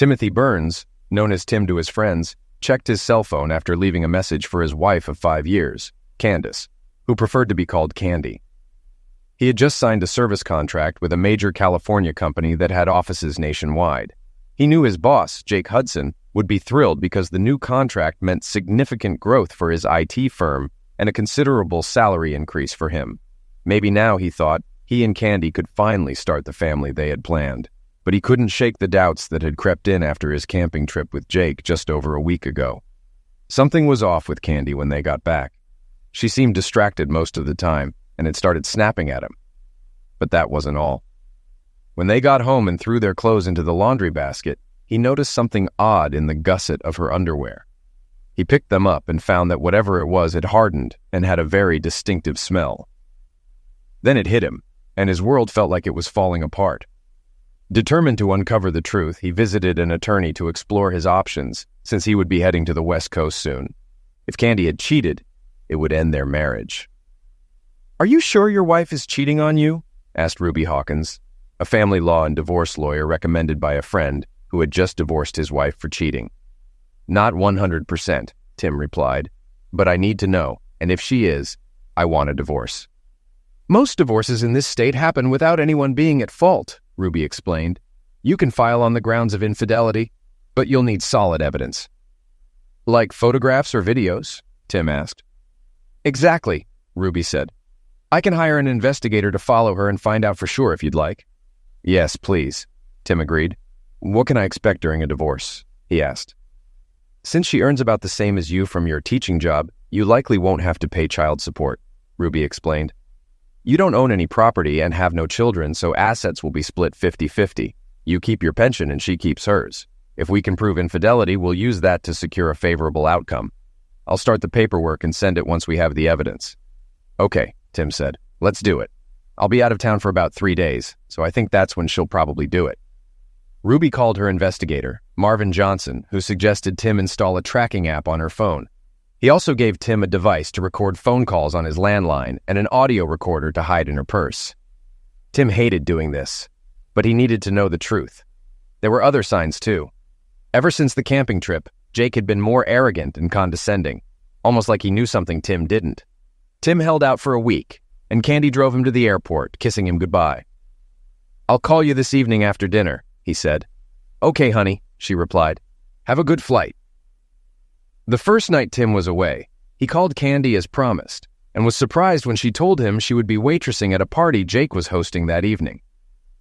Timothy Burns, known as Tim to his friends, checked his cell phone after leaving a message for his wife of 5 years, Candace, who preferred to be called Candy. He had just signed a service contract with a major California company that had offices nationwide. He knew his boss, Jake Hudson, would be thrilled because the new contract meant significant growth for his IT firm and a considerable salary increase for him. Maybe now, he thought, he and Candy could finally start the family they had planned. But he couldn't shake the doubts that had crept in after his camping trip with Jake just over a week ago. Something was off with Candy when they got back. She seemed distracted most of the time and had started snapping at him. But that wasn't all. When they got home and threw their clothes into the laundry basket, he noticed something odd in the gusset of her underwear. He picked them up and found that whatever it was had hardened and had a very distinctive smell. Then it hit him, and his world felt like it was falling apart. Determined to uncover the truth, he visited an attorney to explore his options, since he would be heading to the West Coast soon. If Candy had cheated, it would end their marriage. "Are you sure your wife is cheating on you?" asked Ruby Hawkins, a family law and divorce lawyer recommended by a friend who had just divorced his wife for cheating. "Not 100%, Tim replied, "but I need to know, and if she is, I want a divorce." "Most divorces in this state happen without anyone being at fault," Ruby explained. "You can file on the grounds of infidelity, but you'll need solid evidence." "Like photographs or videos?" Tim asked. "Exactly," Ruby said. "I can hire an investigator to follow her and find out for sure if you'd like." "Yes, please," Tim agreed. "What can I expect during a divorce?" he asked. "Since she earns about the same as you from your teaching job, you likely won't have to pay child support," Ruby explained. "You don't own any property and have no children, so assets will be split 50-50. You keep your pension and she keeps hers. If we can prove infidelity, we'll use that to secure a favorable outcome. I'll start the paperwork and send it once we have the evidence." "Okay," Tim said. "Let's do it. I'll be out of town for about 3 days, so I think that's when she'll probably do it." Ruby called her investigator, Marvin Johnson, who suggested Tim install a tracking app on her phone. He also gave Tim a device to record phone calls on his landline and an audio recorder to hide in her purse. Tim hated doing this, but he needed to know the truth. There were other signs, too. Ever since the camping trip, Jake had been more arrogant and condescending, almost like he knew something Tim didn't. Tim held out for a week, and Candy drove him to the airport, kissing him goodbye. "I'll call you this evening after dinner," he said. "Okay, honey," she replied. "Have a good flight." The first night Tim was away, he called Candy as promised, and was surprised when she told him she would be waitressing at a party Jake was hosting that evening.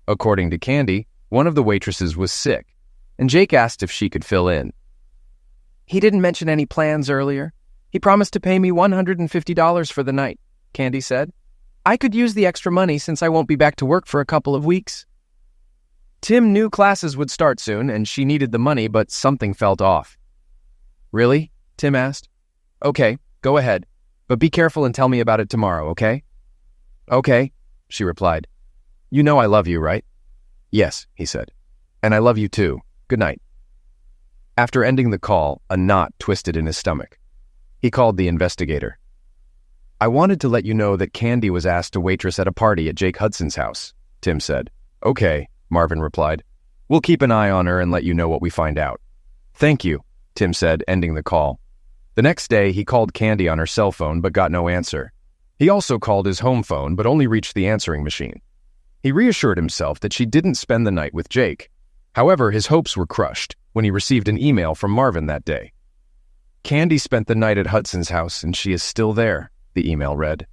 According to Candy, one of the waitresses was sick, and Jake asked if she could fill in. "He didn't mention any plans earlier. He promised to pay me $150 for the night," Candy said. "I could use the extra money since I won't be back to work for a couple of weeks." Tim knew classes would start soon, and she needed the money, but something felt off. "Really?" Tim asked. "Okay, go ahead, but be careful and tell me about it tomorrow, okay?" "Okay," she replied. "You know I love you, right?" "Yes," he said. "And I love you too. Good night." After ending the call, a knot twisted in his stomach. He called the investigator. "I wanted to let you know that Candy was asked to waitress at a party at Jake Hudson's house," Tim said. "Okay," Marvin replied. "We'll keep an eye on her and let you know what we find out." "Thank you," Tim said, ending the call. The next day, he called Candy on her cell phone but got no answer. He also called his home phone but only reached the answering machine. He reassured himself that she didn't spend the night with Jake. However, his hopes were crushed when he received an email from Marvin that day. "Candy spent the night at Hudson's house and she is still there," the email read.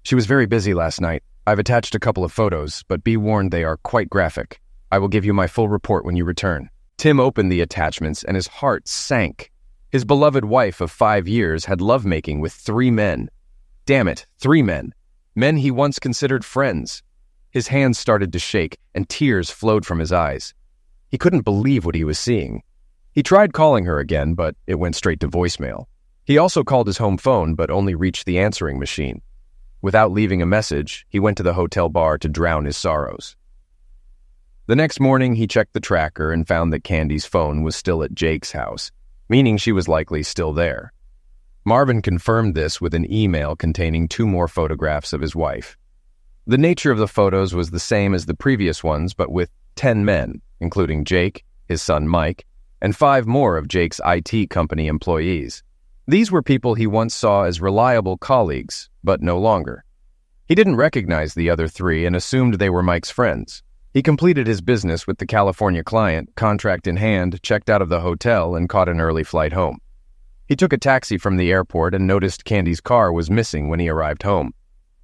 "She was very busy last night. I've attached a couple of photos, but be warned they are quite graphic. I will give you my full report when you return." Tim opened the attachments and his heart sank. His beloved wife of 5 years had lovemaking with 3 men. Damn it, 3 men. Men he once considered friends. His hands started to shake and tears flowed from his eyes. He couldn't believe what he was seeing. He tried calling her again, but it went straight to voicemail. He also called his home phone, but only reached the answering machine. Without leaving a message, he went to the hotel bar to drown his sorrows. The next morning, he checked the tracker and found that Candy's phone was still at Jake's house, meaning she was likely still there. Marvin confirmed this with an email containing 2 more photographs of his wife. The nature of the photos was the same as the previous ones, but with 10 men, including Jake, his son Mike, and 5 more of Jake's IT company employees. These were people he once saw as reliable colleagues, but no longer. He didn't recognize the other 3 and assumed they were Mike's friends. He completed his business with the California client, contract in hand, checked out of the hotel, and caught an early flight home. He took a taxi from the airport and noticed Candy's car was missing when he arrived home.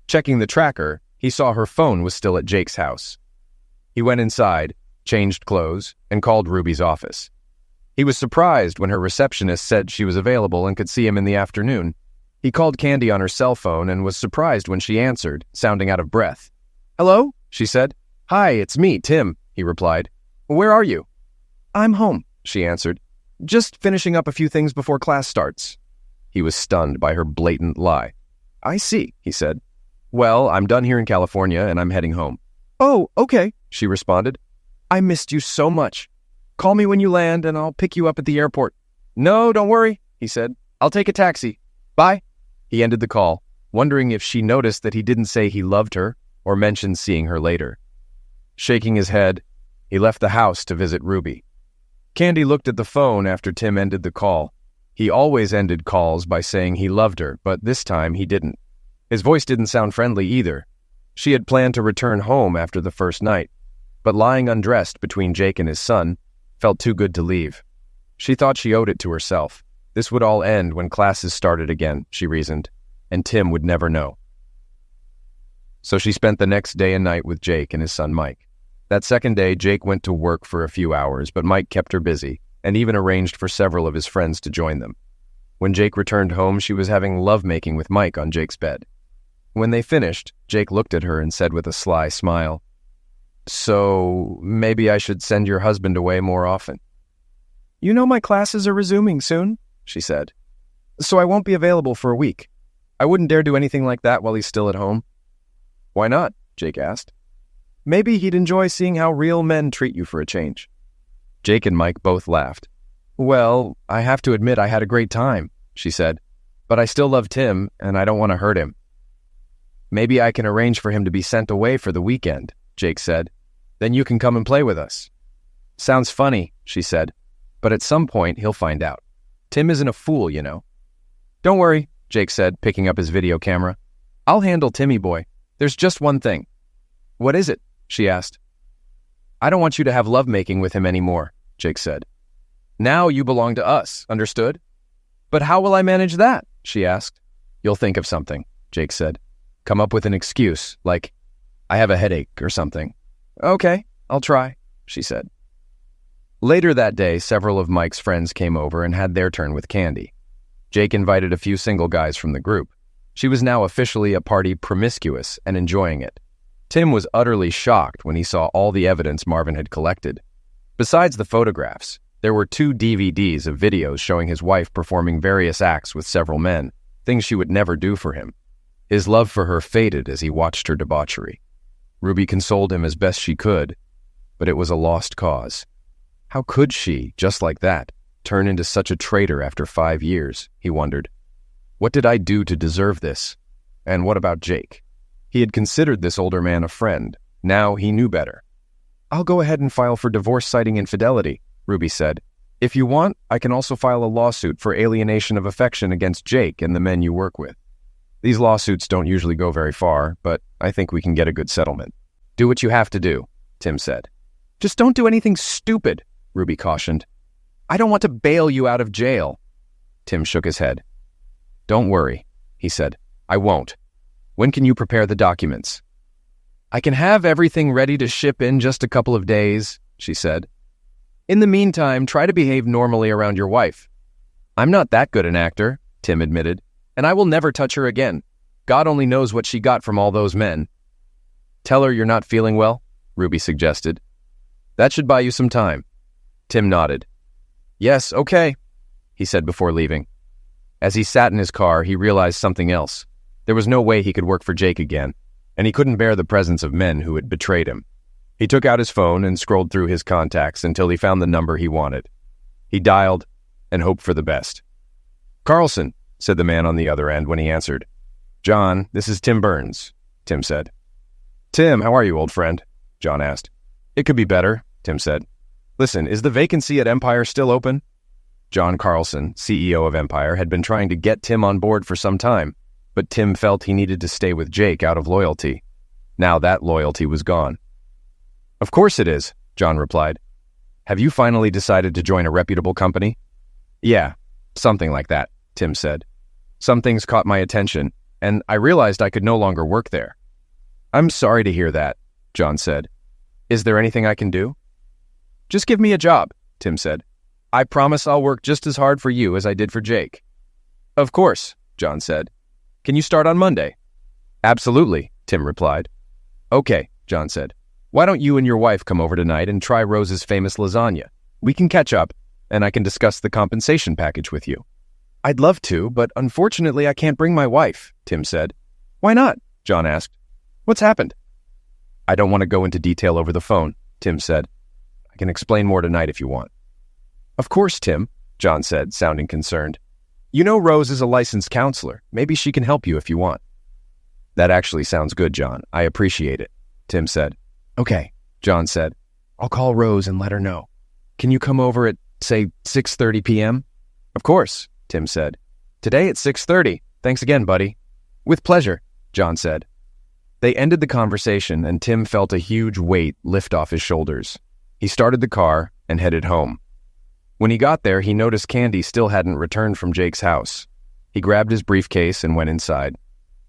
Checking the tracker, he saw her phone was still at Jake's house. He went inside, changed clothes, and called Ruby's office. He was surprised when her receptionist said she was available and could see him in the afternoon. He called Candy on her cell phone and was surprised when she answered, sounding out of breath. "Hello?" she said. "Hi, it's me, Tim," he replied. "Where are you?" "I'm home," she answered. "Just finishing up a few things before class starts." He was stunned by her blatant lie. "I see," he said. "Well, I'm done here in California and I'm heading home." "Oh, okay," she responded. "I missed you so much. Call me when you land and I'll pick you up at the airport." "No, don't worry," he said. "I'll take a taxi. Bye." He ended the call, wondering if she noticed that he didn't say he loved her or mentioned seeing her later. Shaking his head, he left the house to visit Ruby. Candy looked at the phone after Tim ended the call. He always ended calls by saying he loved her, but this time he didn't. His voice didn't sound friendly either. She had planned to return home after the first night, but lying undressed between Jake and his son felt too good to leave. She thought she owed it to herself. This would all end when classes started again, she reasoned, and Tim would never know. So she spent the next day and night with Jake and his son Mike. That second day, Jake went to work for a few hours, but Mike kept her busy and even arranged for several of his friends to join them. When Jake returned home, she was having lovemaking with Mike on Jake's bed. When they finished, Jake looked at her and said with a sly smile, "So, maybe I should send your husband away more often." "You know my classes are resuming soon," she said. "So I won't be available for a week. I wouldn't dare do anything like that while he's still at home." "Why not?" Jake asked. "Maybe he'd enjoy seeing how real men treat you for a change." Jake and Mike both laughed. "Well, I have to admit I had a great time," she said. "But I still love Tim, and I don't want to hurt him." "Maybe I can arrange for him to be sent away for the weekend," Jake said. "Then you can come and play with us." "Sounds funny," she said. "But at some point he'll find out. Tim isn't a fool, you know." "Don't worry," Jake said, picking up his video camera. "I'll handle Timmy boy. There's just one thing." "What is it?" she asked. "I don't want you to have lovemaking with him anymore," Jake said. "Now you belong to us, understood?" "But how will I manage that?" she asked. "You'll think of something," Jake said. "Come up with an excuse, like, I have a headache or something." "Okay, I'll try," she said. Later that day, several of Mike's friends came over and had their turn with Candy. Jake invited a few single guys from the group. She was now officially a party promiscuous and enjoying it. Tim was utterly shocked when he saw all the evidence Marvin had collected. Besides the photographs, there were 2 DVDs of videos showing his wife performing various acts with several men, things she would never do for him. His love for her faded as he watched her debauchery. Ruby consoled him as best she could, but it was a lost cause. How could she, just like that, turn into such a traitor after 5 years, he wondered. What did I do to deserve this? And what about Jake? He had considered this older man a friend. Now he knew better. "I'll go ahead and file for divorce citing infidelity," Ruby said. "If you want, I can also file a lawsuit for alienation of affection against Jake and the men you work with. These lawsuits don't usually go very far, but I think we can get a good settlement." "Do what you have to do," Tim said. "Just don't do anything stupid," Ruby cautioned. "I don't want to bail you out of jail." Tim shook his head. "Don't worry," he said. "I won't. When can you prepare the documents?" "I can have everything ready to ship in just a couple of days," she said. "In the meantime, try to behave normally around your wife." "I'm not that good an actor," Tim admitted, "and I will never touch her again. God only knows what she got from all those men." "Tell her you're not feeling well," Ruby suggested. "That should buy you some time." Tim nodded. "Yes, okay," he said before leaving. As he sat in his car, he realized something else. There was no way he could work for Jake again, and he couldn't bear the presence of men who had betrayed him. He took out his phone and scrolled through his contacts until he found the number he wanted. He dialed and hoped for the best. "Carlson," said the man on the other end when he answered. "John, this is Tim Burns," Tim said. "Tim, how are you, old friend?" John asked. "It could be better," Tim said. Listen, is the vacancy at Empire still open? John Carlson, CEO of Empire, had been trying to get Tim on board for some time, but Tim felt he needed to stay with Jake out of loyalty. Now that loyalty was gone. Of course it is, John replied. Have you finally decided to join a reputable company? Yeah, something like that, Tim said. Some things caught my attention, and I realized I could no longer work there. I'm sorry to hear that, John said. Is there anything I can do? Just give me a job, Tim said. I promise I'll work just as hard for you as I did for Jake. Of course, John said. Can you start on Monday? Absolutely, Tim replied. Okay, John said. Why don't you and your wife come over tonight and try Rose's famous lasagna? We can catch up, and I can discuss the compensation package with you. I'd love to, but unfortunately I can't bring my wife, Tim said. Why not? John asked. What's happened? I don't want to go into detail over the phone, Tim said. I can explain more tonight if you want. Of course, Tim, John said, sounding concerned. You know Rose is a licensed counselor. Maybe she can help you if you want. That actually sounds good, John. I appreciate it, Tim said. Okay, John said. I'll call Rose and let her know. Can you come over at, say, 6:30 p.m.? Of course, Tim said. Today at 6:30. Thanks again, buddy. With pleasure, John said. They ended the conversation, and Tim felt a huge weight lift off his shoulders. He started the car and headed home. When he got there, he noticed Candy still hadn't returned from Jake's house. He grabbed his briefcase and went inside.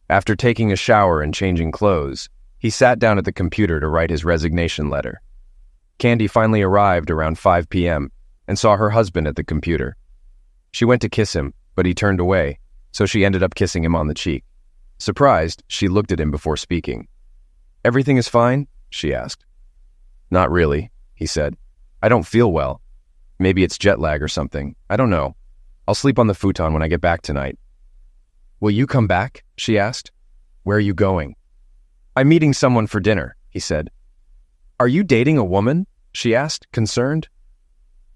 After taking a shower and changing clothes, he sat down at the computer to write his resignation letter. Candy finally arrived around 5 p.m. and saw her husband at the computer. She went to kiss him, but he turned away, so she ended up kissing him on the cheek. Surprised, she looked at him before speaking. Everything is fine? She asked. Not really, he said. I don't feel well. Maybe it's jet lag or something. I don't know. I'll sleep on the futon when I get back tonight. Will you come back? She asked. Where are you going? I'm meeting someone for dinner, he said. Are you dating a woman? She asked, concerned.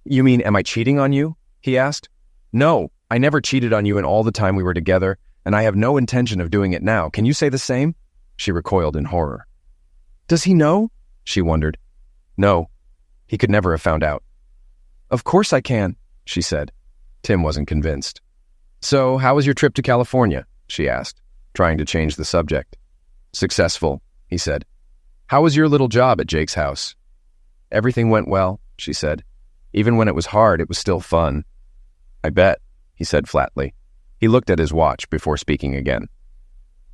You mean, am I cheating on you? He asked. No, I never cheated on you in all the time we were together, and I have no intention of doing it now. Can you say the same? She recoiled in horror. Does he know? She wondered. No, he could never have found out. Of course I can, she said. Tim wasn't convinced. So, how was your trip to California? She asked, trying to change the subject. Successful, he said. How was your little job at Jake's house? Everything went well, she said. Even when it was hard, it was still fun. I bet, he said flatly. He looked at his watch before speaking again.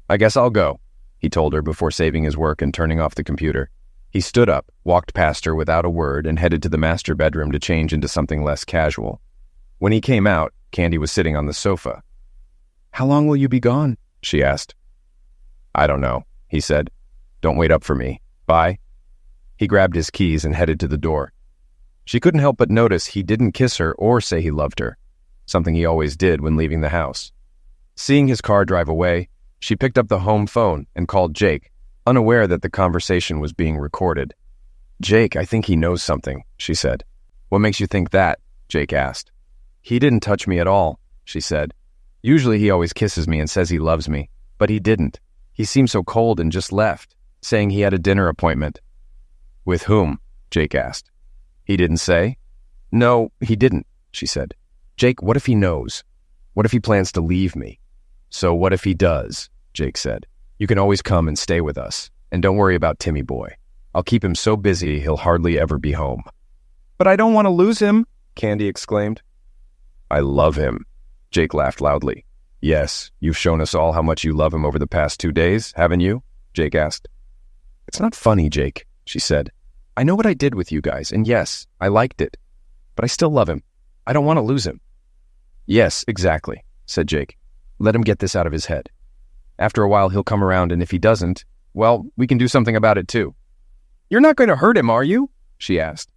I guess I'll go, he told her before saving his work and turning off the computer. He stood up, walked past her without a word, and headed to the master bedroom to change into something less casual. When he came out, Candy was sitting on the sofa. How long will you be gone? She asked. I don't know, he said. Don't wait up for me. Bye. He grabbed his keys and headed to the door. She couldn't help but notice he didn't kiss her or say he loved her, something he always did when leaving the house. Seeing his car drive away, she picked up the home phone and called Jake, unaware that the conversation was being recorded. Jake, I think he knows something, she said. What makes you think that? Jake asked. He didn't touch me at all, she said. Usually he always kisses me and says he loves me, but he didn't. He seemed so cold and just left, saying he had a dinner appointment. With whom? Jake asked. He didn't say? No, he didn't, she said. Jake, what if he knows? What if he plans to leave me? So what if he does? Jake said. You can always come and stay with us, and don't worry about Timmy boy. I'll keep him so busy he'll hardly ever be home. But I don't want to lose him, Candy exclaimed. I love him. Jake laughed loudly. Yes, you've shown us all how much you love him over the past 2 days, haven't you? Jake asked. It's not funny, Jake, she said. I know what I did with you guys, and yes, I liked it. But I still love him. I don't want to lose him. Yes, exactly, said Jake. Let him get this out of his head. After a while, he'll come around, and if he doesn't, well, we can do something about it too. You're not going to hurt him, are you? She asked.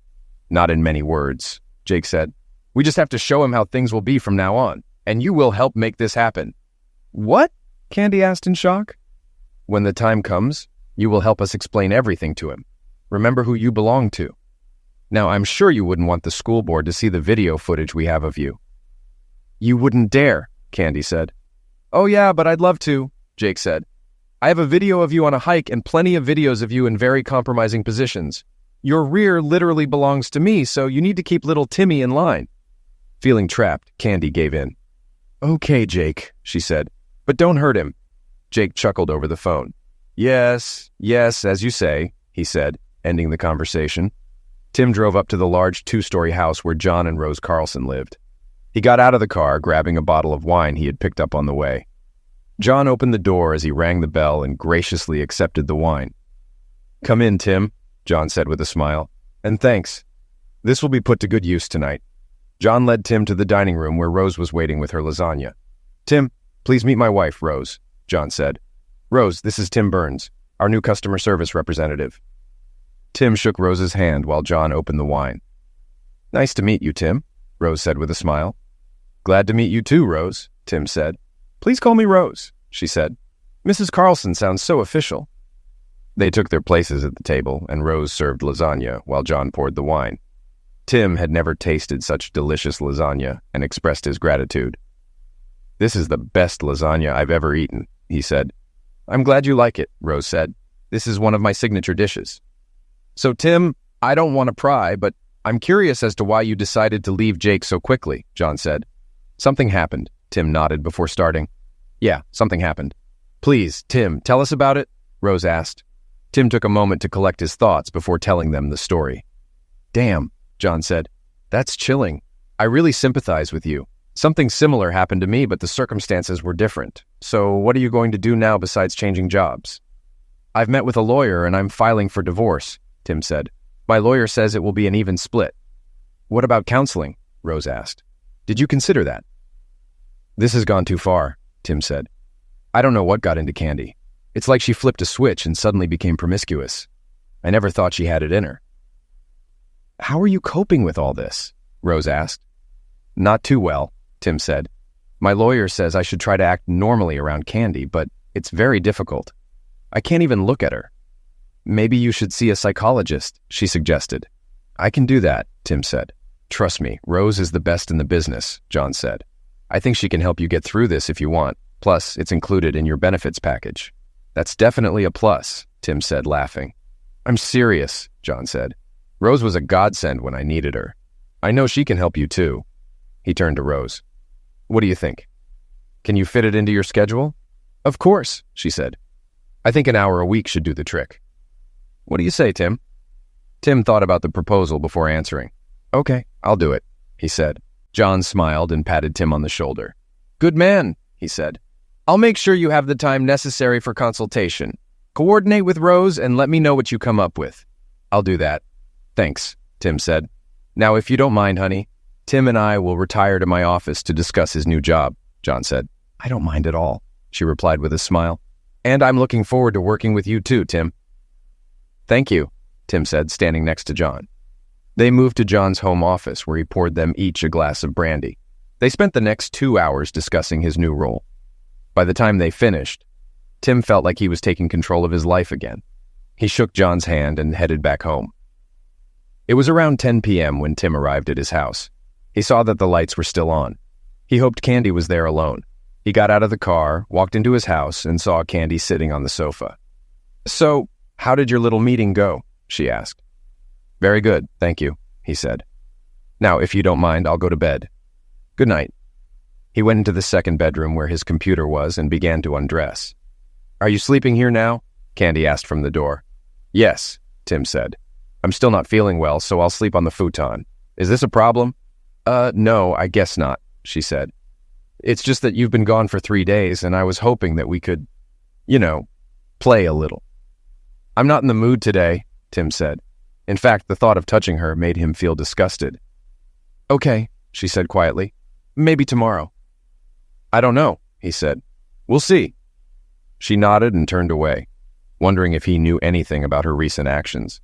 Not in many words, Jake said. We just have to show him how things will be from now on, and you will help make this happen. What? Candy asked in shock. When the time comes, you will help us explain everything to him. Remember who you belong to. Now, I'm sure you wouldn't want the school board to see the video footage we have of you. You wouldn't dare, Candy said. Oh yeah, but I'd love to, Jake said. I have a video of you on a hike and plenty of videos of you in very compromising positions. Your rear literally belongs to me, so you need to keep little Timmy in line." Feeling trapped, Candy gave in. "Okay, Jake," she said, "but don't hurt him." Jake chuckled over the phone. Yes, as you say," he said, ending the conversation. Tim drove up to the large 2-story house where John and Rose Carlson lived. He got out of the car, grabbing a bottle of wine he had picked up on the way. John opened the door as he rang the bell and graciously accepted the wine. "Come in, Tim," John said with a smile, "and thanks. This will be put to good use tonight." John led Tim to the dining room where Rose was waiting with her lasagna. "Tim, please meet my wife, Rose," John said. "Rose, this is Tim Burns, our new customer service representative." Tim shook Rose's hand while John opened the wine. "Nice to meet you, Tim," Rose said with a smile. "Glad to meet you too, Rose," Tim said. "Please call me Rose," she said. "Mrs. Carlson sounds so official." They took their places at the table, and Rose served lasagna while John poured the wine. Tim had never tasted such delicious lasagna and expressed his gratitude. "This is the best lasagna I've ever eaten," he said. "I'm glad you like it," Rose said. "This is one of my signature dishes." "So, Tim, I don't want to pry, but I'm curious as to why you decided to leave Jake so quickly," John said. "Something happened," Tim nodded before starting. "Yeah, something happened." "Please, Tim, tell us about it," Rose asked. Tim took a moment to collect his thoughts before telling them the story. "Damn," John said. "That's chilling. I really sympathize with you. Something similar happened to me, but the circumstances were different. So what are you going to do now besides changing jobs?" "I've met with a lawyer and I'm filing for divorce," Tim said. "My lawyer says it will be an even split." "What about counseling?" Rose asked. "Did you consider that?" "This has gone too far," Tim said. "I don't know what got into Candy. It's like she flipped a switch and suddenly became promiscuous. I never thought she had it in her." "How are you coping with all this?" Rose asked. "Not too well," Tim said. "My lawyer says I should try to act normally around Candy, but it's very difficult. I can't even look at her." "Maybe you should see a psychologist," she suggested. "I can do that," Tim said. "Trust me, Rose is the best in the business," John said. "I think she can help you get through this if you want. Plus, it's included in your benefits package." "That's definitely a plus," Tim said, laughing. "I'm serious," John said. "Rose was a godsend when I needed her. I know she can help you too." He turned to Rose. "What do you think? Can you fit it into your schedule?" "Of course," she said. "I think an hour a week should do the trick." "What do you say, Tim?" Tim thought about the proposal before answering. "Okay, I'll do it," he said. John smiled and patted Tim on the shoulder. "Good man," he said. "I'll make sure you have the time necessary for consultation. Coordinate with Rose and let me know what you come up with." "I'll do that." "Thanks," Tim said. "Now, if you don't mind, honey, Tim and I will retire to my office to discuss his new job," John said. "I don't mind at all," she replied with a smile. "And I'm looking forward to working with you too, Tim." "Thank you," Tim said, standing next to John. They moved to John's home office, where he poured them each a glass of brandy. They spent the next 2 hours discussing his new role. By the time they finished, Tim felt like he was taking control of his life again. He shook John's hand and headed back home. It was around 10 p.m. when Tim arrived at his house. He saw that the lights were still on. He hoped Candy was there alone. He got out of the car, walked into his house, and saw Candy sitting on the sofa. "So, how did your little meeting go?" she asked. "Very good, thank you," he said. "Now, if you don't mind, I'll go to bed. Good night." He went into the second bedroom where his computer was and began to undress. "Are you sleeping here now?" Candy asked from the door. "Yes," Tim said. "I'm still not feeling well, so I'll sleep on the futon. Is this a problem?" No, I guess not," she said. "It's just that you've been gone for 3 days, and I was hoping that we could, play a little." "I'm not in the mood today," Tim said. In fact, the thought of touching her made him feel disgusted. "Okay," she said quietly. "Maybe tomorrow." "I don't know," he said. "We'll see." She nodded and turned away, wondering if he knew anything about her recent actions.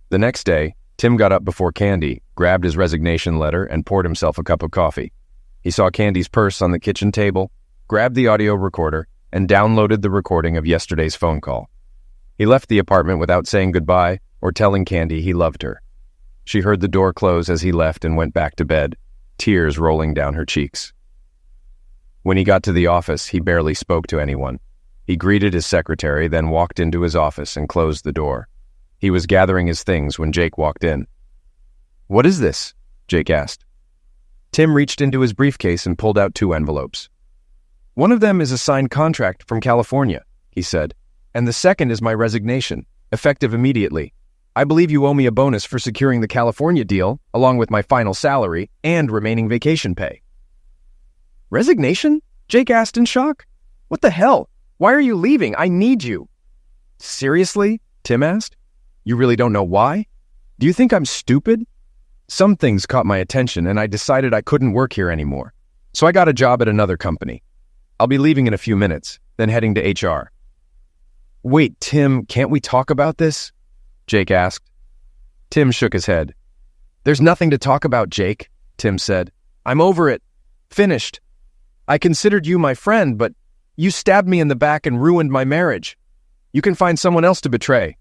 The next day, Tim got up before Candy, grabbed his resignation letter, and poured himself a cup of coffee. He saw Candy's purse on the kitchen table, grabbed the audio recorder, and downloaded the recording of yesterday's phone call. He left the apartment without saying goodbye or telling Candy he loved her. She heard the door close as he left and went back to bed, tears rolling down her cheeks. When he got to the office, he barely spoke to anyone. He greeted his secretary, then walked into his office and closed the door. He was gathering his things when Jake walked in. "What is this?" Jake asked. Tim reached into his briefcase and pulled out 2 envelopes. "One of them is a signed contract from California," he said, "and the second is my resignation, effective immediately. I believe you owe me a bonus for securing the California deal, along with my final salary and remaining vacation pay." "Resignation?" Jake asked in shock. "What the hell? Why are you leaving? I need you." "Seriously?" Tim asked. "You really don't know why? Do you think I'm stupid?" "Some things caught my attention and I decided I couldn't work here anymore. So I got a job at another company. I'll be leaving in a few minutes, then heading to HR. "Wait, Tim, can't we talk about this?" Jake asked. Tim shook his head. "There's nothing to talk about, Jake," Tim said. "I'm over it. Finished. I considered you my friend, but you stabbed me in the back and ruined my marriage. You can find someone else to betray."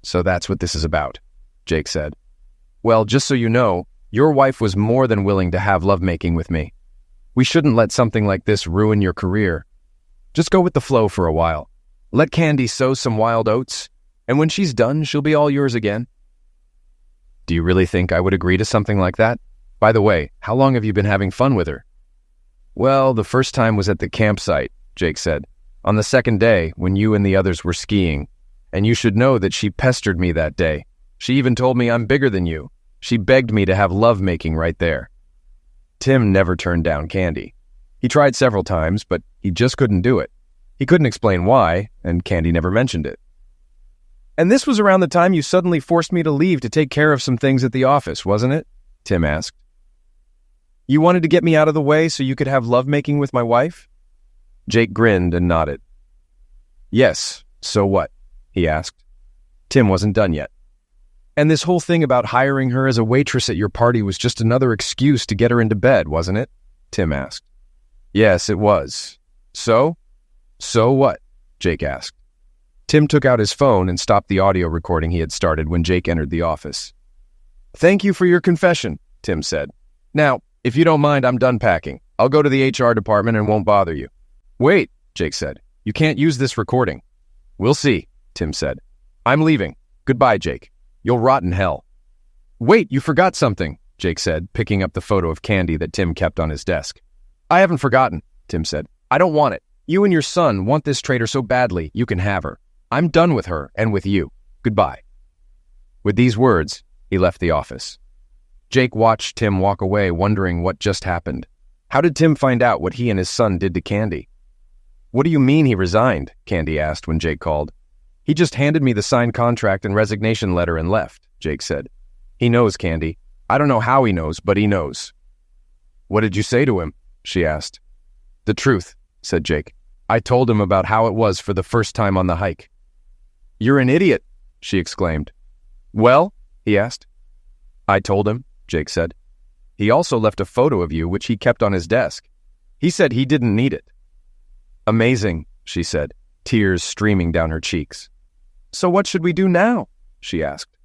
"So that's what this is about," Jake said. "Well, just so you know, your wife was more than willing to have lovemaking with me. We shouldn't let something like this ruin your career. Just go with the flow for a while. Let Candy sow some wild oats, and when she's done, she'll be all yours again." "Do you really think I would agree to something like that? By the way, how long have you been having fun with her?" "Well, the first time was at the campsite," Jake said, "on the second day when you and the others were skiing. And you should know that she pestered me that day. She even told me I'm bigger than you. She begged me to have lovemaking right there." Tim never turned down Candy. He tried several times, but he just couldn't do it. He couldn't explain why, and Candy never mentioned it. "And this was around the time you suddenly forced me to leave to take care of some things at the office, wasn't it?" Tim asked. "You wanted to get me out of the way so you could have lovemaking with my wife?" Jake grinned and nodded. "Yes, so what?" he asked. Tim wasn't done yet. "And this whole thing about hiring her as a waitress at your party was just another excuse to get her into bed, wasn't it?" Tim asked. "Yes, it was. So? So what?" Jake asked. Tim took out his phone and stopped the audio recording he had started when Jake entered the office. "Thank you for your confession," Tim said. "Now, if you don't mind, I'm done packing. I'll go to the HR department and won't bother you." "Wait," Jake said. "You can't use this recording." "We'll see," Tim said. "I'm leaving. Goodbye, Jake. You'll rot in hell." "Wait, you forgot something," Jake said, picking up the photo of Candy that Tim kept on his desk. "I haven't forgotten," Tim said. "I don't want it. You and your son want this traitor so badly, you can have her. I'm done with her and with you. Goodbye." With these words, he left the office. Jake watched Tim walk away, wondering what just happened. How did Tim find out what he and his son did to Candy? "What do you mean he resigned?" Candy asked when Jake called. "He just handed me the signed contract and resignation letter and left," Jake said. "He knows, Candy. I don't know how he knows, but he knows." "What did you say to him?" she asked. "The truth," said Jake. "I told him about how it was for the first time on the hike." "You're an idiot," she exclaimed. "Well?" he asked. "I told him," Jake said. "He also left a photo of you, which he kept on his desk. He said he didn't need it." "Amazing," she said, tears streaming down her cheeks. "So what should we do now?" she asked.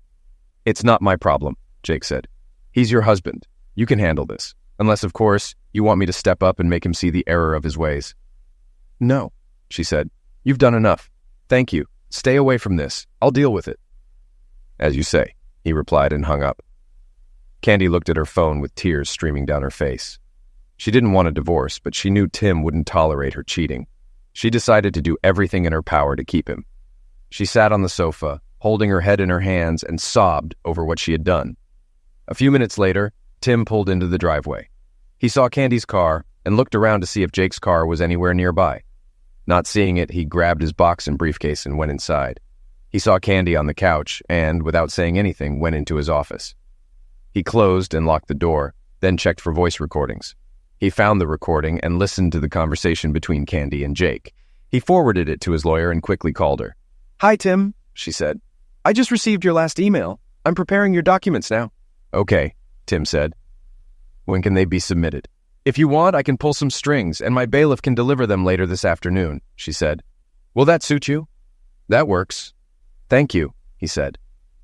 "It's not my problem," Jake said. "He's your husband. You can handle this. Unless, of course, you want me to step up and make him see the error of his ways." "No," she said. "You've done enough. Thank you. Stay away from this. I'll deal with it." "As you say," he replied and hung up. Candy looked at her phone with tears streaming down her face. She didn't want a divorce, but she knew Tim wouldn't tolerate her cheating. She decided to do everything in her power to keep him. She sat on the sofa, holding her head in her hands, and sobbed over what she had done. A few minutes later, Tim pulled into the driveway. He saw Candy's car and looked around to see if Jake's car was anywhere nearby. Not seeing it, he grabbed his box and briefcase and went inside. He saw Candy on the couch and, without saying anything, went into his office. He closed and locked the door, then checked for voice recordings. He found the recording and listened to the conversation between Candy and Jake. He forwarded it to his lawyer and quickly called her. "Hi, Tim," she said. "I just received your last email. I'm preparing your documents now." "Okay," Tim said. "When can they be submitted?" "If you want, I can pull some strings, and my bailiff can deliver them later this afternoon," she said. "Will that suit you?" "That works." "Thank you," he said.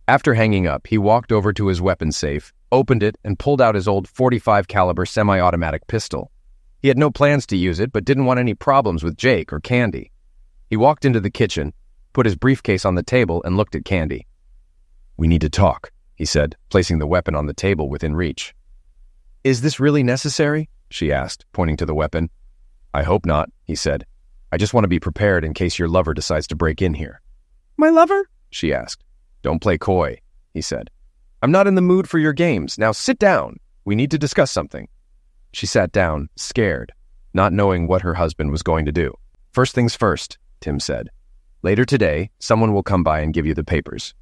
After hanging up, he walked over to his weapons safe, opened it, and pulled out his old .45 caliber semi-automatic pistol. He had no plans to use it, but didn't want any problems with Jake or Candy. He walked into the kitchen, put his briefcase on the table, and looked at Candy. "We need to talk," he said, placing the weapon on the table within reach. "Is this really necessary?" she asked, pointing to the weapon. "I hope not," he said. "I just want to be prepared in case your lover decides to break in here." "My lover?" she asked. "Don't play coy," he said. "I'm not in the mood for your games. Now sit down. We need to discuss something." She sat down, scared, not knowing what her husband was going to do. "First things first," Tim said. "Later today, someone will come by and give you the papers."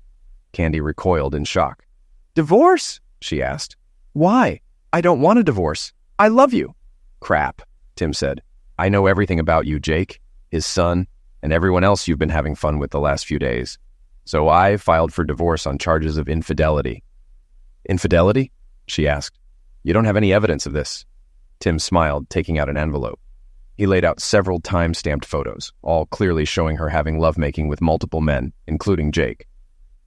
Candy recoiled in shock. "Divorce?" she asked. "Why? I don't want a divorce. I love you." "Crap," Tim said. "I know everything about you, Jake, his son, and everyone else you've been having fun with the last few days. So I filed for divorce on charges of infidelity." "Infidelity?" she asked. "You don't have any evidence of this." Tim smiled, taking out an envelope. He laid out several time-stamped photos, all clearly showing her having lovemaking with multiple men, including Jake.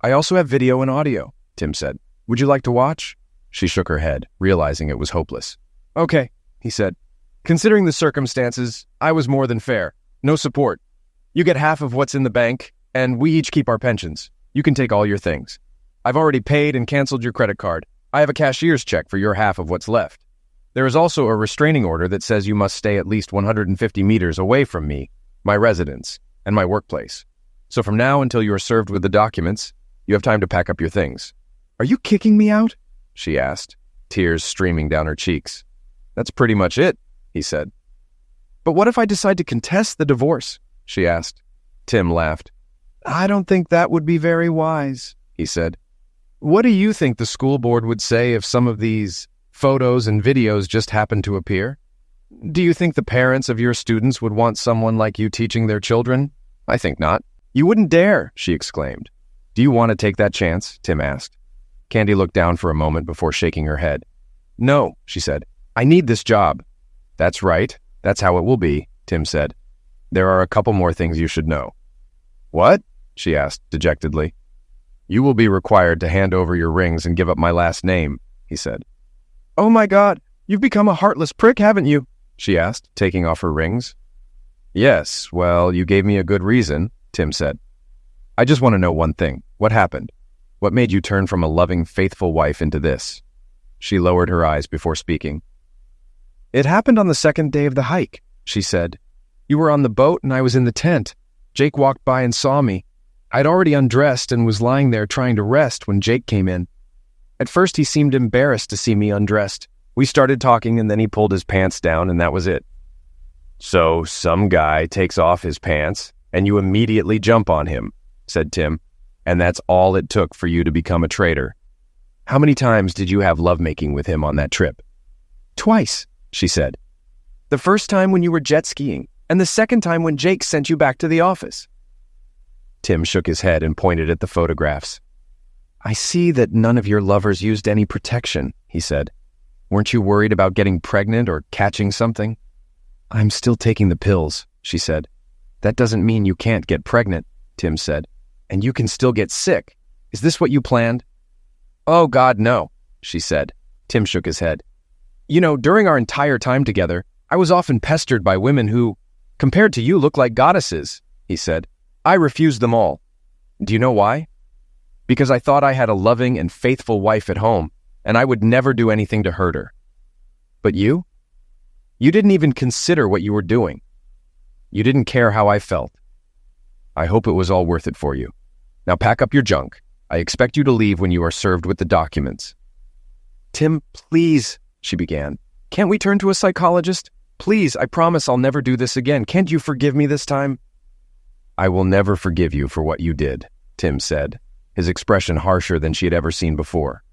"I also have video and audio," Tim said. "Would you like to watch?" She shook her head, realizing it was hopeless. "Okay," he said. "Considering the circumstances, I was more than fair. No support. You get half of what's in the bank, and we each keep our pensions. You can take all your things. I've already paid and canceled your credit card. I have a cashier's check for your half of what's left. There is also a restraining order that says you must stay at least 150 meters away from me, my residence, and my workplace. So from now until you are served with the documents, you have time to pack up your things." "Are you kicking me out?" she asked, tears streaming down her cheeks. "That's pretty much it," he said. "But what if I decide to contest the divorce?" she asked. Tim laughed. "I don't think that would be very wise," he said. "What do you think the school board would say if some of these photos and videos just happened to appear? Do you think the parents of your students would want someone like you teaching their children? I think not." "You wouldn't dare," she exclaimed. "Do you want to take that chance?" Tim asked. Candy looked down for a moment before shaking her head. "No," she said. "I need this job." "That's right. That's how it will be," Tim said. "There are a couple more things you should know." "What?" she asked dejectedly. "You will be required to hand over your rings and give up my last name," he said. "Oh my God, you've become a heartless prick, haven't you?" she asked, taking off her rings. "Yes, well, you gave me a good reason," Tim said. "I just want to know one thing. What happened? What made you turn from a loving, faithful wife into this?" She lowered her eyes before speaking. "It happened on the second day of the hike," she said. "You were on the boat and I was in the tent. Jake walked by and saw me. I'd already undressed and was lying there trying to rest when Jake came in. At first he seemed embarrassed to see me undressed. We started talking and then he pulled his pants down and that was it." "So some guy takes off his pants and you immediately jump on him," said Tim, "and that's all it took for you to become a traitor. How many times did you have lovemaking with him on that trip?" "Twice," she said. "The first time when you were jet skiing, and the second time when Jake sent you back to the office." Tim shook his head and pointed at the photographs. "I see that none of your lovers used any protection," he said. "Weren't you worried about getting pregnant or catching something?" "I'm still taking the pills," she said. "That doesn't mean you can't get pregnant," Tim said. "And you can still get sick. Is this what you planned?" "Oh, God, no," she said. Tim shook his head. "You know, during our entire time together, I was often pestered by women who, compared to you, look like goddesses," he said. "I refused them all. Do you know why? Because I thought I had a loving and faithful wife at home, and I would never do anything to hurt her. But you? You didn't even consider what you were doing. You didn't care how I felt. I hope it was all worth it for you. Now pack up your junk. I expect you to leave when you are served with the documents." "Tim, please," she began. "Can't we turn to a psychologist? Please, I promise I'll never do this again. Can't you forgive me this time?" "I will never forgive you for what you did," Tim said, his expression harsher than she had ever seen before.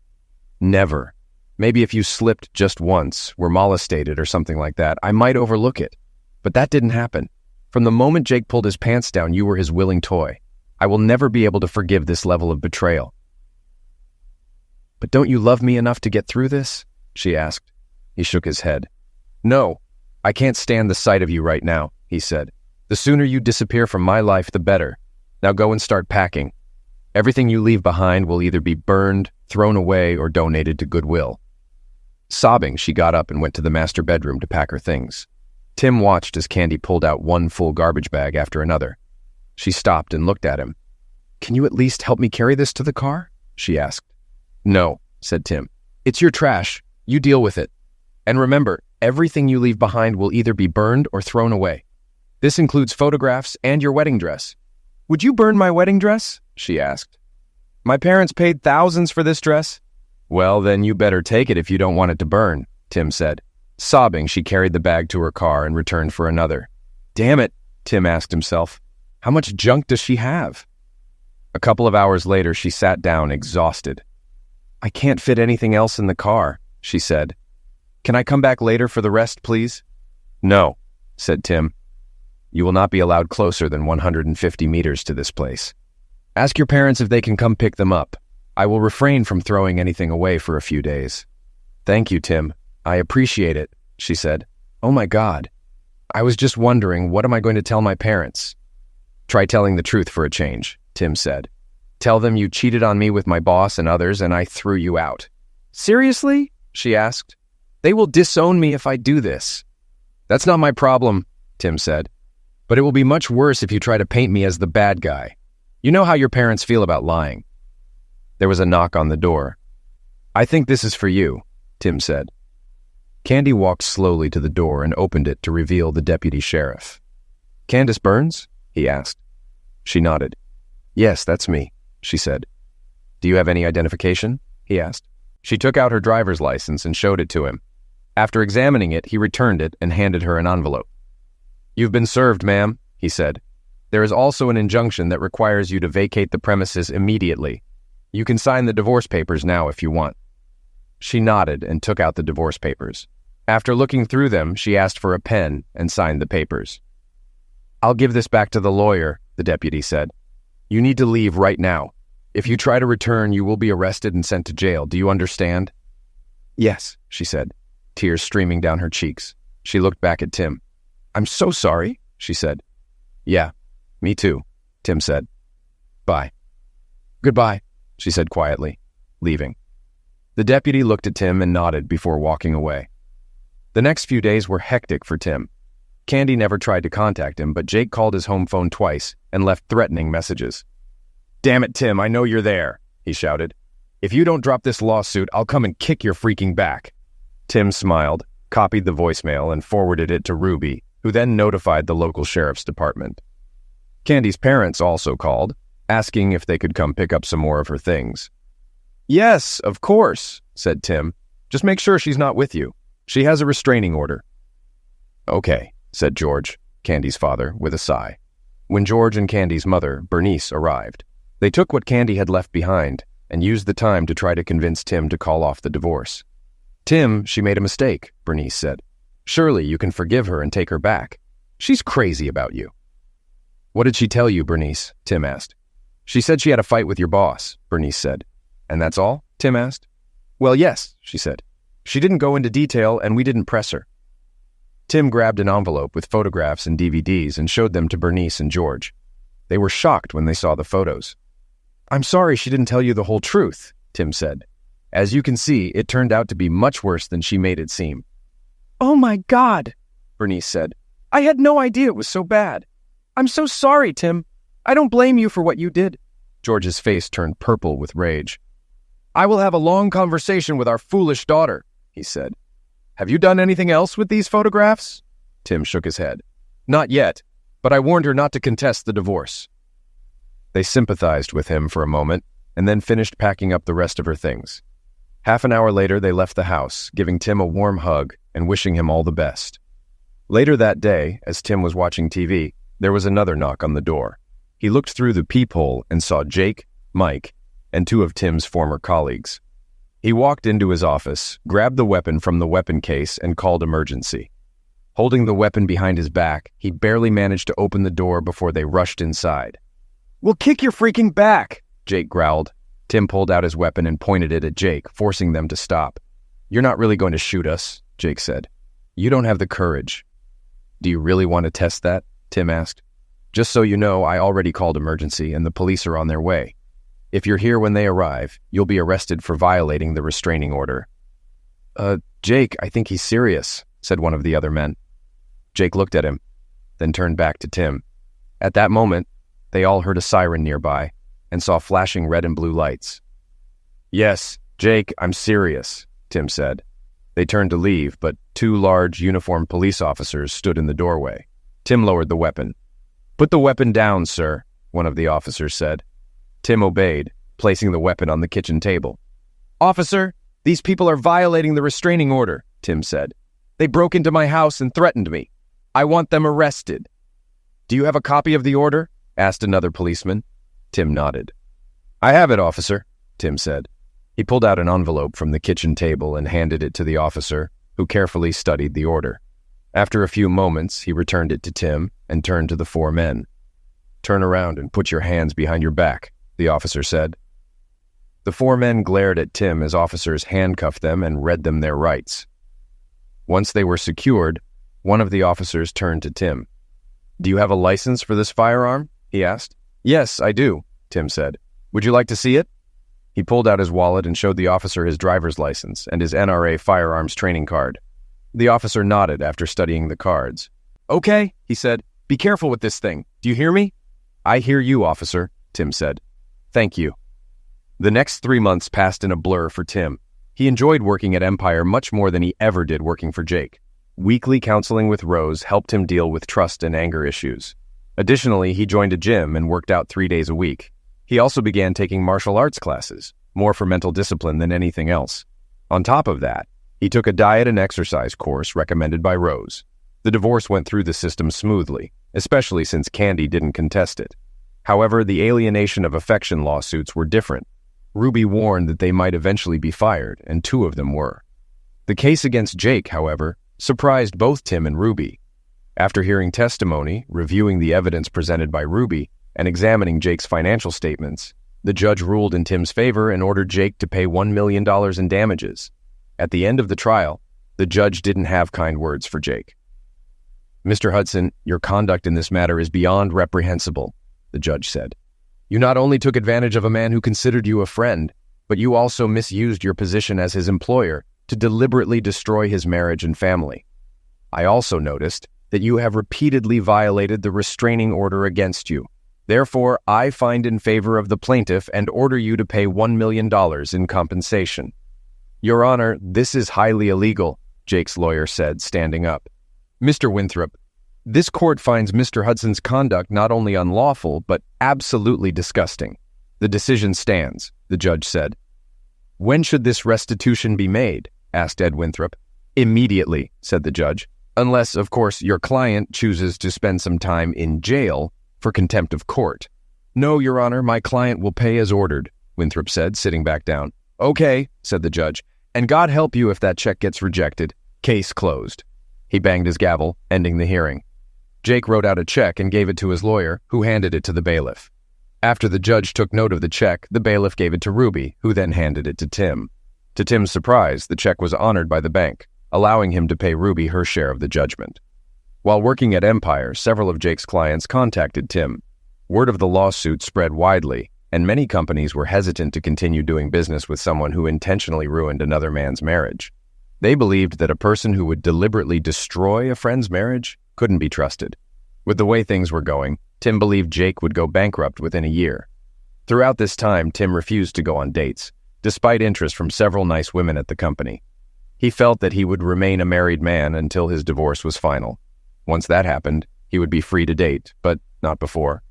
"Never. Maybe if you slipped just once, were molested or something like that, I might overlook it. But that didn't happen. From the moment Jake pulled his pants down, you were his willing toy. I will never be able to forgive this level of betrayal." "But don't you love me enough to get through this?" she asked. He shook his head. "No, I can't stand the sight of you right now," he said. "The sooner you disappear from my life, the better. Now go and start packing. Everything you leave behind will either be burned, thrown away, or donated to Goodwill." Sobbing, she got up and went to the master bedroom to pack her things. Tim watched as Candy pulled out one full garbage bag after another. She stopped and looked at him. "Can you at least help me carry this to the car?" she asked. No, said Tim. It's your trash. You deal with it. And remember, everything you leave behind will either be burned or thrown away. This includes photographs and your wedding dress. Would you burn my wedding dress? She asked. My parents paid thousands for this dress. Well, then you better take it if you don't want it to burn, Tim said. Sobbing, she carried the bag to her car and returned for another. Damn it, Tim asked himself. How much junk does she have? A couple of hours later, she sat down, exhausted. I can't fit anything else in the car, she said. Can I come back later for the rest, please? No, said Tim. You will not be allowed closer than 150 meters to this place. Ask your parents if they can come pick them up. I will refrain from throwing anything away for a few days. Thank you, Tim. I appreciate it, she said. Oh my God. I was just wondering, what am I going to tell my parents? Try telling the truth for a change, Tim said. Tell them you cheated on me with my boss and others and I threw you out. Seriously? She asked. They will disown me if I do this. That's not my problem, Tim said. But it will be much worse if you try to paint me as the bad guy. You know how your parents feel about lying. There was a knock on the door. I think this is for you, Tim said. Candy walked slowly to the door and opened it to reveal the deputy sheriff. Candace Burns? He asked. She nodded. Yes, that's me, she said. Do you have any identification? He asked. She took out her driver's license and showed it to him. After examining it, he returned it and handed her an envelope. You've been served, ma'am, he said. There is also an injunction that requires you to vacate the premises immediately. You can sign the divorce papers now if you want. She nodded and took out the divorce papers. After looking through them, she asked for a pen and signed the papers. I'll give this back to the lawyer, the deputy said. You need to leave right now. If you try to return, you will be arrested and sent to jail. Do you understand? Yes, she said, tears streaming down her cheeks. She looked back at Tim. I'm so sorry, she said. Yeah, me too, Tim said. Bye. Goodbye, she said quietly, leaving. The deputy looked at Tim and nodded before walking away. The next few days were hectic for Tim. Candy never tried to contact him, but Jake called his home phone twice and left threatening messages. Damn it, Tim, I know you're there, he shouted. If you don't drop this lawsuit, I'll come and kick your freaking back. Tim smiled, copied the voicemail, and forwarded it to Ruby, who then notified the local sheriff's department. Candy's parents also called, asking if they could come pick up some more of her things. Yes, of course, said Tim. Just make sure she's not with you. She has a restraining order. Okay, said George, Candy's father, with a sigh. When George and Candy's mother, Bernice, arrived, they took what Candy had left behind and used the time to try to convince Tim to call off the divorce. Tim, she made a mistake, Bernice said. Surely you can forgive her and take her back. She's crazy about you. What did she tell you, Bernice? Tim asked. She said she had a fight with your boss, Bernice said. And that's all? Tim asked. Well, yes, she said. She didn't go into detail and we didn't press her. Tim grabbed an envelope with photographs and DVDs and showed them to Bernice and George. They were shocked when they saw the photos. I'm sorry she didn't tell you the whole truth, Tim said. As you can see, it turned out to be much worse than she made it seem. Oh my God, Bernice said. I had no idea it was so bad. I'm so sorry, Tim. I don't blame you for what you did. George's face turned purple with rage. I will have a long conversation with our foolish daughter, he said. Have you done anything else with these photographs? Tim shook his head. Not yet, but I warned her not to contest the divorce. They sympathized with him for a moment and then finished packing up the rest of her things. Half an hour later, they left the house, giving Tim a warm hug and wishing him all the best. Later that day, as Tim was watching TV, there was another knock on the door. He looked through the peephole and saw Jake, Mike, and two of Tim's former colleagues. He walked into his office, grabbed the weapon from the weapon case, and called emergency. Holding the weapon behind his back, he barely managed to open the door before they rushed inside. We'll kick your freaking back, Jake growled. Tim pulled out his weapon and pointed it at Jake, forcing them to stop. You're not really going to shoot us, Jake said. You don't have the courage. Do you really want to test that? Tim asked. Just so you know, I already called emergency and the police are on their way. If you're here when they arrive, you'll be arrested for violating the restraining order. Jake, I think he's serious, said one of the other men. Jake looked at him, then turned back to Tim. At that moment, they all heard a siren nearby and saw flashing red and blue lights. Yes, Jake, I'm serious, Tim said. They turned to leave, but two large, uniformed police officers stood in the doorway. Tim lowered the weapon. "Put the weapon down, sir," one of the officers said. Tim obeyed, placing the weapon on the kitchen table. "Officer, these people are violating the restraining order," Tim said. "They broke into my house and threatened me. I want them arrested." "Do you have a copy of the order?" asked another policeman. Tim nodded. "I have it, officer," Tim said. He pulled out an envelope from the kitchen table and handed it to the officer, who carefully studied the order. After a few moments, he returned it to Tim and turned to the four men. "Turn around and put your hands behind your back," the officer said. The four men glared at Tim as officers handcuffed them and read them their rights. Once they were secured, one of the officers turned to Tim. "Do you have a license for this firearm?" he asked. "Yes, I do," Tim said. "Would you like to see it?" He pulled out his wallet and showed the officer his driver's license and his NRA firearms training card. The officer nodded after studying the cards. "Okay," he said. "Be careful with this thing. Do you hear me?" "I hear you, officer," Tim said. "Thank you." The next 3 months passed in a blur for Tim. He enjoyed working at Empire much more than he ever did working for Jake. Weekly counseling with Rose helped him deal with trust and anger issues. Additionally, he joined a gym and worked out 3 days a week. He also began taking martial arts classes, more for mental discipline than anything else. On top of that, he took a diet and exercise course recommended by Rose. The divorce went through the system smoothly, especially since Candy didn't contest it. However, the alienation of affection lawsuits were different. Ruby warned that they might eventually be fired, and 2 of them were. The case against Jake, however, surprised both Tim and Ruby. After hearing testimony, reviewing the evidence presented by Ruby, and examining Jake's financial statements, the judge ruled in Tim's favor and ordered Jake to pay $1 million in damages. At the end of the trial, the judge didn't have kind words for Jake. "Mr. Hudson, your conduct in this matter is beyond reprehensible," the judge said. "You not only took advantage of a man who considered you a friend, but you also misused your position as his employer to deliberately destroy his marriage and family. I also noticed that you have repeatedly violated the restraining order against you. Therefore, I find in favor of the plaintiff and order you to pay $1 million in compensation." "Your Honor, this is highly illegal," Jake's lawyer said, standing up. "Mr. Winthrop, this court finds Mr. Hudson's conduct not only unlawful, but absolutely disgusting. The decision stands," the judge said. "When should this restitution be made?" asked Ed Winthrop. "Immediately," said the judge, "unless, of course, your client chooses to spend some time in jail for contempt of court." "No, Your Honor, my client will pay as ordered," Winthrop said, sitting back down. "Okay," said the judge, "and God help you if that check gets rejected. Case closed." He banged his gavel, ending the hearing. Jake wrote out a check and gave it to his lawyer, who handed it to the bailiff. After the judge took note of the check, the bailiff gave it to Ruby, who then handed it to Tim. To Tim's surprise, the check was honored by the bank, allowing him to pay Ruby her share of the judgment. While working at Empire, several of Jake's clients contacted Tim. Word of the lawsuit spread widely, and many companies were hesitant to continue doing business with someone who intentionally ruined another man's marriage. They believed that a person who would deliberately destroy a friend's marriage couldn't be trusted. With the way things were going, Tim believed Jake would go bankrupt within a year. Throughout this time, Tim refused to go on dates, despite interest from several nice women at the company. He felt that he would remain a married man until his divorce was final. Once that happened, he would be free to date, but not before.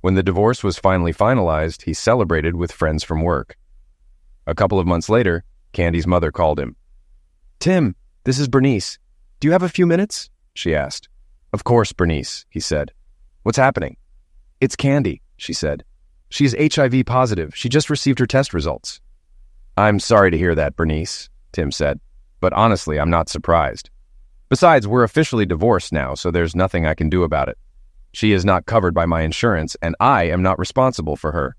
When the divorce was finally finalized, he celebrated with friends from work. A couple of months later, Candy's mother called him. "Tim, this is Bernice. Do you have a few minutes?" she asked. "Of course, Bernice," he said. "What's happening?" "It's Candy," she said. "She's HIV positive. She just received her test results." "I'm sorry to hear that, Bernice," Tim said. "But honestly, I'm not surprised. Besides, we're officially divorced now, so there's nothing I can do about it. She is not covered by my insurance, and I am not responsible for her."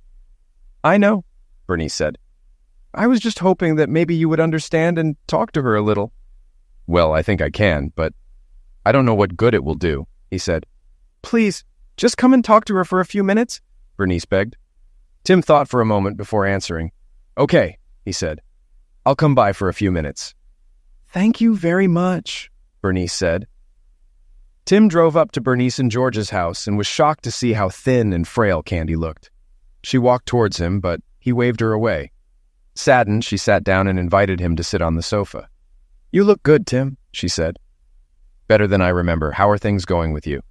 "I know," Bernice said. "I was just hoping that maybe you would understand and talk to her a little." "Well, I think I can, but I don't know what good it will do," he said. "Please, just come and talk to her for a few minutes," Bernice begged. Tim thought for a moment before answering. "Okay," he said. "I'll come by for a few minutes." "Thank you very much," Bernice said. Tim drove up to Bernice and George's house and was shocked to see how thin and frail Candy looked. She walked towards him, but he waved her away. Saddened, she sat down and invited him to sit on the sofa. "You look good, Tim," she said. "Better than I remember. How are things going with you?"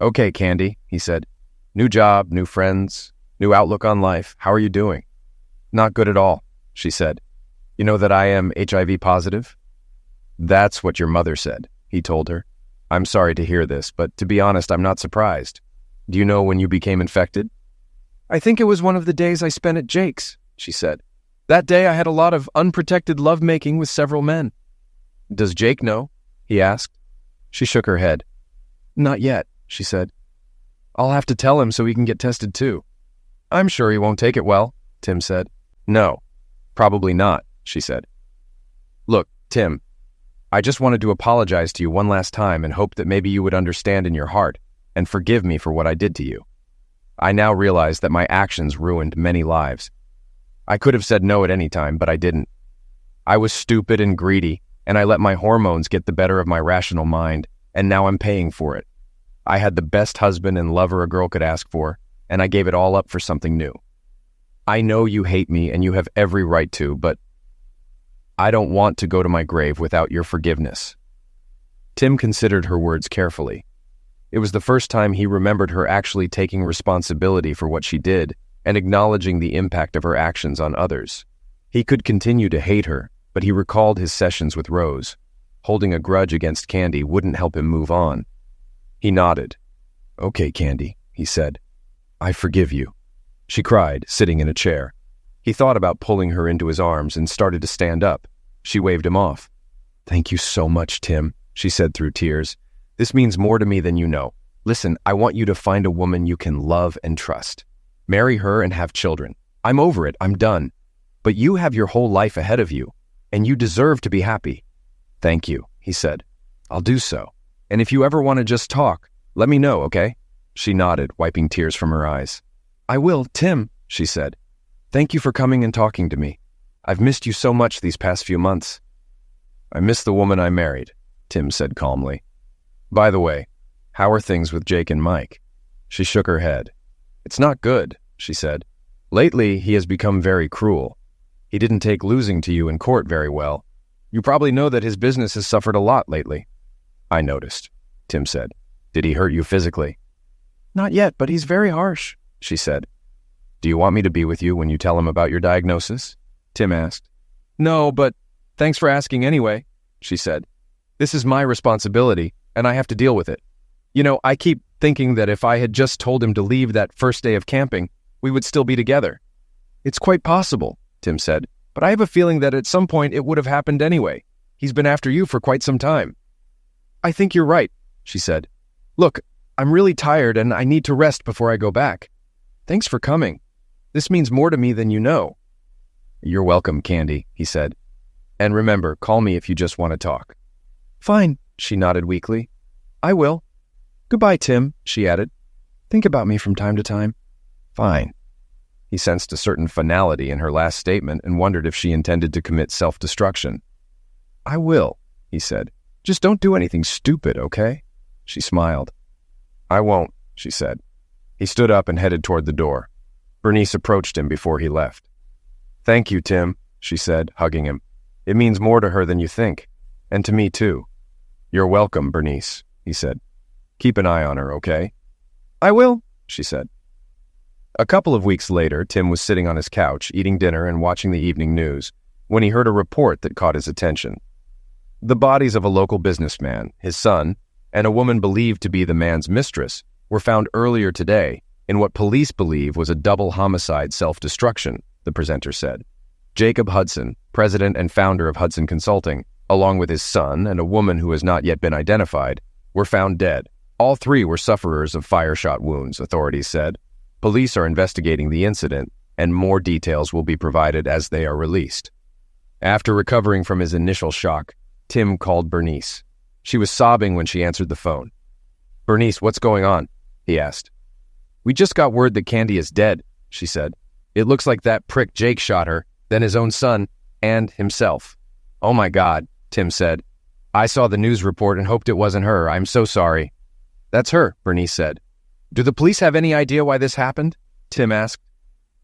"Okay, Candy," he said. "New job, new friends, new outlook on life. How are you doing?" "Not good at all," she said. "You know that I am HIV positive?" "That's what your mother said," he told her. "I'm sorry to hear this, but to be honest, I'm not surprised. Do you know when you became infected?" "I think it was one of the days I spent at Jake's," she said. "That day I had a lot of unprotected lovemaking with several men." "Does Jake know?" he asked. She shook her head. "Not yet," she said. "I'll have to tell him so he can get tested too." "I'm sure he won't take it well," Tim said. "No, probably not," she said. "Look, Tim, I just wanted to apologize to you one last time and hope that maybe you would understand in your heart and forgive me for what I did to you. I now realize that my actions ruined many lives. I could have said no at any time, but I didn't. I was stupid and greedy, and I let my hormones get the better of my rational mind, and now I'm paying for it. I had the best husband and lover a girl could ask for, and I gave it all up for something new. I know you hate me, and you have every right to, but I don't want to go to my grave without your forgiveness." Tim considered her words carefully. It was the first time he remembered her actually taking responsibility for what she did and acknowledging the impact of her actions on others. He could continue to hate her, but he recalled his sessions with Rose. Holding a grudge against Candy wouldn't help him move on. He nodded. "Okay, Candy," he said. "I forgive you." She cried, sitting in a chair. He thought about pulling her into his arms and started to stand up. She waved him off. "Thank you so much, Tim," she said through tears. "This means more to me than you know. Listen, I want you to find a woman you can love and trust. Marry her and have children. I'm over it. I'm done. But you have your whole life ahead of you, and you deserve to be happy." "Thank you," he said. "I'll do so. And if you ever want to just talk, let me know, okay?" She nodded, wiping tears from her eyes. "I will, Tim," she said. "Thank you for coming and talking to me. I've missed you so much these past few months." "I miss the woman I married," Tim said calmly. "By the way, how are things with Jake and Mike?" She shook her head. "It's not good," she said. "Lately, he has become very cruel. He didn't take losing to you in court very well. You probably know that his business has suffered a lot lately." "I noticed," Tim said. "Did he hurt you physically?" "Not yet, but he's very harsh," she said. "Do you want me to be with you when you tell him about your diagnosis?" Tim asked. "No, but thanks for asking anyway," she said. "This is my responsibility, and I have to deal with it. You know, I keep thinking that if I had just told him to leave that first day of camping, we would still be together." "It's quite possible," Tim said, "but I have a feeling that at some point it would have happened anyway. He's been after you for quite some time." "I think you're right," she said. "Look, I'm really tired and I need to rest before I go back. Thanks for coming. This means more to me than you know." "You're welcome, Candy," he said. "And remember, call me if you just want to talk." "Fine," she nodded weakly. "I will. Goodbye, Tim," she added. "Think about me from time to time." "Fine." He sensed a certain finality in her last statement and wondered if she intended to commit self-destruction. "I will," he said. "Just don't do anything stupid, okay?" She smiled. "I won't," she said. He stood up and headed toward the door. Bernice approached him before he left. "Thank you, Tim," she said, hugging him. "It means more to her than you think, and to me too." "You're welcome, Bernice," he said. "Keep an eye on her, okay?" "I will," she said. A couple of weeks later, Tim was sitting on his couch, eating dinner and watching the evening news, when he heard a report that caught his attention. The bodies of a local businessman, his son, and a woman believed to be the man's mistress were found earlier today in what police believe was a double homicide self-destruction, the presenter said. Jacob Hudson, president and founder of Hudson Consulting, along with his son and a woman who has not yet been identified, were found dead. All three were sufferers of fire-shot wounds, authorities said. Police are investigating the incident, and more details will be provided as they are released. After recovering from his initial shock, Tim called Bernice. She was sobbing when she answered the phone. "Bernice, what's going on?" he asked. "We just got word that Candy is dead," she said. "It looks like that prick Jake shot her, then his own son, and himself." "Oh my God," Tim said. "I saw the news report and hoped it wasn't her. I'm so sorry." "That's her," Bernice said. "Do the police have any idea why this happened?" Tim asked.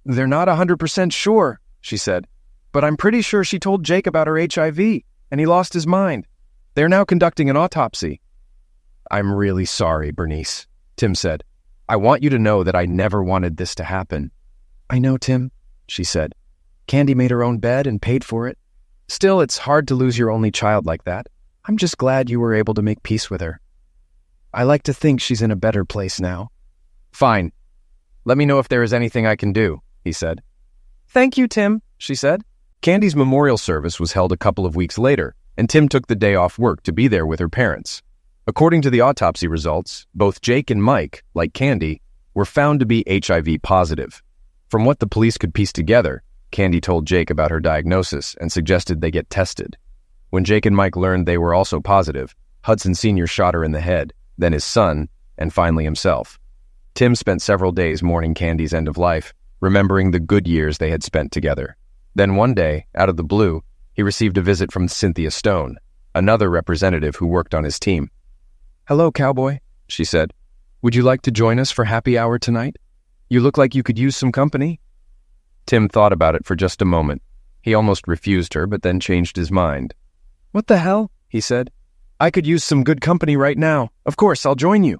"They're not 100% sure," she said. but I'm pretty sure she told Jake about her HIV, and he lost his mind. They're now conducting an autopsy." "I'm really sorry, Bernice," Tim said. "I want you to know that I never wanted this to happen." "I know, Tim," she said. "Candy made her own bed and paid for it. Still, it's hard to lose your only child like that. I'm just glad you were able to make peace with her. I like to think she's in a better place now." "Fine. Let me know if there is anything I can do," he said. "Thank you, Tim," she said. Candy's memorial service was held a couple of weeks later, and Tim took the day off work to be there with her parents. According to the autopsy results, both Jake and Mike, like Candy, were found to be HIV positive. From what the police could piece together, Candy told Jake about her diagnosis and suggested they get tested. When Jake and Mike learned they were also positive, Hudson Sr. shot her in the head, then his son, and finally himself. Tim spent several days mourning Candy's end of life, remembering the good years they had spent together. Then one day, out of the blue, he received a visit from Cynthia Stone, another representative who worked on his team. "Hello, cowboy," she said. "Would you like to join us for happy hour tonight? You look like you could use some company." Tim thought about it for just a moment. He almost refused her, but then changed his mind. "What the hell?" he said. "I could use some good company right now. Of course, I'll join you."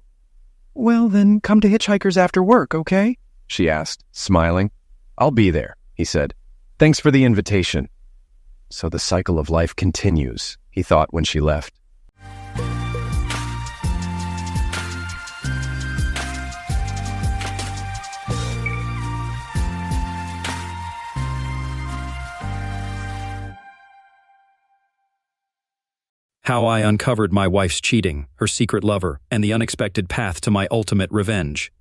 "Well, then come to Hitchhikers after work, okay?" she asked, smiling. "I'll be there," he said. "Thanks for the invitation." So the cycle of life continues, he thought when she left. How I uncovered my wife's cheating, her secret lover, and the unexpected path to my ultimate revenge.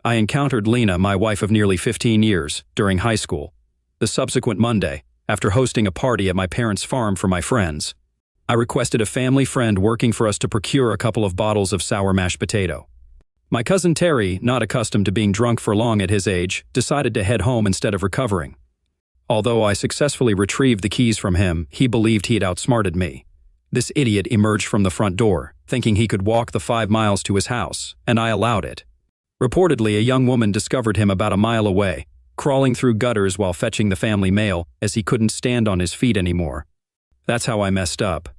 I encountered Lena, my wife of nearly 15 years, during high school. The subsequent Monday, after hosting a party at my parents' farm for my friends, I requested a family friend working for us to procure a couple of bottles of sour mashed potato. My cousin Terry, not accustomed to being drunk for long at his age, decided to head home instead of recovering. Although I successfully retrieved the keys from him, he believed he'd outsmarted me. This idiot emerged from the front door, thinking he could walk the 5 miles to his house, and I allowed it. Reportedly, a young woman discovered him about a mile away, crawling through gutters while fetching the family mail as he couldn't stand on his feet anymore. That's how I messed up.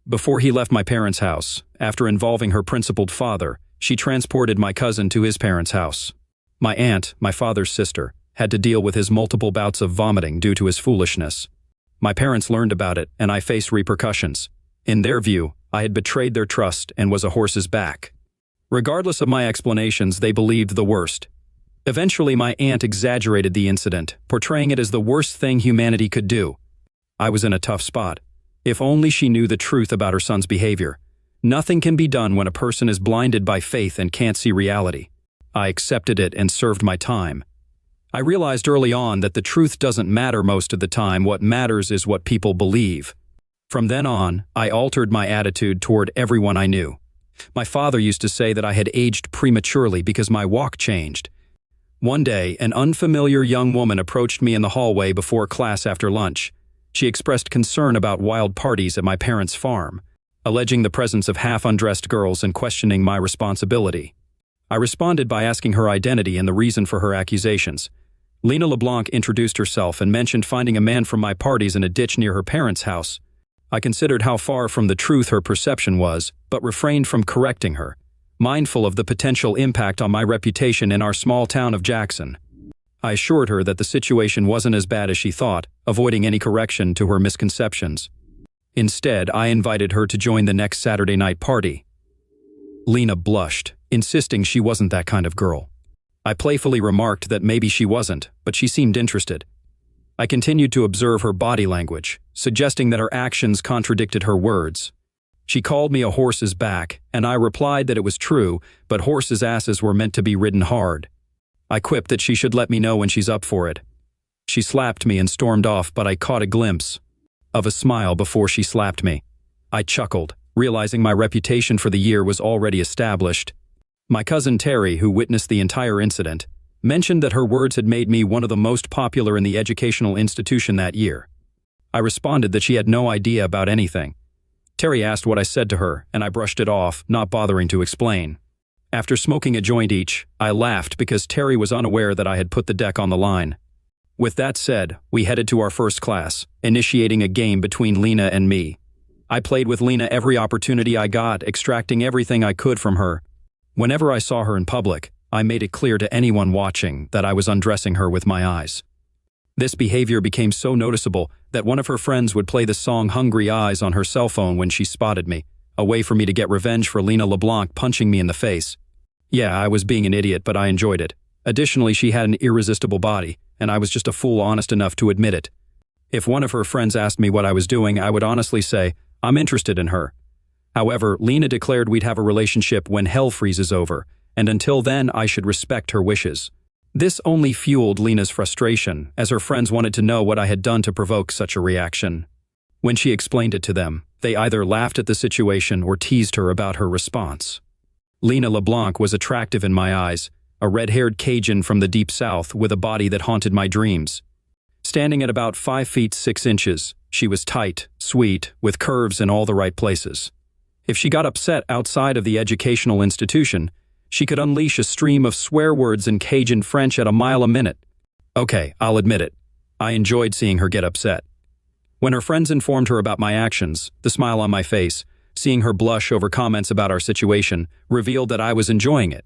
Before he left my parents' house, after involving her principled father, she transported my cousin to his parents' house. My aunt, my father's sister, had to deal with his multiple bouts of vomiting due to his foolishness. My parents learned about it, and I faced repercussions. In their view, I had betrayed their trust and was a horse's back. Regardless of my explanations, they believed the worst. Eventually, my aunt exaggerated the incident, portraying it as the worst thing humanity could do. I was in a tough spot. If only she knew the truth about her son's behavior. Nothing can be done when a person is blinded by faith and can't see reality. I accepted it and served my time. I realized early on that the truth doesn't matter most of the time. What matters is what people believe. From then on, I altered my attitude toward everyone I knew. My father used to say that I had aged prematurely because my walk changed. One day, an unfamiliar young woman approached me in the hallway before class after lunch. She expressed concern about wild parties at my parents' farm, alleging the presence of half-undressed girls and questioning my responsibility. I responded by asking her identity and the reason for her accusations. Lena LeBlanc introduced herself and mentioned finding a man from my parties in a ditch near her parents' house. I considered how far from the truth her perception was, but refrained from correcting her, mindful of the potential impact on my reputation in our small town of Jackson. I assured her that the situation wasn't as bad as she thought, avoiding any correction to her misconceptions. Instead, I invited her to join the next Saturday night party. Lena blushed, insisting she wasn't that kind of girl. I playfully remarked that maybe she wasn't, but she seemed interested. I continued to observe her body language, suggesting that her actions contradicted her words. She called me a horse's back, and I replied that it was true, but horses' asses were meant to be ridden hard. I quipped that she should let me know when she's up for it. She slapped me and stormed off, but I caught a glimpse of a smile before she slapped me. I chuckled, realizing my reputation for the year was already established. My cousin Terry, who witnessed the entire incident, mentioned that her words had made me one of the most popular in the educational institution that year. I responded that she had no idea about anything. Terry asked what I said to her, and I brushed it off, not bothering to explain. After smoking a joint each, I laughed because Terry was unaware that I had put the deck on the line. With that said, we headed to our first class, initiating a game between Lena and me. I played with Lena every opportunity I got, extracting everything I could from her. Whenever I saw her in public, I made it clear to anyone watching that I was undressing her with my eyes. This behavior became so noticeable that one of her friends would play the song Hungry Eyes on her cell phone when she spotted me, a way for me to get revenge for Lena LeBlanc punching me in the face. Yeah, I was being an idiot, but I enjoyed it. Additionally, she had an irresistible body, and I was just a fool honest enough to admit it. If one of her friends asked me what I was doing, I would honestly say, I'm interested in her. However, Lena declared we'd have a relationship when hell freezes over, and until then I should respect her wishes. This only fueled Lena's frustration, as her friends wanted to know what I had done to provoke such a reaction. When she explained it to them, they either laughed at the situation or teased her about her response. Lena LeBlanc was attractive in my eyes, a red-haired Cajun from the deep south with a body that haunted my dreams. Standing at about 5 feet 6 inches, she was tight, sweet, with curves in all the right places. If she got upset outside of the educational institution, she could unleash a stream of swear words in Cajun French at a mile a minute. Okay, I'll admit it. I enjoyed seeing her get upset. When her friends informed her about my actions, the smile on my face, seeing her blush over comments about our situation, revealed that I was enjoying it.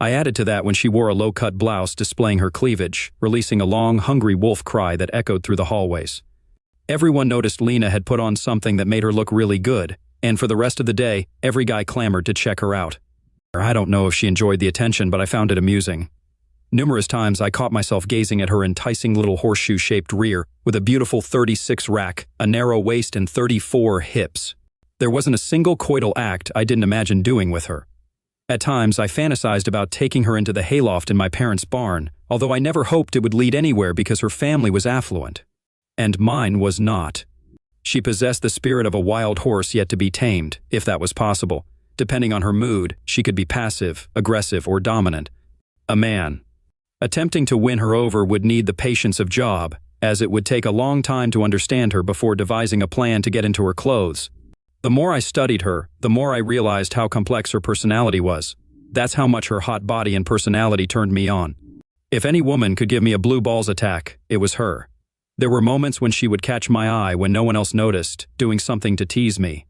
I added to that when she wore a low-cut blouse displaying her cleavage, releasing a long, hungry wolf cry that echoed through the hallways. Everyone noticed Lena had put on something that made her look really good, and for the rest of the day, every guy clamored to check her out. I don't know if she enjoyed the attention, but I found it amusing. Numerous times I caught myself gazing at her enticing little horseshoe-shaped rear with a beautiful 36 rack, a narrow waist, and 34 hips. There wasn't a single coital act I didn't imagine doing with her. At times, I fantasized about taking her into the hayloft in my parents' barn, although I never hoped it would lead anywhere because her family was affluent. And mine was not. She possessed the spirit of a wild horse yet to be tamed, if that was possible. Depending on her mood, she could be passive, aggressive, or dominant. A man. Attempting to win her over would need the patience of Job, as it would take a long time to understand her before devising a plan to get into her clothes. The more I studied her, the more I realized how complex her personality was. That's how much her hot body and personality turned me on. If any woman could give me a blue balls attack, it was her. There were moments when she would catch my eye when no one else noticed, doing something to tease me.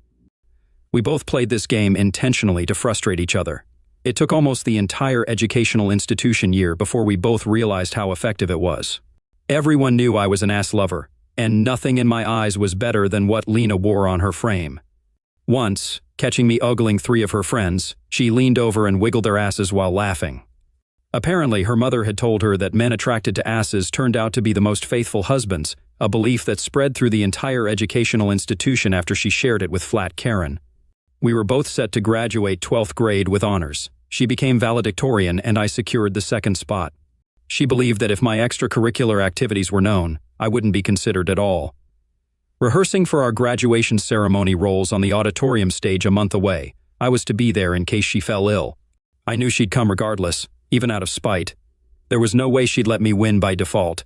We both played this game intentionally to frustrate each other. It took almost the entire educational institution year before we both realized how effective it was. Everyone knew I was an ass lover, and nothing in my eyes was better than what Lena wore on her frame. Once, catching me ogling 3 of her friends, she leaned over and wiggled their asses while laughing. Apparently, her mother had told her that men attracted to asses turned out to be the most faithful husbands, a belief that spread through the entire educational institution after she shared it with Flat Karen. We were both set to graduate 12th grade with honors. She became valedictorian and I secured the 2nd spot. She believed that if my extracurricular activities were known, I wouldn't be considered at all. Rehearsing for our graduation ceremony roles on the auditorium stage a month away, I was to be there in case she fell ill. I knew she'd come regardless, even out of spite. There was no way she'd let me win by default.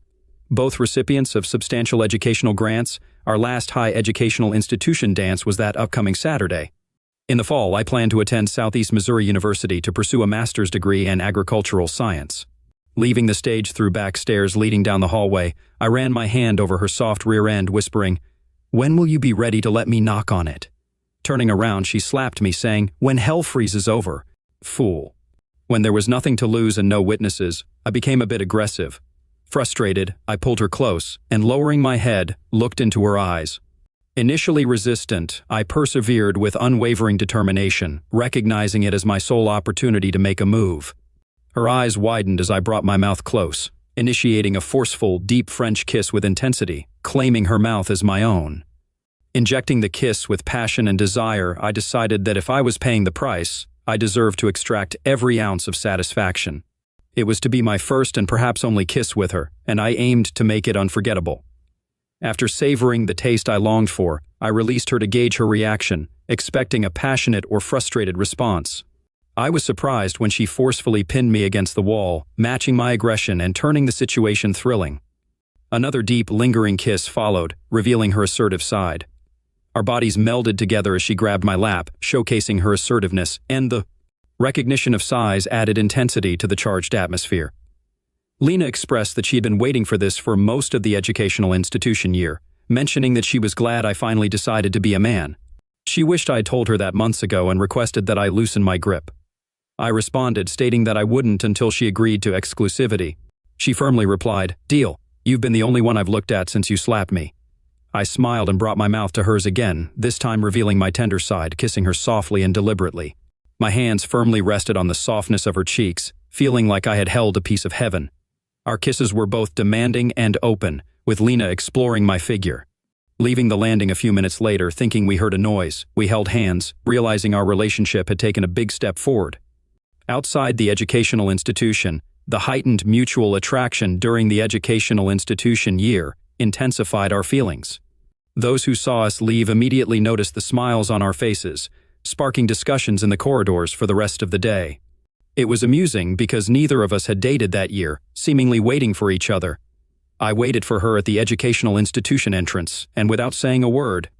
Both recipients of substantial educational grants, our last high educational institution dance was that upcoming Saturday. In the fall, I planned to attend Southeast Missouri University to pursue a master's degree in agricultural science. Leaving the stage through back stairs leading down the hallway, I ran my hand over her soft rear end, whispering, "When will you be ready to let me knock on it?" Turning around, she slapped me, saying, "When hell freezes over." Fool. When there was nothing to lose and no witnesses, I became a bit aggressive. Frustrated, I pulled her close, and lowering my head, looked into her eyes. Initially resistant, I persevered with unwavering determination, recognizing it as my sole opportunity to make a move. Her eyes widened as I brought my mouth close, initiating a forceful, deep French kiss with intensity, claiming her mouth as my own. Injecting the kiss with passion and desire, I decided that if I was paying the price, I deserved to extract every ounce of satisfaction. It was to be my first and perhaps only kiss with her, and I aimed to make it unforgettable. After savoring the taste I longed for, I released her to gauge her reaction, expecting a passionate or frustrated response. I was surprised when she forcefully pinned me against the wall, matching my aggression and turning the situation thrilling. Another deep, lingering kiss followed, revealing her assertive side. Our bodies melded together as she grabbed my lap, showcasing her assertiveness, and the recognition of size added intensity to the charged atmosphere. Lena expressed that she had been waiting for this for most of the educational institution year, mentioning that she was glad I finally decided to be a man. She wished I had told her that months ago and requested that I loosen my grip. I responded, stating that I wouldn't until she agreed to exclusivity. She firmly replied, "Deal. You've been the only one I've looked at since you slapped me." I smiled and brought my mouth to hers again, this time revealing my tender side, kissing her softly and deliberately. My hands firmly rested on the softness of her cheeks, feeling like I had held a piece of heaven. Our kisses were both demanding and open, with Lena exploring my figure. Leaving the landing a few minutes later, thinking we heard a noise, we held hands, realizing our relationship had taken a big step forward. Outside the educational institution, the heightened mutual attraction during the educational institution year intensified our feelings. Those who saw us leave immediately noticed the smiles on our faces, sparking discussions in the corridors for the rest of the day. It was amusing because neither of us had dated that year, seemingly waiting for each other. I waited for her at the educational institution entrance, and without saying a word,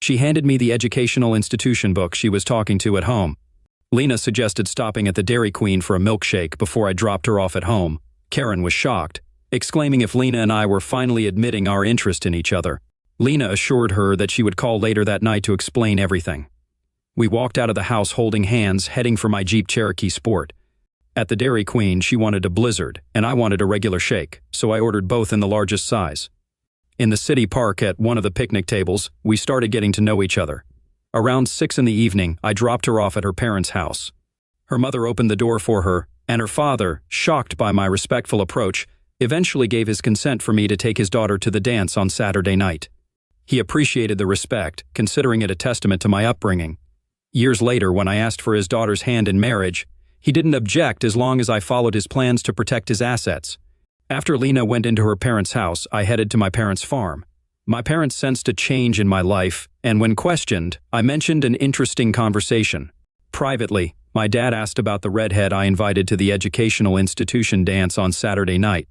she handed me the educational institution book she was talking to at home. Lena suggested stopping at the Dairy Queen for a milkshake before I dropped her off at home. Karen was shocked, exclaiming if Lena and I were finally admitting our interest in each other. Lena assured her that she would call later that night to explain everything. We walked out of the house holding hands, heading for my Jeep Cherokee Sport. At the Dairy Queen, she wanted a Blizzard, and I wanted a regular shake, so I ordered both in the largest size. In the city park at one of the picnic tables, we started getting to know each other. Around 6 in the evening, I dropped her off at her parents' house. Her mother opened the door for her, and her father, shocked by my respectful approach, eventually gave his consent for me to take his daughter to the dance on Saturday night. He appreciated the respect, considering it a testament to my upbringing. Years later, when I asked for his daughter's hand in marriage, he didn't object as long as I followed his plans to protect his assets. After Lena went into her parents' house, I headed to my parents' farm. My parents sensed a change in my life, and when questioned, I mentioned an interesting conversation. Privately, my dad asked about the redhead I invited to the educational institution dance on Saturday night.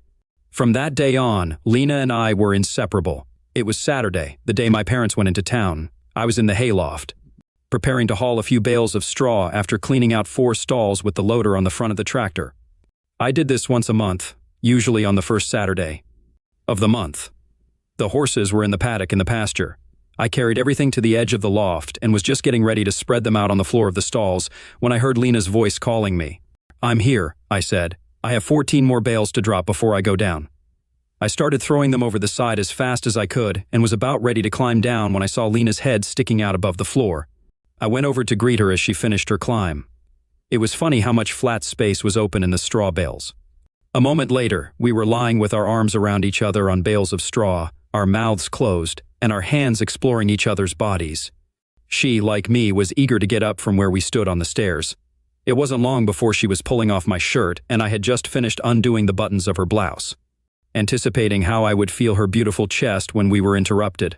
From that day on, Lena and I were inseparable. It was Saturday, the day my parents went into town. I was in the hayloft, preparing to haul a few bales of straw after cleaning out 4 stalls with the loader on the front of the tractor. I did this once a month, usually on the first Saturday of the month. The horses were in the paddock in the pasture. I carried everything to the edge of the loft and was just getting ready to spread them out on the floor of the stalls when I heard Lena's voice calling me. "I'm here," I said. "I have 14 more bales to drop before I go down." I started throwing them over the side as fast as I could and was about ready to climb down when I saw Lena's head sticking out above the floor. I went over to greet her as she finished her climb. It was funny how much flat space was open in the straw bales. A moment later, we were lying with our arms around each other on bales of straw, our mouths closed, and our hands exploring each other's bodies. She, like me, was eager to get up from where we stood on the stairs. It wasn't long before she was pulling off my shirt, and I had just finished undoing the buttons of her blouse, anticipating how I would feel her beautiful chest when we were interrupted.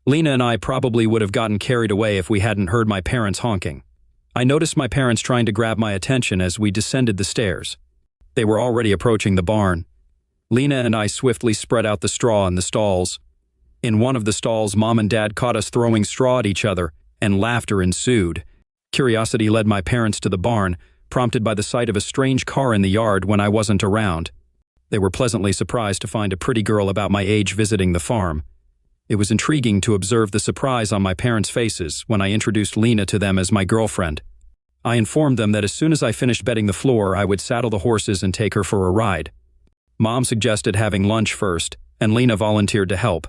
Lena and I probably would have gotten carried away if we hadn't heard my parents honking. I noticed my parents trying to grab my attention as we descended the stairs. They were already approaching the barn. Lena and I swiftly spread out the straw in the stalls. In one of the stalls, Mom and Dad caught us throwing straw at each other, and laughter ensued. Curiosity led my parents to the barn, prompted by the sight of a strange car in the yard when I wasn't around. They were pleasantly surprised to find a pretty girl about my age visiting the farm. It was intriguing to observe the surprise on my parents' faces when I introduced Lena to them as my girlfriend. I informed them that as soon as I finished bedding the floor, I would saddle the horses and take her for a ride. Mom suggested having lunch first, and Lena volunteered to help.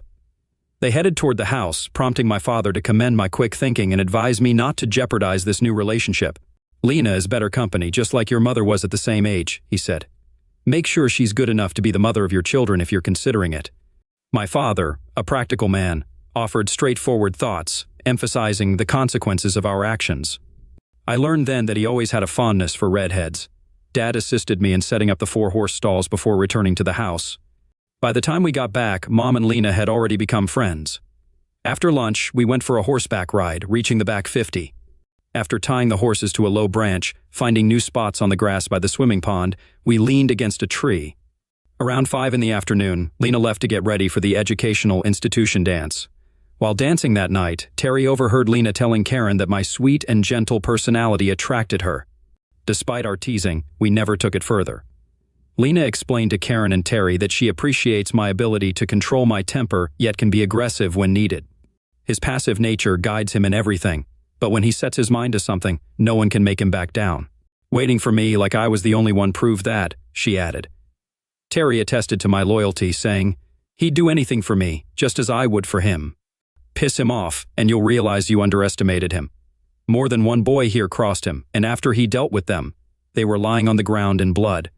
They headed toward the house, prompting my father to commend my quick thinking and advise me not to jeopardize this new relationship. "Lena is better company, just like your mother was at the same age," he said. "Make sure she's good enough to be the mother of your children if you're considering it." My father, a practical man, offered straightforward thoughts, emphasizing the consequences of our actions. I learned then that he always had a fondness for redheads. Dad assisted me in setting up the 4 horse stalls before returning to the house. By the time we got back, Mom and Lena had already become friends. After lunch, we went for a horseback ride, reaching the back 50. After tying the horses to a low branch, finding new spots on the grass by the swimming pond, we leaned against a tree. Around 5 in the afternoon, Lena left to get ready for the educational institution dance. While dancing that night, Terry overheard Lena telling Karen that my sweet and gentle personality attracted her. Despite our teasing, we never took it further. Lena explained to Karen and Terry that she appreciates my ability to control my temper yet can be aggressive when needed. His passive nature guides him in everything, but when he sets his mind to something, no one can make him back down. Waiting for me like I was the only one proved that, she added. Terry attested to my loyalty, saying, "He'd do anything for me, just as I would for him. Piss him off, and you'll realize you underestimated him." More than one boy here crossed him, and after he dealt with them, they were lying on the ground in blood.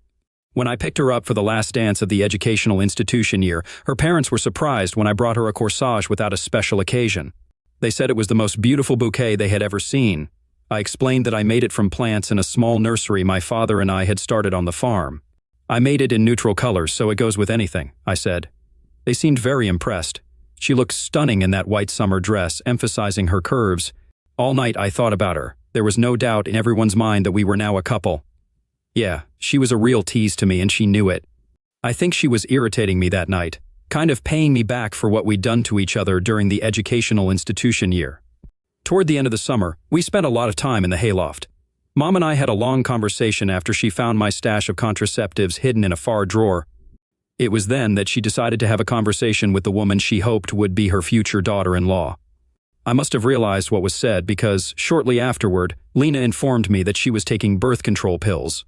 When I picked her up for the last dance of the educational institution year, her parents were surprised when I brought her a corsage without a special occasion. They said it was the most beautiful bouquet they had ever seen. I explained that I made it from plants in a small nursery my father and I had started on the farm. "I made it in neutral colors, so it goes with anything," I said. They seemed very impressed. She looked stunning in that white summer dress, emphasizing her curves. All night I thought about her. There was no doubt in everyone's mind that we were now a couple. Yeah, she was a real tease to me, and she knew it. I think she was irritating me that night, kind of paying me back for what we'd done to each other during the educational institution year. Toward the end of the summer, we spent a lot of time in the hayloft. Mom and I had a long conversation after she found my stash of contraceptives hidden in a far drawer. It was then that she decided to have a conversation with the woman she hoped would be her future daughter-in-law. I must have realized what was said because, shortly afterward, Lena informed me that she was taking birth control pills.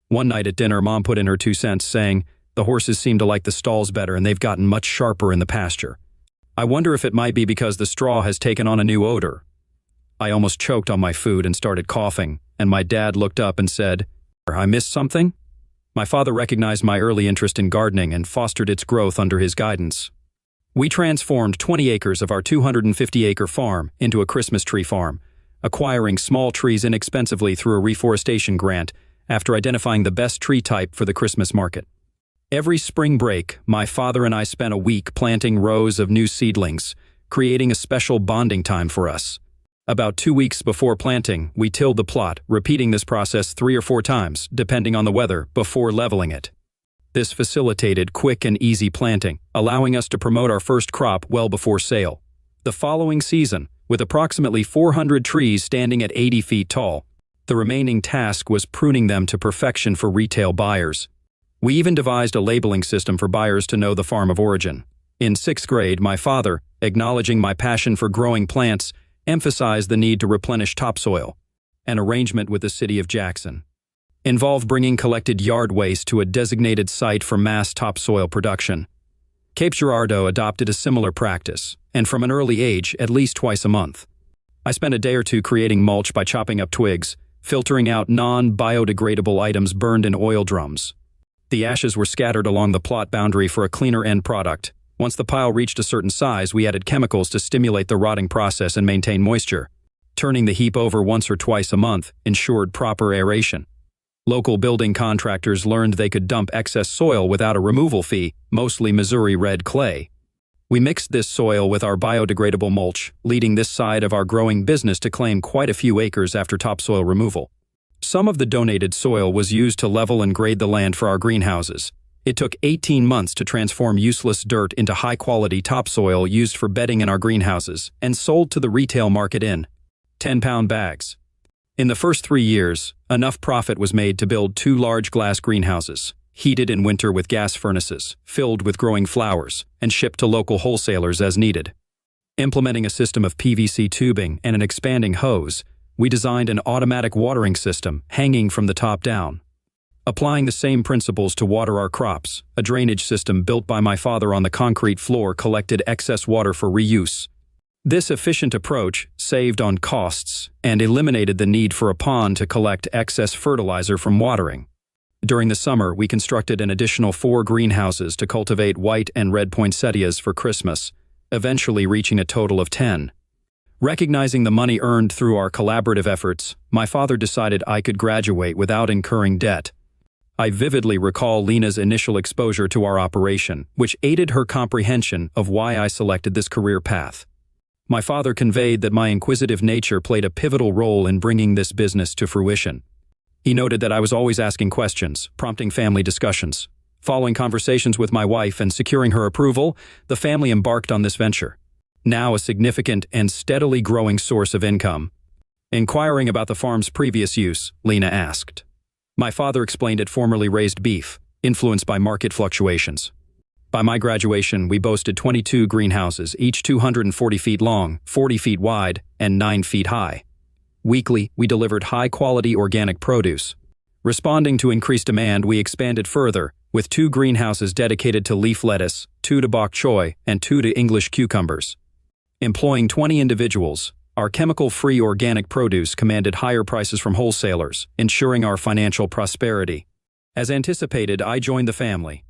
One night at dinner, Mom put in her 2 cents, saying, "The horses seem to like the stalls better and they've gotten much sharper in the pasture. I wonder if it might be because the straw has taken on a new odor." I almost choked on my food and started coughing, and my dad looked up and said, "I missed something?" My father recognized my early interest in gardening and fostered its growth under his guidance. We transformed 20 acres of our 250-acre farm into a Christmas tree farm, acquiring small trees inexpensively through a reforestation grant after identifying the best tree type for the Christmas market. Every spring break, my father and I spent a week planting rows of new seedlings, creating a special bonding time for us. About 2 weeks before planting, we tilled the plot, repeating this process 3 or 4 times, depending on the weather, before leveling it. This facilitated quick and easy planting, allowing us to promote our first crop well before sale. The following season, with approximately 400 trees standing at 80 feet tall, the remaining task was pruning them to perfection for retail buyers. We even devised a labeling system for buyers to know the farm of origin. In 6th grade, my father, acknowledging my passion for growing plants, emphasized the need to replenish topsoil. An arrangement with the city of Jackson involved bringing collected yard waste to a designated site for mass topsoil production. Cape Girardeau adopted a similar practice, and from an early age, at least twice a month. I spent a day or two creating mulch by chopping up twigs, filtering out non-biodegradable items burned in oil drums. The ashes were scattered along the plot boundary for a cleaner end product. Once the pile reached a certain size, we added chemicals to stimulate the rotting process and maintain moisture. Turning the heap over once or twice a month ensured proper aeration. Local building contractors learned they could dump excess soil without a removal fee, mostly Missouri red clay. We mixed this soil with our biodegradable mulch, leading this side of our growing business to claim quite a few acres after topsoil removal. Some of the donated soil was used to level and grade the land for our greenhouses. It took 18 months to transform useless dirt into high-quality topsoil used for bedding in our greenhouses and sold to the retail market in 10-pound bags. In the first 3 years, enough profit was made to build 2 large glass greenhouses, heated in winter with gas furnaces, filled with growing flowers, and shipped to local wholesalers as needed. Implementing a system of PVC tubing and an expanding hose, we designed an automatic watering system hanging from the top down. Applying the same principles to water our crops, a drainage system built by my father on the concrete floor collected excess water for reuse. This efficient approach saved on costs and eliminated the need for a pond to collect excess fertilizer from watering. During the summer, we constructed an additional 4 greenhouses to cultivate white and red poinsettias for Christmas, eventually reaching a total of 10. Recognizing the money earned through our collaborative efforts, my father decided I could graduate without incurring debt. I vividly recall Lena's initial exposure to our operation, which aided her comprehension of why I selected this career path. My father conveyed that my inquisitive nature played a pivotal role in bringing this business to fruition. He noted that I was always asking questions, prompting family discussions. Following conversations with my wife and securing her approval, the family embarked on this venture, now a significant and steadily growing source of income. Inquiring about the farm's previous use, Lena asked. My father explained it formerly raised beef. influenced by market fluctuations. By my graduation, we boasted 22 greenhouses, each 240 feet long, 40 feet wide, and 9 feet high. Weekly, we delivered high-quality organic produce. Responding to increased demand, we expanded further, with 2 greenhouses dedicated to leaf lettuce, 2 to bok choy, and 2 to English cucumbers. Employing 20 individuals, our chemical-free organic produce commanded higher prices from wholesalers, ensuring our financial prosperity. As anticipated, I joined the family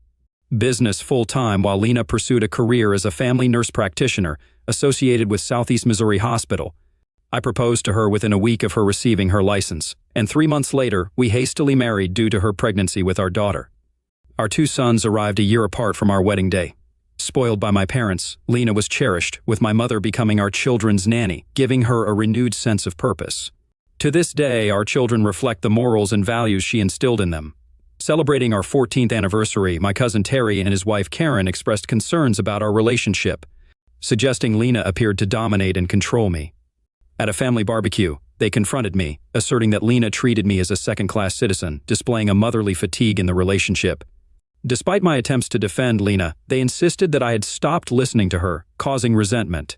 business full-time while Lena pursued a career as a family nurse practitioner associated with Southeast Missouri Hospital. I proposed to her within a week of her receiving her license, and 3 months later, we hastily married due to her pregnancy with our daughter. Our 2 sons arrived a year apart from our wedding day. Spoiled by my parents, Lena was cherished, with my mother becoming our children's nanny, giving her a renewed sense of purpose. To this day, our children reflect the morals and values she instilled in them. Celebrating our 14th anniversary, my cousin Terry and his wife Karen expressed concerns about our relationship, suggesting Lena appeared to dominate and control me. At a family barbecue, they confronted me, asserting that Lena treated me as a second-class citizen, displaying a motherly fatigue in the relationship. Despite my attempts to defend Lena, they insisted that I had stopped listening to her, causing resentment.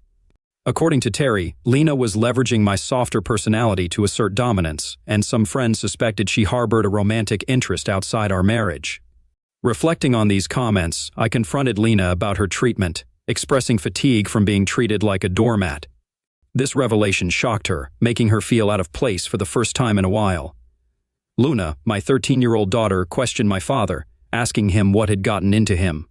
According to Terry, Lena was leveraging my softer personality to assert dominance, and some friends suspected she harbored a romantic interest outside our marriage. Reflecting on these comments, I confronted Lena about her treatment, expressing fatigue from being treated like a doormat. This revelation shocked her, making her feel out of place for the first time in a while. Luna, my 13-year-old daughter, questioned my father, asking him what had gotten into him.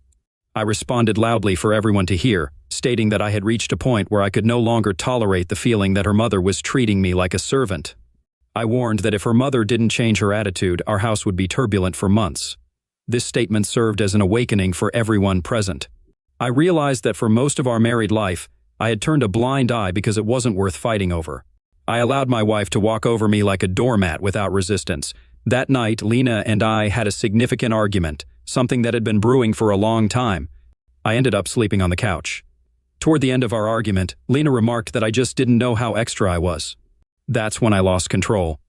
I responded loudly for everyone to hear, stating that I had reached a point where I could no longer tolerate the feeling that her mother was treating me like a servant. I warned that if her mother didn't change her attitude, our house would be turbulent for months. This statement served as an awakening for everyone present. I realized that for most of our married life, I had turned a blind eye because it wasn't worth fighting over. I allowed my wife to walk over me like a doormat without resistance. That night, Lena and I had a significant argument, something that had been brewing for a long time. I ended up sleeping on the couch. Toward the end of our argument, Lena remarked that I just didn't know how extra I was. That's when I lost control.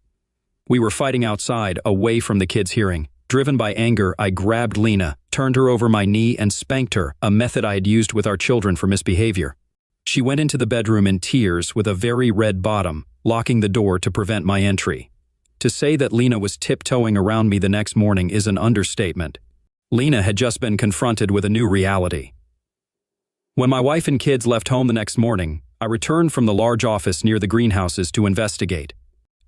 We were fighting outside, away from the kids' hearing. Driven by anger, I grabbed Lena, turned her over my knee, and spanked her, a method I had used with our children for misbehavior. She went into the bedroom in tears with a very red bottom, locking the door to prevent my entry. To say that Lena was tiptoeing around me the next morning is an understatement. Lena had just been confronted with a new reality. When my wife and kids left home the next morning, I returned from the large office near the greenhouses to investigate.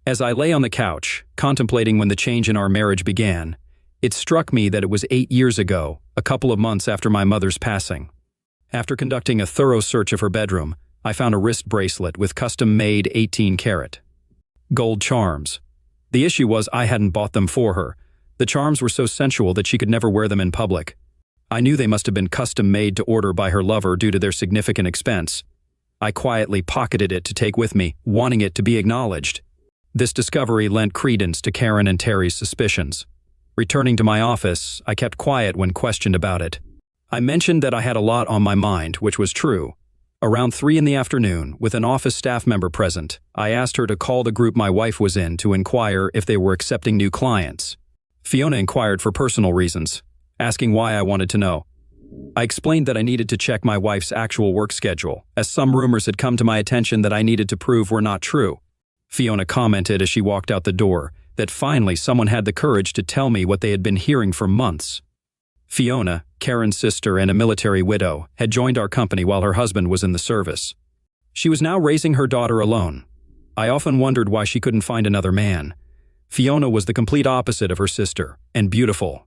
As I lay on the couch, contemplating when the change in our marriage began, it struck me that it was 8 years ago, a couple of months after my mother's passing. After conducting a thorough search of her bedroom, I found a wrist bracelet with custom-made 18-karat gold charms. The issue was I hadn't bought them for her. The charms were so sensual that she could never wear them in public. I knew they must have been custom-made to order by her lover due to their significant expense. I quietly pocketed it to take with me, wanting it to be acknowledged. This discovery lent credence to Karen and Terry's suspicions. Returning to my office, I kept quiet when questioned about it. I mentioned that I had a lot on my mind, which was true. Around 3 in the afternoon, with an office staff member present, I asked her to call the group my wife was in to inquire if they were accepting new clients. Fiona inquired for personal reasons, asking why I wanted to know. I explained that I needed to check my wife's actual work schedule, as some rumors had come to my attention that I needed to prove were not true. Fiona commented as she walked out the door that finally someone had the courage to tell me what they had been hearing for months. Fiona, Karen's sister and a military widow, had joined our company while her husband was in the service. She was now raising her daughter alone. I often wondered why she couldn't find another man. Fiona was the complete opposite of her sister, and beautiful.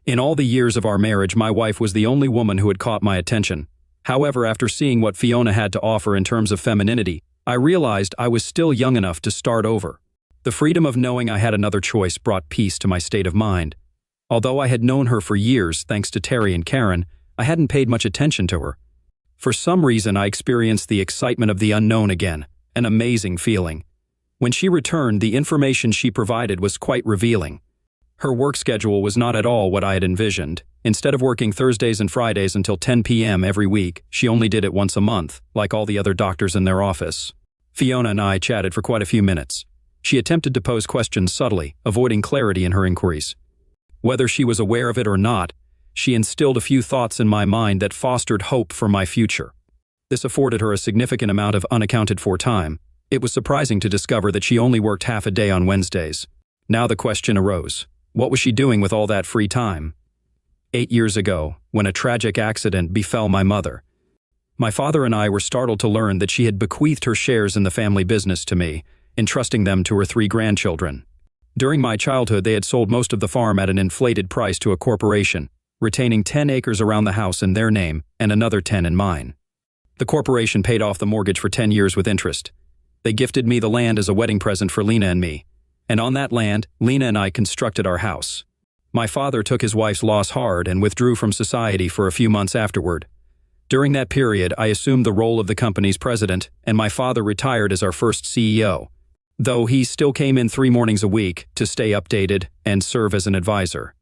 In all the years of our marriage, my wife was the only woman who had caught my attention. However, after seeing what Fiona had to offer in terms of femininity, I realized I was still young enough to start over. The freedom of knowing I had another choice brought peace to my state of mind. Although I had known her for years, thanks to Terry and Karen, I hadn't paid much attention to her. For some reason, I experienced the excitement of the unknown again, an amazing feeling. When she returned, the information she provided was quite revealing. Her work schedule was not at all what I had envisioned. Instead of working Thursdays and Fridays until 10 p.m. every week, she only did it once a month, like all the other doctors in their office. Fiona and I chatted for quite a few minutes. She attempted to pose questions subtly, avoiding clarity in her inquiries. Whether she was aware of it or not, she instilled a few thoughts in my mind that fostered hope for my future. This afforded her a significant amount of unaccounted-for time. It was surprising to discover that she only worked half a day on Wednesdays. Now the question arose, what was she doing with all that free time? 8 years ago, when a tragic accident befell my mother, my father and I were startled to learn that she had bequeathed her shares in the family business to me, entrusting them to her 3 grandchildren. During my childhood, they had sold most of the farm at an inflated price to a corporation, retaining 10 acres around the house in their name and another 10 in mine. The corporation paid off the mortgage for 10 years with interest. They gifted me the land as a wedding present for Lena and me, and on that land, Lena and I constructed our house. My father took his wife's loss hard and withdrew from society for a few months afterward. During that period, I assumed the role of the company's president, and my father retired as our first CEO, though he still came in 3 mornings a week to stay updated and serve as an advisor.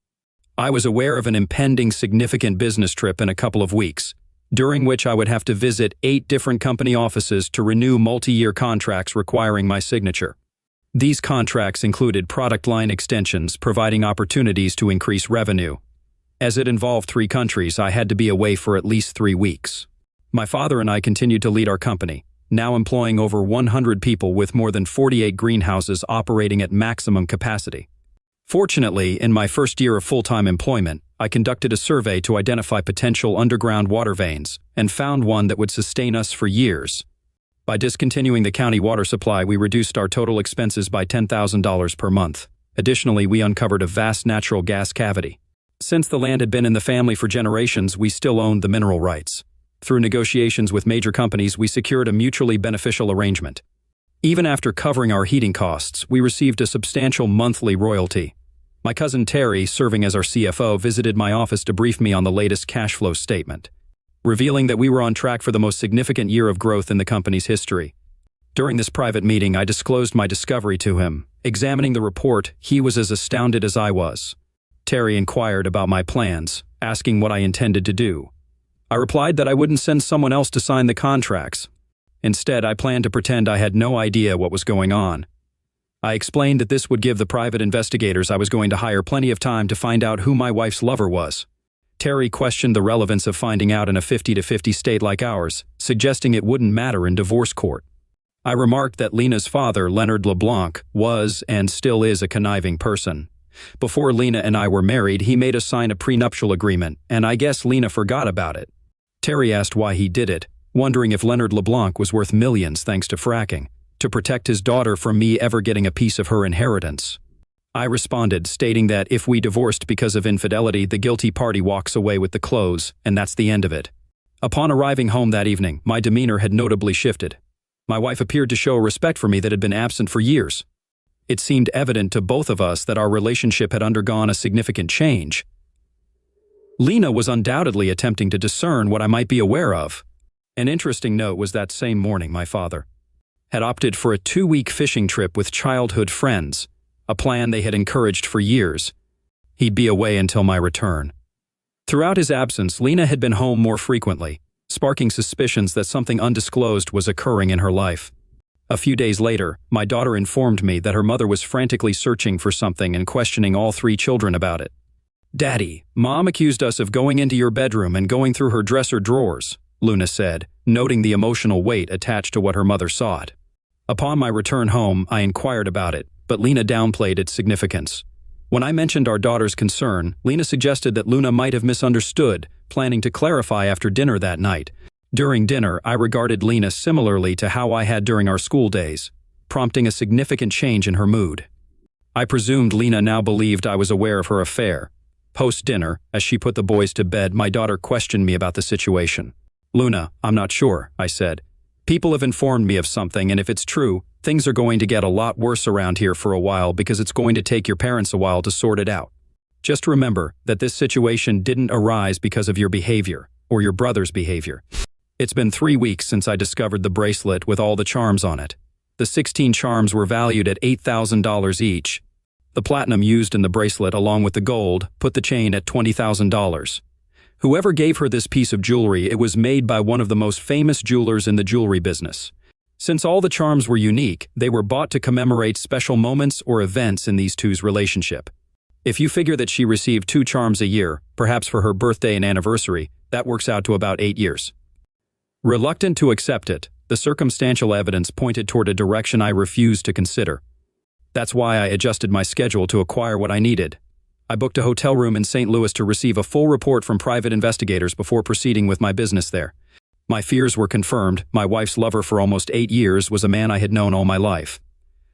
I was aware of an impending significant business trip in a couple of weeks, during which I would have to visit 8 different company offices to renew multi-year contracts requiring my signature. These contracts included product line extensions, providing opportunities to increase revenue. As it involved 3 countries, I had to be away for at least 3 weeks. My father and I continued to lead our company, now employing over 100 people with more than 48 greenhouses operating at maximum capacity. Fortunately, in my first year of full-time employment, I conducted a survey to identify potential underground water veins and found one that would sustain us for years. By discontinuing the county water supply, we reduced our total expenses by $10,000 per month. Additionally, we uncovered a vast natural gas cavity. Since the land had been in the family for generations, we still owned the mineral rights. Through negotiations with major companies, we secured a mutually beneficial arrangement. Even after covering our heating costs, we received a substantial monthly royalty. My cousin Terry, serving as our CFO, visited my office to brief me on the latest cash flow statement, revealing that we were on track for the most significant year of growth in the company's history. During this private meeting, I disclosed my discovery to him. Examining the report, he was as astounded as I was. Terry inquired about my plans, asking what I intended to do. I replied that I wouldn't send someone else to sign the contracts. Instead, I planned to pretend I had no idea what was going on. I explained that this would give the private investigators I was going to hire plenty of time to find out who my wife's lover was. Terry questioned the relevance of finding out in a 50-50 state like ours, suggesting it wouldn't matter in divorce court. I remarked that Lena's father, Leonard LeBlanc, was and still is a conniving person. Before Lena and I were married, he made us sign a prenuptial agreement, and I guess Lena forgot about it. Terry asked why he did it, wondering if Leonard LeBlanc was worth millions thanks to fracking, to protect his daughter from me ever getting a piece of her inheritance. I responded, stating that if we divorced because of infidelity, the guilty party walks away with the clothes, and that's the end of it. Upon arriving home that evening, my demeanor had notably shifted. My wife appeared to show a respect for me that had been absent for years. It seemed evident to both of us that our relationship had undergone a significant change. Lena was undoubtedly attempting to discern what I might be aware of. An interesting note was that same morning my father had opted for a 2-week fishing trip with childhood friends, a plan they had encouraged for years. He'd be away until my return. Throughout his absence, Lena had been home more frequently, sparking suspicions that something undisclosed was occurring in her life. A few days later, my daughter informed me that her mother was frantically searching for something and questioning all 3 children about it. "Daddy, Mom accused us of going into your bedroom and going through her dresser drawers," Luna said, noting the emotional weight attached to what her mother sought. Upon my return home, I inquired about it, but Lena downplayed its significance. When I mentioned our daughter's concern, Lena suggested that Luna might have misunderstood, planning to clarify after dinner that night. During dinner, I regarded Lena similarly to how I had during our school days, prompting a significant change in her mood. I presumed Lena now believed I was aware of her affair. Post-dinner, as she put the boys to bed, my daughter questioned me about the situation. "Luna, I'm not sure," I said. "People have informed me of something, and if it's true, things are going to get a lot worse around here for a while because it's going to take your parents a while to sort it out. Just remember that this situation didn't arise because of your behavior, or your brother's behavior. It's been 3 weeks since I discovered the bracelet with all the charms on it. The 16 charms were valued at $8,000 each. The platinum used in the bracelet along with the gold put the chain at $20,000. Whoever gave her this piece of jewelry, it was made by one of the most famous jewelers in the jewelry business. Since all the charms were unique, they were bought to commemorate special moments or events in these two's relationship. If you figure that she received 2 charms a year, perhaps for her birthday and anniversary, that works out to about 8 years. Reluctant to accept it, the circumstantial evidence pointed toward a direction I refused to consider. That's why I adjusted my schedule to acquire what I needed. I booked a hotel room in St. Louis to receive a full report from private investigators before proceeding with my business there. My fears were confirmed. My wife's lover for almost 8 years was a man I had known all my life.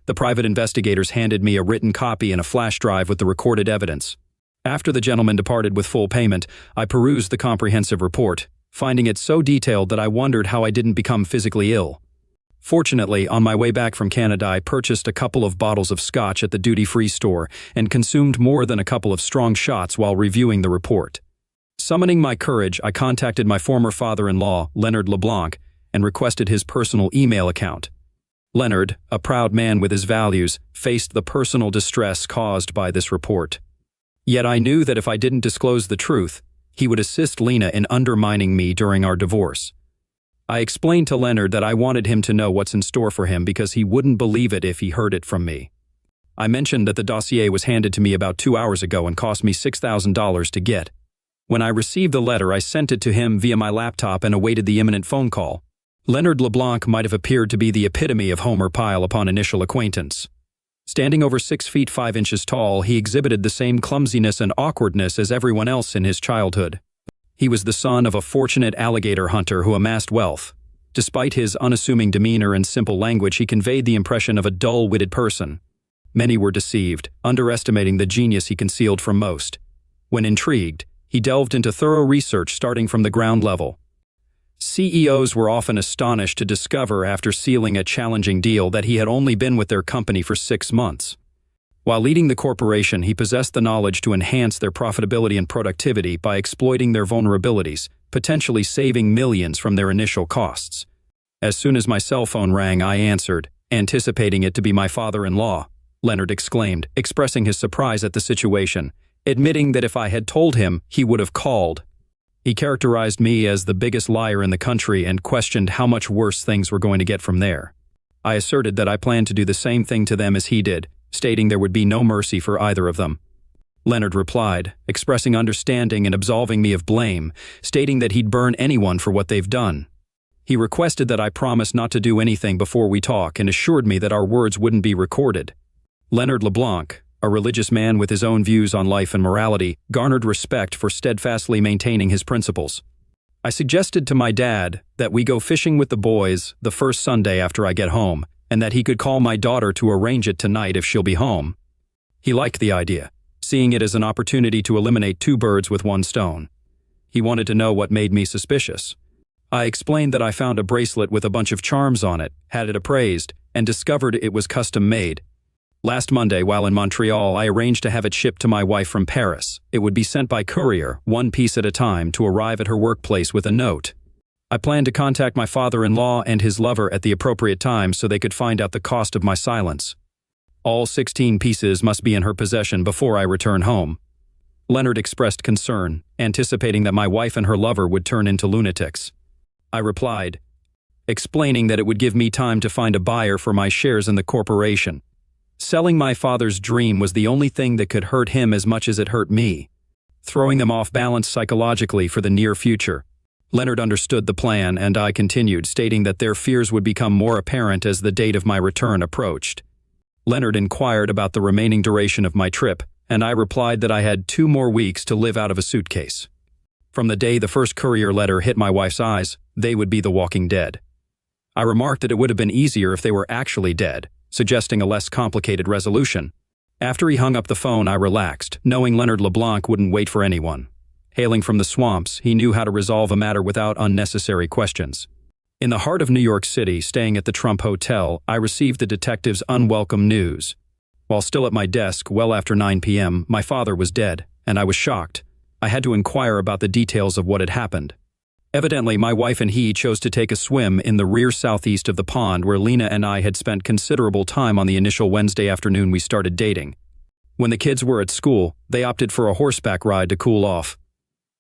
The private investigators handed me a written copy and a flash drive with the recorded evidence. After the gentleman departed with full payment, I perused the comprehensive report, finding it so detailed that I wondered how I didn't become physically ill. Fortunately, on my way back from Canada, I purchased a couple of bottles of scotch at the duty-free store and consumed more than a couple of strong shots while reviewing the report. Summoning my courage, I contacted my former father-in-law, Leonard LeBlanc, and requested his personal email account. Leonard, a proud man with his values, faced the personal distress caused by this report. Yet I knew that if I didn't disclose the truth, he would assist Lena in undermining me during our divorce. I explained to Leonard that I wanted him to know what's in store for him because he wouldn't believe it if he heard it from me. I mentioned that the dossier was handed to me about 2 hours ago and cost me $6,000 to get. When I received the letter, I sent it to him via my laptop and awaited the imminent phone call. Leonard LeBlanc might have appeared to be the epitome of Homer Pyle upon initial acquaintance. Standing over 6 feet 5 inches tall, he exhibited the same clumsiness and awkwardness as everyone else in his childhood. He was the son of a fortunate alligator hunter who amassed wealth. Despite his unassuming demeanor and simple language, he conveyed the impression of a dull-witted person. Many were deceived, underestimating the genius he concealed from most. When intrigued, he delved into thorough research starting from the ground level. CEOs were often astonished to discover after sealing a challenging deal that he had only been with their company for 6 months. While leading the corporation, he possessed the knowledge to enhance their profitability and productivity by exploiting their vulnerabilities, potentially saving millions from their initial costs. As soon as my cell phone rang, I answered, anticipating it to be my father-in-law. Leonard exclaimed, expressing his surprise at the situation, admitting that if I had told him, he would have called. He characterized me as the biggest liar in the country and questioned how much worse things were going to get from there. I asserted that I planned to do the same thing to them as he did, stating there would be no mercy for either of them. Leonard replied, expressing understanding and absolving me of blame, stating that he'd burn anyone for what they've done. He requested that I promise not to do anything before we talk and assured me that our words wouldn't be recorded. Leonard LeBlanc, a religious man with his own views on life and morality, garnered respect for steadfastly maintaining his principles. I suggested to my dad that we go fishing with the boys the first Sunday after I get home, and that he could call my daughter to arrange it tonight if she'll be home. He liked the idea, seeing it as an opportunity to eliminate 2 birds with 1 stone. He wanted to know what made me suspicious. I explained that I found a bracelet with a bunch of charms on it, had it appraised, and discovered it was custom-made. Last Monday, while in Montreal, I arranged to have it shipped to my wife from Paris. It would be sent by courier, 1 piece at a time, to arrive at her workplace with a note. I planned to contact my father-in-law and his lover at the appropriate time so they could find out the cost of my silence. All 16 pieces must be in her possession before I return home. Leonard expressed concern, anticipating that my wife and her lover would turn into lunatics. I replied, explaining that it would give me time to find a buyer for my shares in the corporation. Selling my father's dream was the only thing that could hurt him as much as it hurt me, throwing them off balance psychologically for the near future. Leonard understood the plan, and I continued, stating that their fears would become more apparent as the date of my return approached. Leonard inquired about the remaining duration of my trip, and I replied that I had 2 more weeks to live out of a suitcase. From the day the first courier letter hit my wife's eyes, they would be the walking dead. I remarked that it would have been easier if they were actually dead, suggesting a less complicated resolution. After he hung up the phone, I relaxed, knowing Leonard LeBlanc wouldn't wait for anyone. Hailing from the swamps, he knew how to resolve a matter without unnecessary questions. In the heart of New York City, staying at the Trump Hotel, I received the detective's unwelcome news. While still at my desk, well after 9 p.m., my father was dead, and I was shocked. I had to inquire about the details of what had happened. Evidently, my wife and he chose to take a swim in the rear southeast of the pond where Lena and I had spent considerable time on the initial Wednesday afternoon we started dating. When the kids were at school, they opted for a horseback ride to cool off.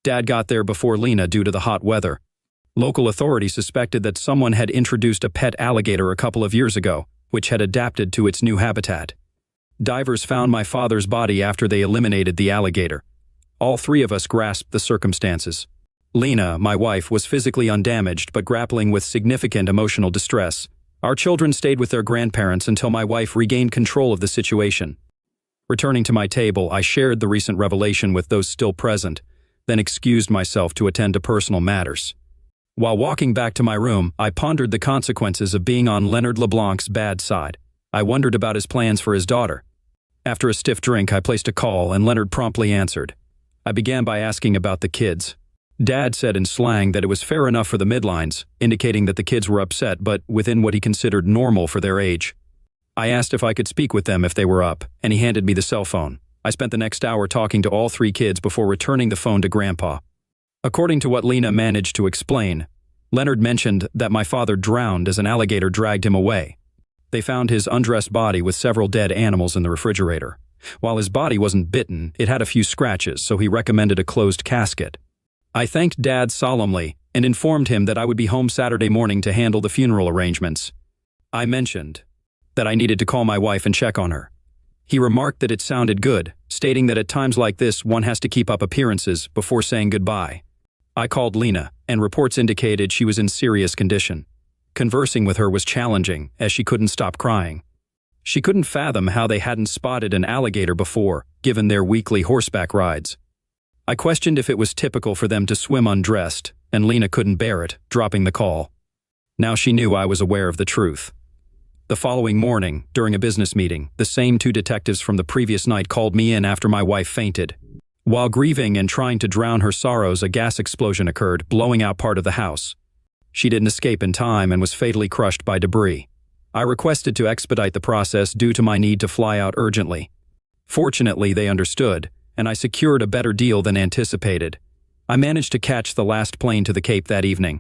Dad got there before Lena due to the hot weather. Local authorities suspected that someone had introduced a pet alligator a couple of years ago, which had adapted to its new habitat. Divers found my father's body after they eliminated the alligator. All three of us grasped the circumstances. Lena, my wife, was physically undamaged but grappling with significant emotional distress. Our children stayed with their grandparents until my wife regained control of the situation. Returning to my table, I shared the recent revelation with those still present, then excused myself to attend to personal matters. While walking back to my room, I pondered the consequences of being on Leonard LeBlanc's bad side. I wondered about his plans for his daughter. After a stiff drink, I placed a call, and Leonard promptly answered. I began by asking about the kids. Dad said in slang that it was fair enough for the midlines, indicating that the kids were upset but within what he considered normal for their age. I asked if I could speak with them if they were up, and he handed me the cell phone. I spent the next hour talking to all three kids before returning the phone to Grandpa. According to what Lena managed to explain, Leonard mentioned that my father drowned as an alligator dragged him away. They found his undressed body with several dead animals in the refrigerator. While his body wasn't bitten, it had a few scratches, so he recommended a closed casket. I thanked Dad solemnly and informed him that I would be home Saturday morning to handle the funeral arrangements. I mentioned that I needed to call my wife and check on her. He remarked that it sounded good, stating that at times like this one has to keep up appearances before saying goodbye. I called Lena, and reports indicated she was in serious condition. Conversing with her was challenging, as she couldn't stop crying. She couldn't fathom how they hadn't spotted an alligator before, given their weekly horseback rides. I questioned if it was typical for them to swim undressed, and Lena couldn't bear it, dropping the call. Now she knew I was aware of the truth. The following morning, during a business meeting, the same two detectives from the previous night called me in after my wife fainted. While grieving and trying to drown her sorrows, a gas explosion occurred, blowing out part of the house. She didn't escape in time and was fatally crushed by debris. I requested to expedite the process due to my need to fly out urgently. Fortunately, they understood, and I secured a better deal than anticipated. I managed to catch the last plane to the Cape that evening.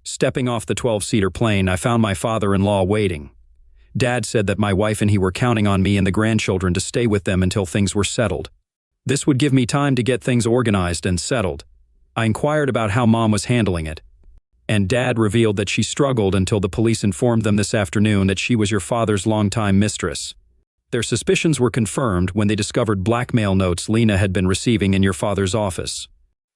Stepping off the 12-seater plane, I found my father-in-law waiting. Dad said that my wife and he were counting on me and the grandchildren to stay with them until things were settled. This would give me time to get things organized and settled. I inquired about how Mom was handling it, and Dad revealed that she struggled until the police informed them this afternoon that she was your father's longtime mistress. Their suspicions were confirmed when they discovered blackmail notes Lena had been receiving in your father's office.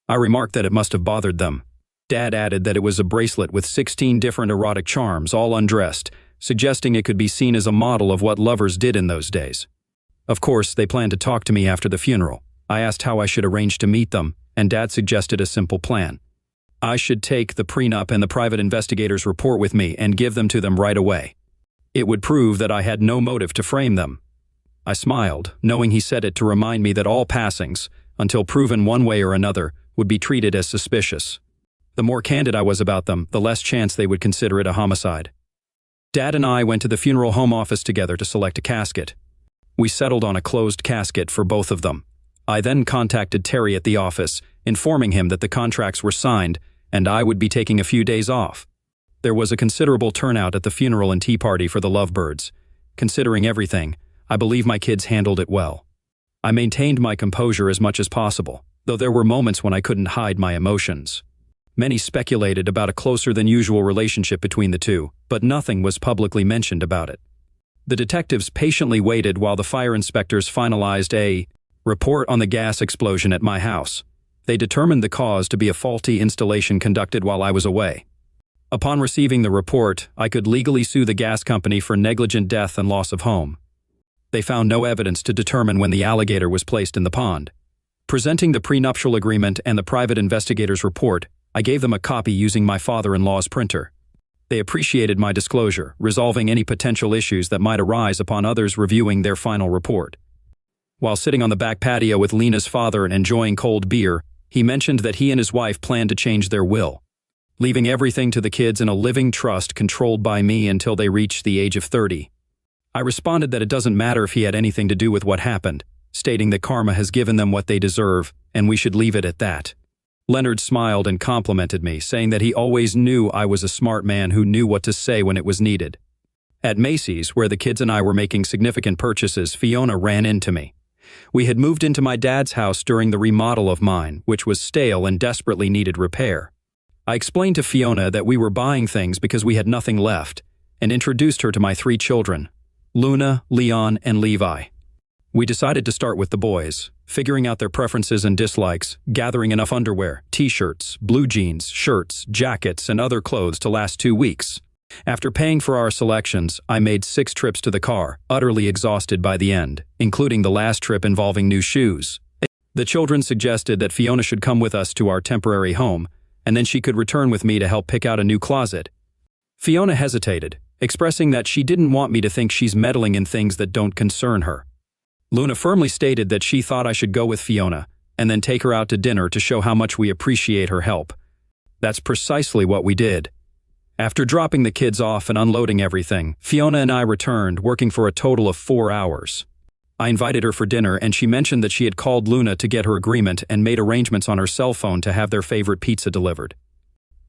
I remarked that it must have bothered them. Dad added that it was a bracelet with 16 different erotic charms, all undressed, suggesting it could be seen as a model of what lovers did in those days. Of course, they planned to talk to me after the funeral. I asked how I should arrange to meet them, and Dad suggested a simple plan. I should take the prenup and the private investigator's report with me and give them to them right away. It would prove that I had no motive to frame them. I smiled, knowing he said it to remind me that all passings, until proven one way or another, would be treated as suspicious. The more candid I was about them, the less chance they would consider it a homicide. Dad and I went to the funeral home office together to select a casket. We settled on a closed casket for both of them. I then contacted Terry at the office, informing him that the contracts were signed and I would be taking a few days off. There was a considerable turnout at the funeral and tea party for the lovebirds. Considering everything, I believe my kids handled it well. I maintained my composure as much as possible, though there were moments when I couldn't hide my emotions. Many speculated about a closer-than-usual relationship between the two, but nothing was publicly mentioned about it. The detectives patiently waited while the fire inspectors finalized a report on the gas explosion at my house. They determined the cause to be a faulty installation conducted while I was away. Upon receiving the report, I could legally sue the gas company for negligent death and loss of home. They found no evidence to determine when the alligator was placed in the pond. Presenting the prenuptial agreement and the private investigator's report, I gave them a copy using my father-in-law's printer. They appreciated my disclosure, resolving any potential issues that might arise upon others reviewing their final report. While sitting on the back patio with Lena's father and enjoying cold beer, he mentioned that he and his wife planned to change their will, leaving everything to the kids in a living trust controlled by me until they reached the age of 30. I responded that it doesn't matter if he had anything to do with what happened, stating that karma has given them what they deserve, and we should leave it at that. Leonard smiled and complimented me, saying that he always knew I was a smart man who knew what to say when it was needed. At Macy's, where the kids and I were making significant purchases, Fiona ran into me. We had moved into my dad's house during the remodel of mine, which was stale and desperately needed repair. I explained to Fiona that we were buying things because we had nothing left, and introduced her to my 3 children, Luna, Leon, and Levi. We decided to start with the boys, figuring out their preferences and dislikes, gathering enough underwear, t-shirts, blue jeans, shirts, jackets, and other clothes to last 2 weeks. After paying for our selections, I made 6 trips to the car, utterly exhausted by the end, including the last trip involving new shoes. The children suggested that Fiona should come with us to our temporary home, and then she could return with me to help pick out a new closet. Fiona hesitated, expressing that she didn't want me to think she's meddling in things that don't concern her. Luna firmly stated that she thought I should go with Fiona, and then take her out to dinner to show how much we appreciate her help. That's precisely what we did. After dropping the kids off and unloading everything, Fiona and I returned, working for a total of 4 hours. I invited her for dinner, and she mentioned that she had called Luna to get her agreement and made arrangements on her cell phone to have their favorite pizza delivered.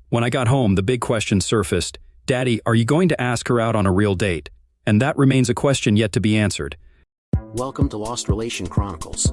When I got home, the big question surfaced: "Daddy, are you going to ask her out on a real date?" And that remains a question yet to be answered. Welcome to Lost Relation Chronicles.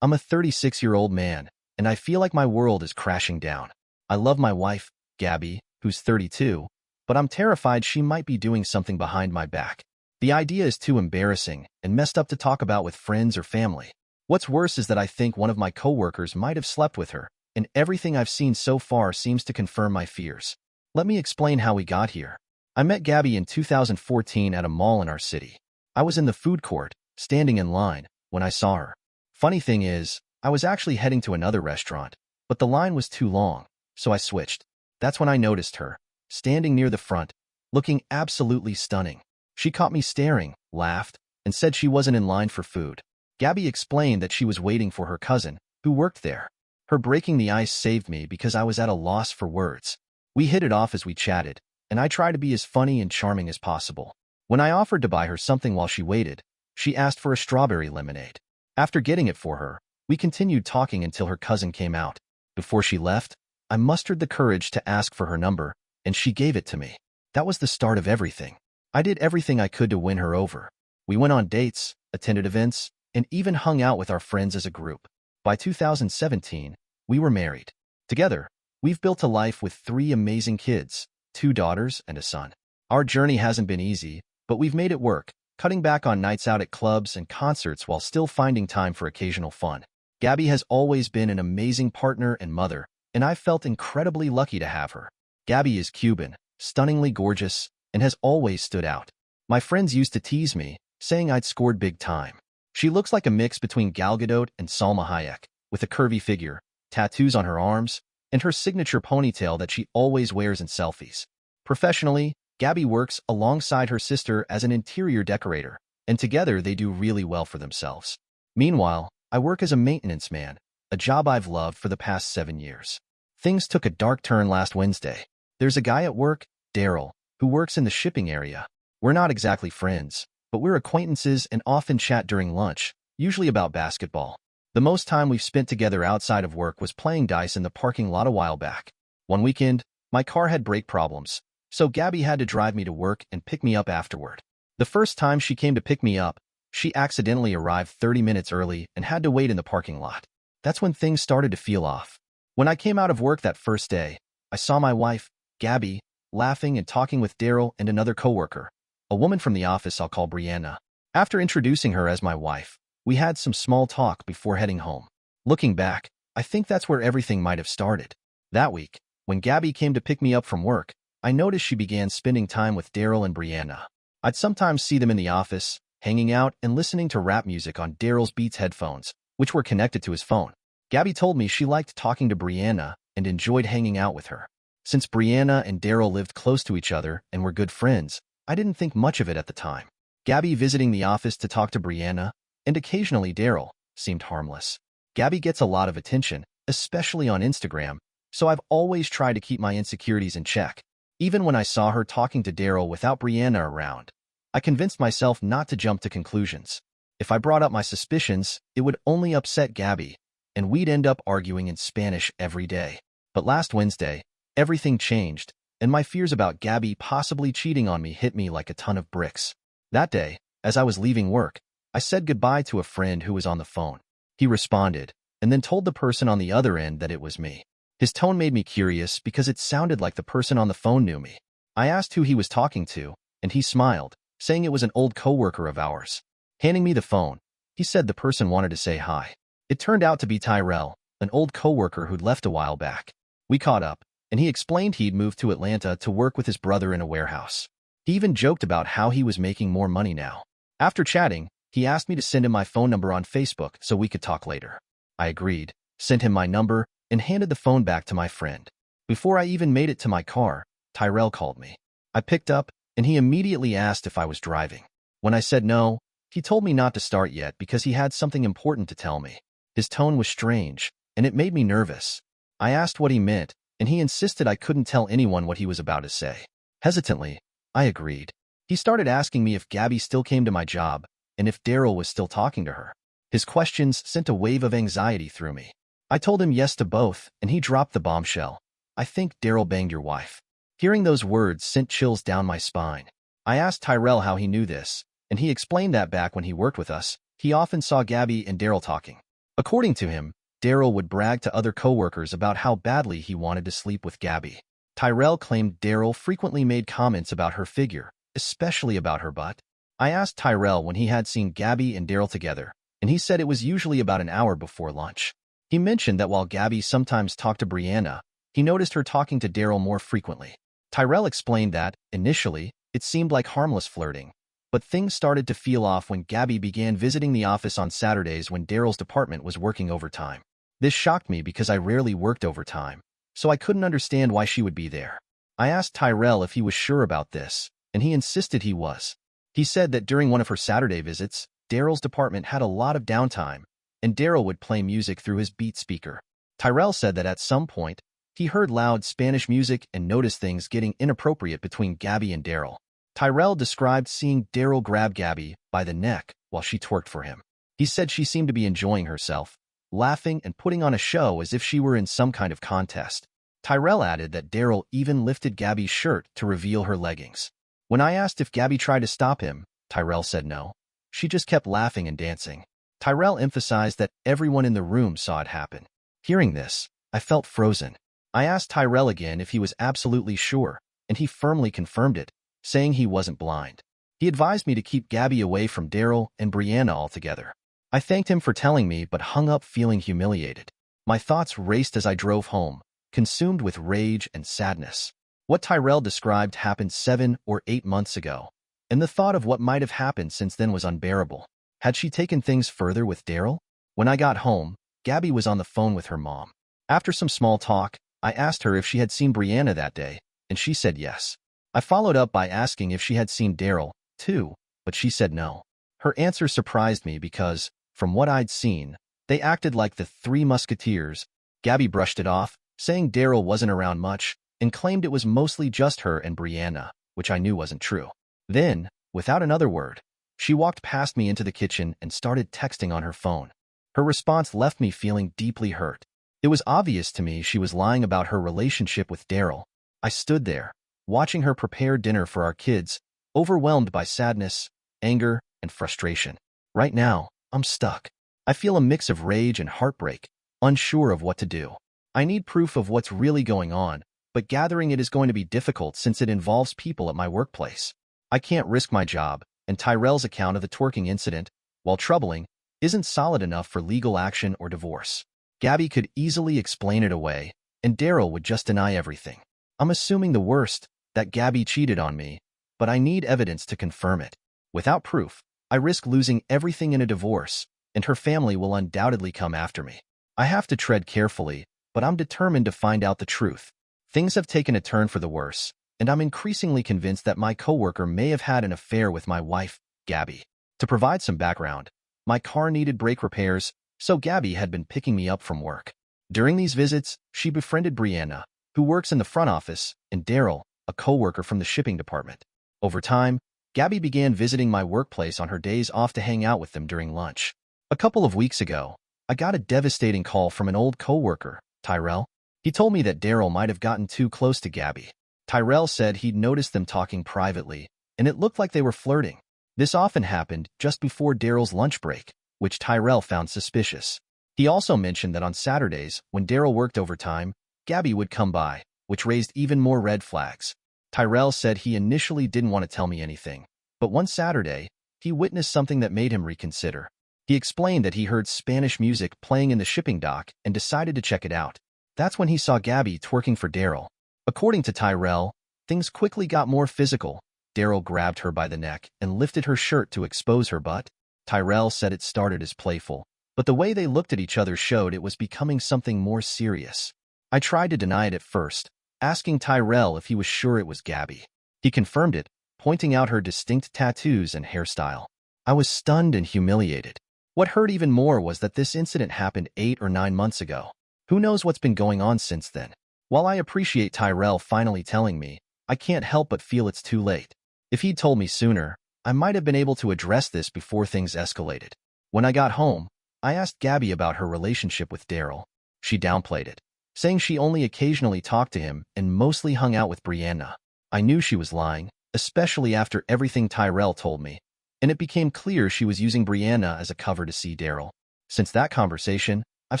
I'm a 36-year-old man, and I feel like my world is crashing down. I love my wife, Gabby, who's 32, but I'm terrified she might be doing something behind my back. The idea is too embarrassing and messed up to talk about with friends or family. What's worse is that I think one of my coworkers might have slept with her, and everything I've seen so far seems to confirm my fears. Let me explain how we got here. I met Gabby in 2014 at a mall in our city. I was in the food court, standing in line, when I saw her. Funny thing is, I was actually heading to another restaurant, but the line was too long, so I switched. That's when I noticed her, standing near the front, looking absolutely stunning. She caught me staring, laughed, and said she wasn't in line for food. Gabby explained that she was waiting for her cousin, who worked there. Her breaking the ice saved me because I was at a loss for words. We hit it off as we chatted, and I tried to be as funny and charming as possible. When I offered to buy her something while she waited, she asked for a strawberry lemonade. After getting it for her, we continued talking until her cousin came out. Before she left, I mustered the courage to ask for her number, and she gave it to me. That was the start of everything. I did everything I could to win her over. We went on dates, attended events, and even hung out with our friends as a group. By 2017, we were married. Together, we've built a life with 3 amazing kids, 2 daughters and a son. Our journey hasn't been easy, but we've made it work, cutting back on nights out at clubs and concerts while still finding time for occasional fun. Gabby has always been an amazing partner and mother, and I've felt incredibly lucky to have her. Gabby is Cuban, stunningly gorgeous, and has always stood out. My friends used to tease me, saying I'd scored big time. She looks like a mix between Gal Gadot and Salma Hayek, with a curvy figure, tattoos on her arms, and her signature ponytail that she always wears in selfies. Professionally, Gabby works alongside her sister as an interior decorator, and together they do really well for themselves. Meanwhile, I work as a maintenance man, a job I've loved for the past 7 years. Things took a dark turn last Wednesday. There's a guy at work, Daryl, who works in the shipping area. We're not exactly friends, but we're acquaintances and often chat during lunch, usually about basketball. The most time we've spent together outside of work was playing dice in the parking lot a while back. One weekend, my car had brake problems, so Gabby had to drive me to work and pick me up afterward. The first time she came to pick me up, she accidentally arrived 30 minutes early and had to wait in the parking lot. That's when things started to feel off. When I came out of work that first day, I saw my wife, Gabby, laughing and talking with Daryl and another coworker, a woman from the office I'll call Brianna. After introducing her as my wife, we had some small talk before heading home. Looking back, I think that's where everything might have started. That week, when Gabby came to pick me up from work, I noticed she began spending time with Daryl and Brianna. I'd sometimes see them in the office, hanging out and listening to rap music on Daryl's Beats headphones, which were connected to his phone. Gabby told me she liked talking to Brianna and enjoyed hanging out with her. Since Brianna and Daryl lived close to each other and were good friends, I didn't think much of it at the time. Gabby visiting the office to talk to Brianna, and occasionally Daryl, seemed harmless. Gabby gets a lot of attention, especially on Instagram, so I've always tried to keep my insecurities in check. Even when I saw her talking to Daryl without Brianna around, I convinced myself not to jump to conclusions. If I brought up my suspicions, it would only upset Gabby, and we'd end up arguing in Spanish every day. But last Wednesday, everything changed, and my fears about Gabby possibly cheating on me hit me like a ton of bricks. That day, as I was leaving work, I said goodbye to a friend who was on the phone. He responded, and then told the person on the other end that it was me. His tone made me curious because it sounded like the person on the phone knew me. I asked who he was talking to, and he smiled, saying it was an old coworker of ours. Handing me the phone, He said the person wanted to say hi. It turned out to be Tyrell, an old coworker who'd left a while back. We caught up, and he explained he'd moved to Atlanta to work with his brother in a warehouse. He even joked about how he was making more money now. After chatting, he asked me to send him my phone number on Facebook so we could talk later. I agreed, sent him my number, and handed the phone back to my friend. Before I even made it to my car, Tyrell called me. I picked up, and he immediately asked if I was driving. When I said no, he told me not to start yet because he had something important to tell me. His tone was strange, and it made me nervous. I asked what he meant, and he insisted I couldn't tell anyone what he was about to say. Hesitantly, I agreed. He started asking me if Gabby still came to my job, and if Daryl was still talking to her. His questions sent a wave of anxiety through me. I told him yes to both, and he dropped the bombshell. I think Daryl banged your wife. Hearing those words sent chills down my spine. I asked Tyrell how he knew this, and he explained that back when he worked with us, he often saw Gabby and Daryl talking. According to him, Daryl would brag to other coworkers about how badly he wanted to sleep with Gabby. Tyrell claimed Daryl frequently made comments about her figure, especially about her butt. I asked Tyrell when he had seen Gabby and Daryl together, and he said it was usually about an hour before lunch. He mentioned that while Gabby sometimes talked to Brianna, he noticed her talking to Daryl more frequently. Tyrell explained that, initially, it seemed like harmless flirting, but things started to feel off when Gabby began visiting the office on Saturdays when Daryl's department was working overtime. This shocked me because I rarely worked overtime, so I couldn't understand why she would be there. I asked Tyrell if he was sure about this, and he insisted he was. He said that during one of her Saturday visits, Daryl's department had a lot of downtime, and Daryl would play music through his Beat speaker. Tyrell said that at some point, he heard loud Spanish music and noticed things getting inappropriate between Gabby and Daryl. Tyrell described seeing Daryl grab Gabby by the neck while she twerked for him. He said she seemed to be enjoying herself, laughing and putting on a show as if she were in some kind of contest. Tyrell added that Daryl even lifted Gabby's shirt to reveal her leggings. When I asked if Gabby tried to stop him, Tyrell said no. She just kept laughing and dancing. Tyrell emphasized that everyone in the room saw it happen. Hearing this, I felt frozen. I asked Tyrell again if he was absolutely sure, and he firmly confirmed it, saying he wasn't blind. He advised me to keep Gabby away from Daryl and Brianna altogether. I thanked him for telling me but hung up feeling humiliated. My thoughts raced as I drove home, consumed with rage and sadness. What Tyrell described happened 7 or 8 months ago, and the thought of what might have happened since then was unbearable. Had she taken things further with Daryl? When I got home, Gabby was on the phone with her mom. After some small talk, I asked her if she had seen Brianna that day, and she said yes. I followed up by asking if she had seen Daryl, too, but she said no. Her answer surprised me because, from what I'd seen, they acted like the Three Musketeers. Gabby brushed it off, saying Daryl wasn't around much, and claimed it was mostly just her and Brianna, which I knew wasn't true. Then, without another word, she walked past me into the kitchen and started texting on her phone. Her response left me feeling deeply hurt. It was obvious to me she was lying about her relationship with Daryl. I stood there, watching her prepare dinner for our kids, overwhelmed by sadness, anger, and frustration. Right now, I'm stuck. I feel a mix of rage and heartbreak, unsure of what to do. I need proof of what's really going on, but gathering it is going to be difficult since it involves people at my workplace. I can't risk my job, and Tyrell's account of the twerking incident, while troubling, isn't solid enough for legal action or divorce. Gabby could easily explain it away, and Daryl would just deny everything. I'm assuming the worst, that Gabby cheated on me, but I need evidence to confirm it. Without proof, I risk losing everything in a divorce, and her family will undoubtedly come after me. I have to tread carefully, but I'm determined to find out the truth. Things have taken a turn for the worse, and I'm increasingly convinced that my coworker may have had an affair with my wife, Gabby. To provide some background, my car needed brake repairs, so Gabby had been picking me up from work. During these visits, she befriended Brianna, who works in the front office, and Daryl, a coworker from the shipping department. Over time, Gabby began visiting my workplace on her days off to hang out with them during lunch. A couple of weeks ago, I got a devastating call from an old coworker, Tyrell. He told me that Daryl might have gotten too close to Gabby. Tyrell said he'd noticed them talking privately, and it looked like they were flirting. This often happened just before Daryl's lunch break, which Tyrell found suspicious. He also mentioned that on Saturdays, when Daryl worked overtime, Gabby would come by, which raised even more red flags. Tyrell said he initially didn't want to tell me anything, but one Saturday, he witnessed something that made him reconsider. He explained that he heard Spanish music playing in the shipping dock and decided to check it out. That's when he saw Gabby twerking for Daryl. According to Tyrell, things quickly got more physical. Daryl grabbed her by the neck and lifted her shirt to expose her butt. Tyrell said it started as playful, but the way they looked at each other showed it was becoming something more serious. I tried to deny it at first, asking Tyrell if he was sure it was Gabby. He confirmed it, pointing out her distinct tattoos and hairstyle. I was stunned and humiliated. What hurt even more was that this incident happened 8 or 9 months ago. Who knows what's been going on since then? While I appreciate Tyrell finally telling me, I can't help but feel it's too late. If he'd told me sooner, I might have been able to address this before things escalated. When I got home, I asked Gabby about her relationship with Daryl. She downplayed it, saying she only occasionally talked to him and mostly hung out with Brianna. I knew she was lying, especially after everything Tyrell told me, and it became clear she was using Brianna as a cover to see Daryl. Since that conversation, I've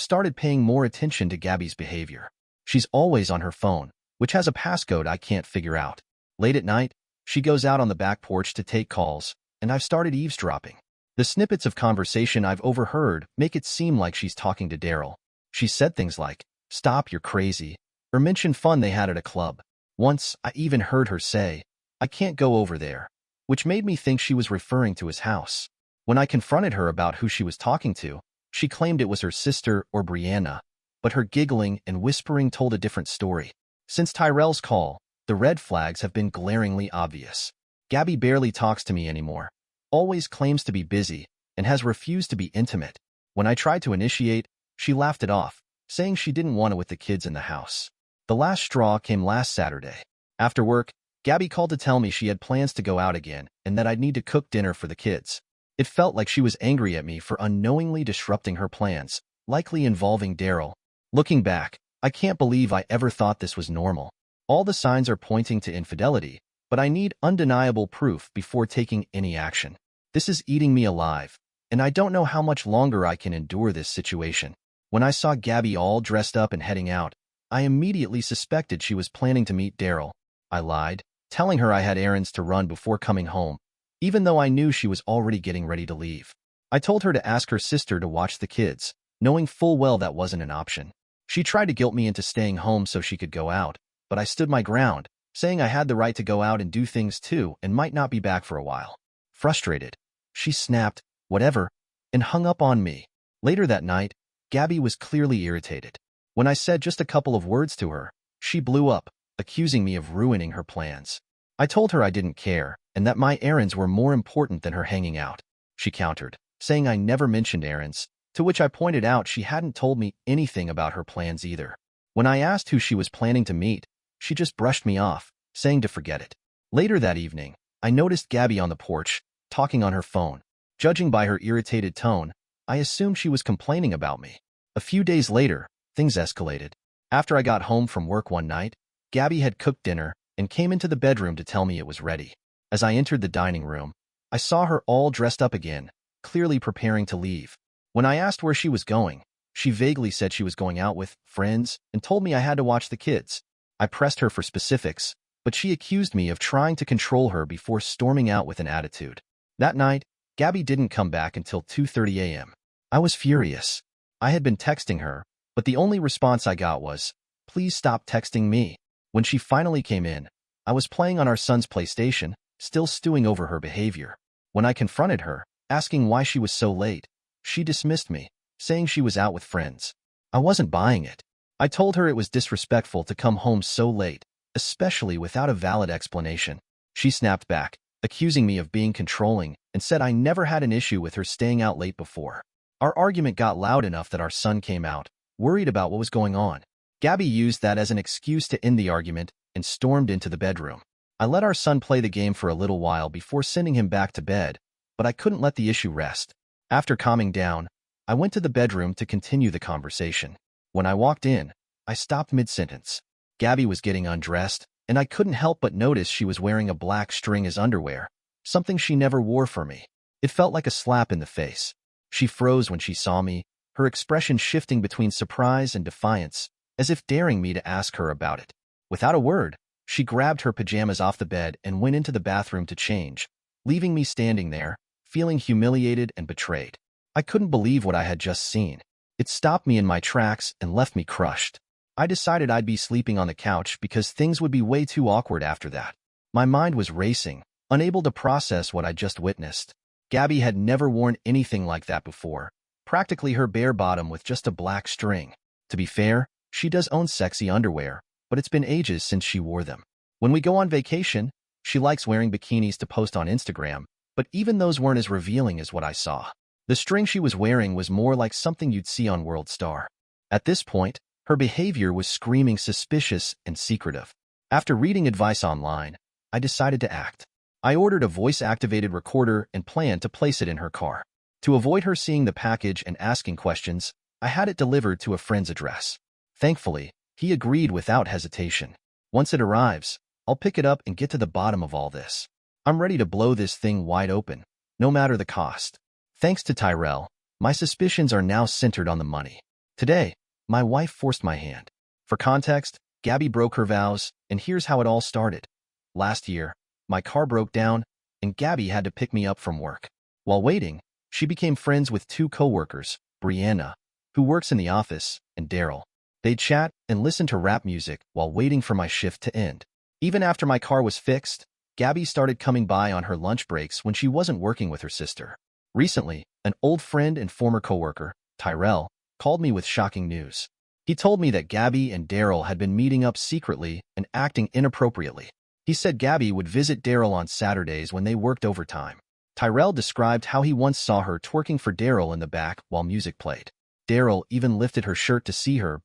started paying more attention to Gabby's behavior. She's always on her phone, which has a passcode I can't figure out. Late at night, she goes out on the back porch to take calls, and I've started eavesdropping. The snippets of conversation I've overheard make it seem like she's talking to Daryl. She said things like, "Stop, you're crazy," or mention fun they had at a club. Once, I even heard her say, "I can't go over there," which made me think she was referring to his house. When I confronted her about who she was talking to, she claimed it was her sister or Brianna, but her giggling and whispering told a different story. Since Tyrell's call, the red flags have been glaringly obvious. Gabby barely talks to me anymore, always claims to be busy, and has refused to be intimate. When I tried to initiate, she laughed it off, saying she didn't want it with the kids in the house. The last straw came last Saturday. After work, Gabby called to tell me she had plans to go out again and that I'd need to cook dinner for the kids. It felt like she was angry at me for unknowingly disrupting her plans, likely involving Daryl. Looking back, I can't believe I ever thought this was normal. All the signs are pointing to infidelity, but I need undeniable proof before taking any action. This is eating me alive, and I don't know how much longer I can endure this situation. When I saw Gabby all dressed up and heading out, I immediately suspected she was planning to meet Daryl. I lied, telling her I had errands to run before coming home, even though I knew she was already getting ready to leave. I told her to ask her sister to watch the kids, knowing full well that wasn't an option. She tried to guilt me into staying home so she could go out, but I stood my ground, saying I had the right to go out and do things too and might not be back for a while. Frustrated, she snapped, "Whatever," and hung up on me. Later that night, Gabby was clearly irritated. When I said just a couple of words to her, she blew up, accusing me of ruining her plans. I told her I didn't care and that my errands were more important than her hanging out. She countered, saying I never mentioned errands, to which I pointed out she hadn't told me anything about her plans either. When I asked who she was planning to meet, she just brushed me off, saying to forget it. Later that evening, I noticed Gabby on the porch, talking on her phone. Judging by her irritated tone, I assumed she was complaining about me. A few days later, things escalated. After I got home from work one night, Gabby had cooked dinner and came into the bedroom to tell me it was ready. As I entered the dining room, I saw her all dressed up again, clearly preparing to leave. When I asked where she was going, she vaguely said she was going out with friends and told me I had to watch the kids. I pressed her for specifics, but she accused me of trying to control her before storming out with an attitude. That night, Gabby didn't come back until 2:30 a.m. I was furious. I had been texting her, but the only response I got was, "Please stop texting me." When she finally came in, I was playing on our son's PlayStation, still stewing over her behavior. When I confronted her, asking why she was so late, she dismissed me, saying she was out with friends. I wasn't buying it. I told her it was disrespectful to come home so late, especially without a valid explanation. She snapped back, accusing me of being controlling, and said I never had an issue with her staying out late before. Our argument got loud enough that our son came out, worried about what was going on. Gabby used that as an excuse to end the argument and stormed into the bedroom. I let our son play the game for a little while before sending him back to bed, but I couldn't let the issue rest. After calming down, I went to the bedroom to continue the conversation. When I walked in, I stopped mid-sentence. Gabby was getting undressed, and I couldn't help but notice she was wearing a black string as underwear, something she never wore for me. It felt like a slap in the face. She froze when she saw me, her expression shifting between surprise and defiance, as if daring me to ask her about it. Without a word, she grabbed her pajamas off the bed and went into the bathroom to change, leaving me standing there, feeling humiliated and betrayed. I couldn't believe what I had just seen. It stopped me in my tracks and left me crushed. I decided I'd be sleeping on the couch because things would be way too awkward after that. My mind was racing, unable to process what I'd just witnessed. Gabby had never worn anything like that before, practically her bare bottom with just a black string. To be fair, she does own sexy underwear, but it's been ages since she wore them. When we go on vacation, she likes wearing bikinis to post on Instagram, but even those weren't as revealing as what I saw. The string she was wearing was more like something you'd see on World Star. At this point, her behavior was screaming suspicious and secretive. After reading advice online, I decided to act. I ordered a voice-activated recorder and planned to place it in her car. To avoid her seeing the package and asking questions, I had it delivered to a friend's address. Thankfully, he agreed without hesitation. Once it arrives, I'll pick it up and get to the bottom of all this. I'm ready to blow this thing wide open, no matter the cost. Thanks to Tyrell, my suspicions are now centered on the money. Today, my wife forced my hand. For context, Gabby broke her vows, and here's how it all started. Last year, my car broke down, and Gabby had to pick me up from work. While waiting, she became friends with two coworkers, Brianna, who works in the office, and Daryl. They'd chat and listen to rap music while waiting for my shift to end. Even after my car was fixed, Gabby started coming by on her lunch breaks when she wasn't working with her sister. Recently, an old friend and former coworker, Tyrell, called me with shocking news. He told me that Gabby and Daryl had been meeting up secretly and acting inappropriately. He said Gabby would visit Daryl on Saturdays when they worked overtime. Tyrell described how he once saw her twerking for Daryl in the back while music played. Daryl even lifted her shirt to see her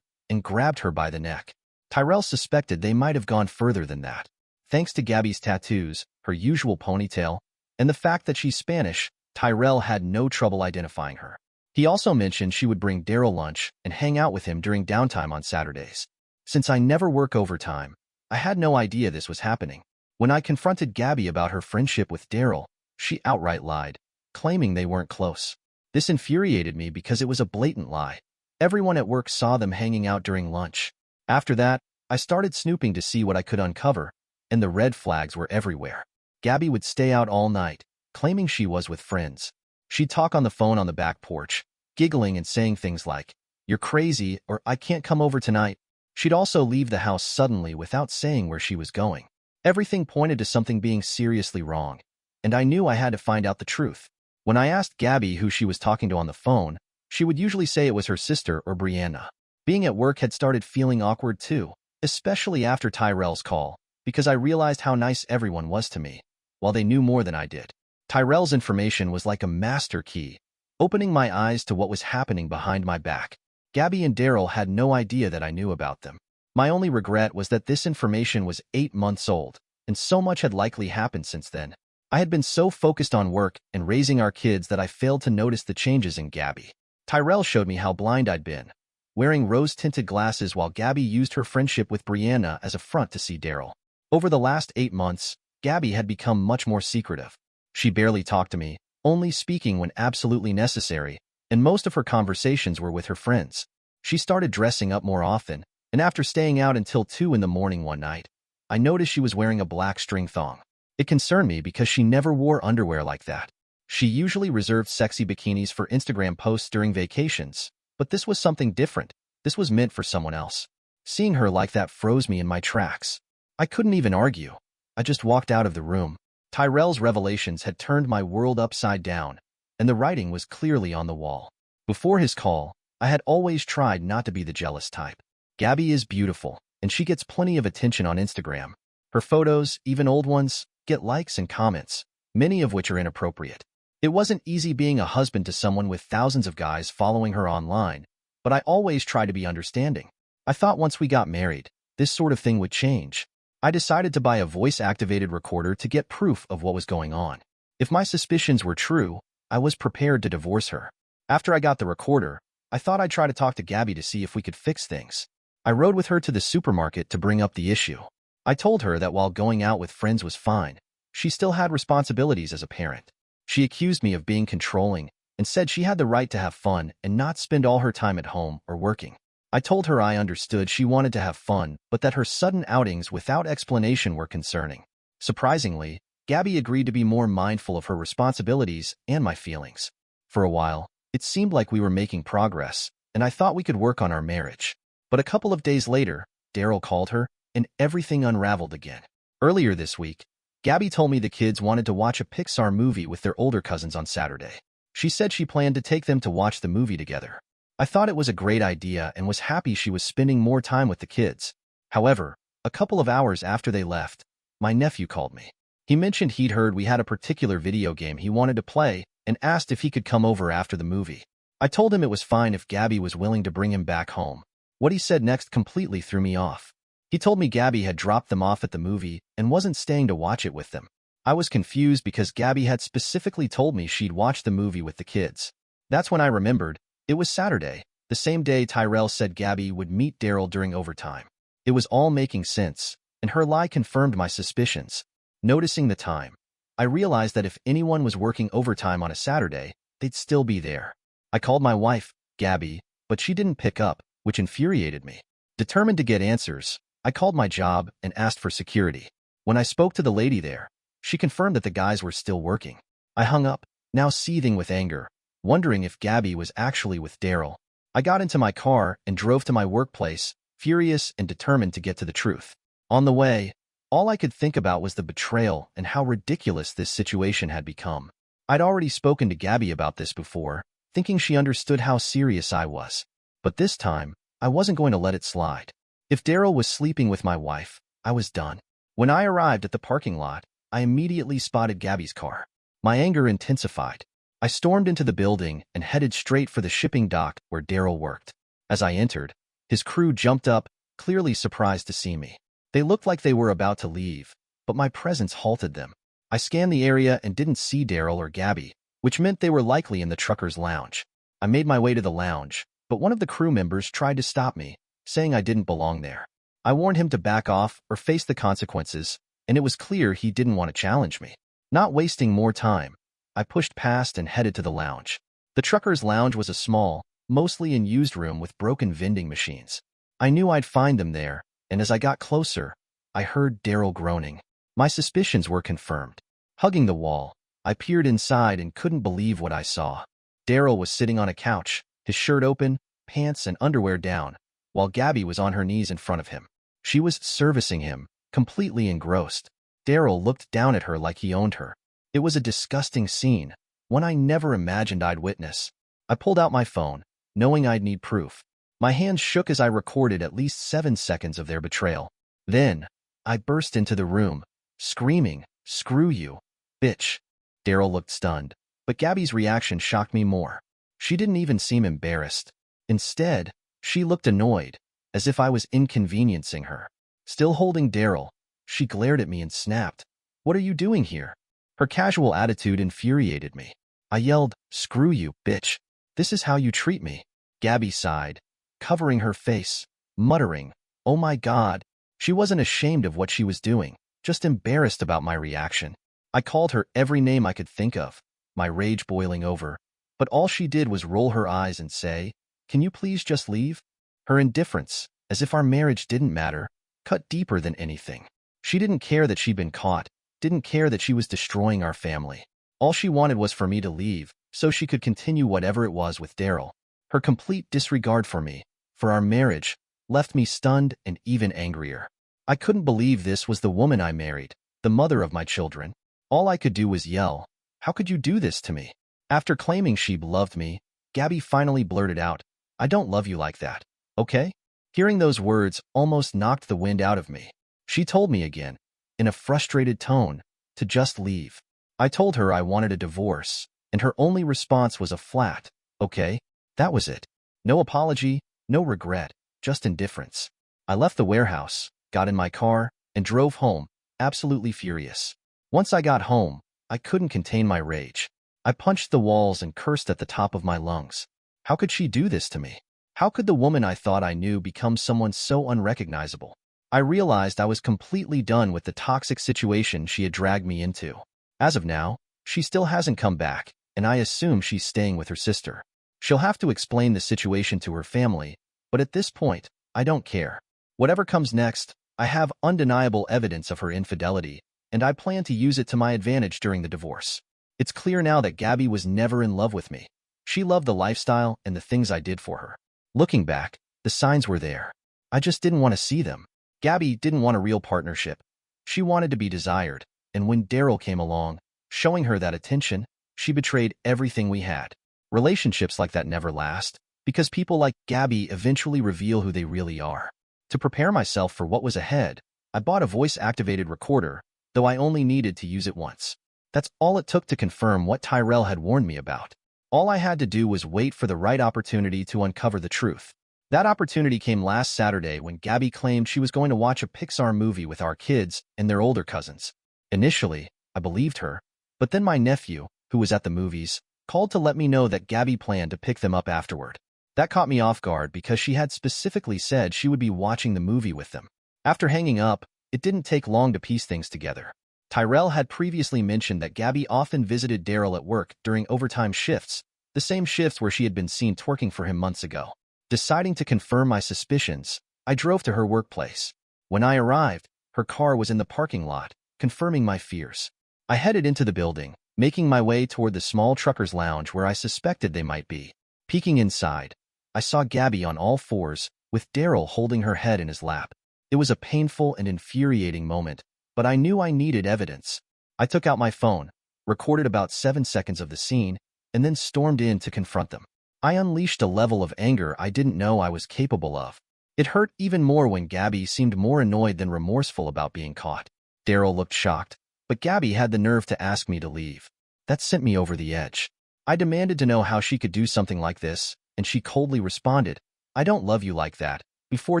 and grabbed her by the neck. Tyrell suspected they might have gone further than that. Thanks to Gabby's tattoos, her usual ponytail, and the fact that she's Spanish, Tyrell had no trouble identifying her. He also mentioned she would bring Daryl lunch and hang out with him during downtime on Saturdays. Since I never work overtime, I had no idea this was happening. When I confronted Gabby about her friendship with Daryl, she outright lied, claiming they weren't close. This infuriated me because it was a blatant lie. Everyone at work saw them hanging out during lunch. After that, I started snooping to see what I could uncover, and the red flags were everywhere. Gabby would stay out all night, claiming she was with friends. She'd talk on the phone on the back porch, giggling and saying things like, "You're crazy," or "I can't come over tonight." She'd also leave the house suddenly without saying where she was going. Everything pointed to something being seriously wrong, and I knew I had to find out the truth. When I asked Gabby who she was talking to on the phone, she would usually say it was her sister or Brianna. Being at work had started feeling awkward too, especially after Tyrell's call, because I realized how nice everyone was to me, while they knew more than I did. Tyrell's information was like a master key, opening my eyes to what was happening behind my back. Gabby and Daryl had no idea that I knew about them. My only regret was that this information was 8 months old, and so much had likely happened since then. I had been so focused on work and raising our kids that I failed to notice the changes in Gabby. Tyrell showed me how blind I'd been, wearing rose-tinted glasses while Gabby used her friendship with Brianna as a front to see Daryl. Over the last 8 months, Gabby had become much more secretive. She barely talked to me, only speaking when absolutely necessary, and most of her conversations were with her friends. She started dressing up more often, and after staying out until 2 in the morning one night, I noticed she was wearing a black string thong. It concerned me because she never wore underwear like that. She usually reserved sexy bikinis for Instagram posts during vacations, but this was something different. This was meant for someone else. Seeing her like that froze me in my tracks. I couldn't even argue. I just walked out of the room. Tyrell's revelations had turned my world upside down, and the writing was clearly on the wall. Before his call, I had always tried not to be the jealous type. Gabby is beautiful, and she gets plenty of attention on Instagram. Her photos, even old ones, get likes and comments, many of which are inappropriate. It wasn't easy being a husband to someone with thousands of guys following her online, but I always tried to be understanding. I thought once we got married, this sort of thing would change. I decided to buy a voice-activated recorder to get proof of what was going on. If my suspicions were true, I was prepared to divorce her. After I got the recorder, I thought I'd try to talk to Gabby to see if we could fix things. I rode with her to the supermarket to bring up the issue. I told her that while going out with friends was fine, she still had responsibilities as a parent. She accused me of being controlling and said she had the right to have fun and not spend all her time at home or working. I told her I understood she wanted to have fun, but that her sudden outings without explanation were concerning. Surprisingly, Gabby agreed to be more mindful of her responsibilities and my feelings. For a while, It seemed like we were making progress, and I thought we could work on our marriage. But a couple of days later, Daryl called her, and everything unraveled again. Earlier this week, Gabby told me the kids wanted to watch a Pixar movie with their older cousins on Saturday. She said she planned to take them to watch the movie together. I thought it was a great idea and was happy she was spending more time with the kids. However, a couple of hours after they left, my nephew called me. He mentioned he'd heard we had a particular video game he wanted to play and asked if he could come over after the movie. I told him it was fine if Gabby was willing to bring him back home. What he said next completely threw me off. He told me Gabby had dropped them off at the movie and wasn't staying to watch it with them. I was confused because Gabby had specifically told me she'd watch the movie with the kids. That's when I remembered. It was Saturday, the same day Tyrell said Gabby would meet Daryl during overtime. It was all making sense, and her lie confirmed my suspicions. Noticing the time, I realized that if anyone was working overtime on a Saturday, they'd still be there. I called my wife, Gabby, but she didn't pick up, which infuriated me. Determined to get answers, I called my job and asked for security. When I spoke to the lady there, she confirmed that the guys were still working. I hung up, now seething with anger, wondering if Gabby was actually with Daryl. I got into my car and drove to my workplace, furious and determined to get to the truth. On the way, all I could think about was the betrayal and how ridiculous this situation had become. I'd already spoken to Gabby about this before, thinking she understood how serious I was. But this time, I wasn't going to let it slide. If Daryl was sleeping with my wife, I was done. When I arrived at the parking lot, I immediately spotted Gabby's car. My anger intensified. I stormed into the building and headed straight for the shipping dock where Daryl worked. As I entered, his crew jumped up, clearly surprised to see me. They looked like they were about to leave, but my presence halted them. I scanned the area and didn't see Daryl or Gabby, which meant they were likely in the trucker's lounge. I made my way to the lounge, but one of the crew members tried to stop me, saying I didn't belong there. I warned him to back off or face the consequences, and it was clear he didn't want to challenge me. Not wasting more time, I pushed past and headed to the lounge. The trucker's lounge was a small, mostly unused room with broken vending machines. I knew I'd find them there, and as I got closer, I heard Daryl groaning. My suspicions were confirmed. Hugging the wall, I peered inside and couldn't believe what I saw. Daryl was sitting on a couch, his shirt open, pants and underwear down, while Gabby was on her knees in front of him. She was servicing him, completely engrossed. Daryl looked down at her like he owned her. It was a disgusting scene, one I never imagined I'd witness. I pulled out my phone, knowing I'd need proof. My hands shook as I recorded at least 7 seconds of their betrayal. Then, I burst into the room, screaming, "Screw you, bitch." Daryl looked stunned, but Gabby's reaction shocked me more. She didn't even seem embarrassed. Instead, she looked annoyed, as if I was inconveniencing her. Still holding Daryl, she glared at me and snapped, "What are you doing here?" Her casual attitude infuriated me. I yelled, "Screw you, bitch. This is how you treat me." Gabby sighed, covering her face, muttering, "Oh my God." She wasn't ashamed of what she was doing, just embarrassed about my reaction. I called her every name I could think of, my rage boiling over, but all she did was roll her eyes and say, "Can you please just leave?" Her indifference, as if our marriage didn't matter, cut deeper than anything. She didn't care that she'd been caught, didn't care that she was destroying our family. All she wanted was for me to leave, so she could continue whatever it was with Daryl. Her complete disregard for me, for our marriage, left me stunned and even angrier. I couldn't believe this was the woman I married, the mother of my children. All I could do was yell, "How could you do this to me?" After claiming she loved me, Gabby finally blurted out, "I don't love you like that, okay?" Hearing those words almost knocked the wind out of me. She told me again, in a frustrated tone, to just leave. I told her I wanted a divorce, and her only response was a flat, "Okay." That was it. No apology, no regret, just indifference. I left the warehouse, got in my car, and drove home, absolutely furious. Once I got home, I couldn't contain my rage. I punched the walls and cursed at the top of my lungs. How could she do this to me? How could the woman I thought I knew become someone so unrecognizable? I realized I was completely done with the toxic situation she had dragged me into. As of now, she still hasn't come back, and I assume she's staying with her sister. She'll have to explain the situation to her family, but at this point, I don't care. Whatever comes next, I have undeniable evidence of her infidelity, and I plan to use it to my advantage during the divorce. It's clear now that Gabby was never in love with me. She loved the lifestyle and the things I did for her. Looking back, the signs were there. I just didn't want to see them. Gabby didn't want a real partnership. She wanted to be desired, and when Daryl came along, showing her that attention, she betrayed everything we had. Relationships like that never last, because people like Gabby eventually reveal who they really are. To prepare myself for what was ahead, I bought a voice-activated recorder, though I only needed to use it once. That's all it took to confirm what Tyrell had warned me about. All I had to do was wait for the right opportunity to uncover the truth. That opportunity came last Saturday when Gabby claimed she was going to watch a Pixar movie with our kids and their older cousins. Initially, I believed her, but then my nephew, who was at the movies, called to let me know that Gabby planned to pick them up afterward. That caught me off guard because she had specifically said she would be watching the movie with them. After hanging up, it didn't take long to piece things together. Tyrell had previously mentioned that Gabby often visited Daryl at work during overtime shifts, the same shifts where she had been seen twerking for him months ago. Deciding to confirm my suspicions, I drove to her workplace. When I arrived, her car was in the parking lot, confirming my fears. I headed into the building, making my way toward the small trucker's lounge where I suspected they might be. Peeking inside, I saw Gabby on all fours, with Daryl holding her head in his lap. It was a painful and infuriating moment, but I knew I needed evidence. I took out my phone, recorded about 7 seconds of the scene, and then stormed in to confront them. I unleashed a level of anger I didn't know I was capable of. It hurt even more when Gabby seemed more annoyed than remorseful about being caught. Daryl looked shocked, but Gabby had the nerve to ask me to leave. That sent me over the edge. I demanded to know how she could do something like this, and she coldly responded, "I don't love you like that," before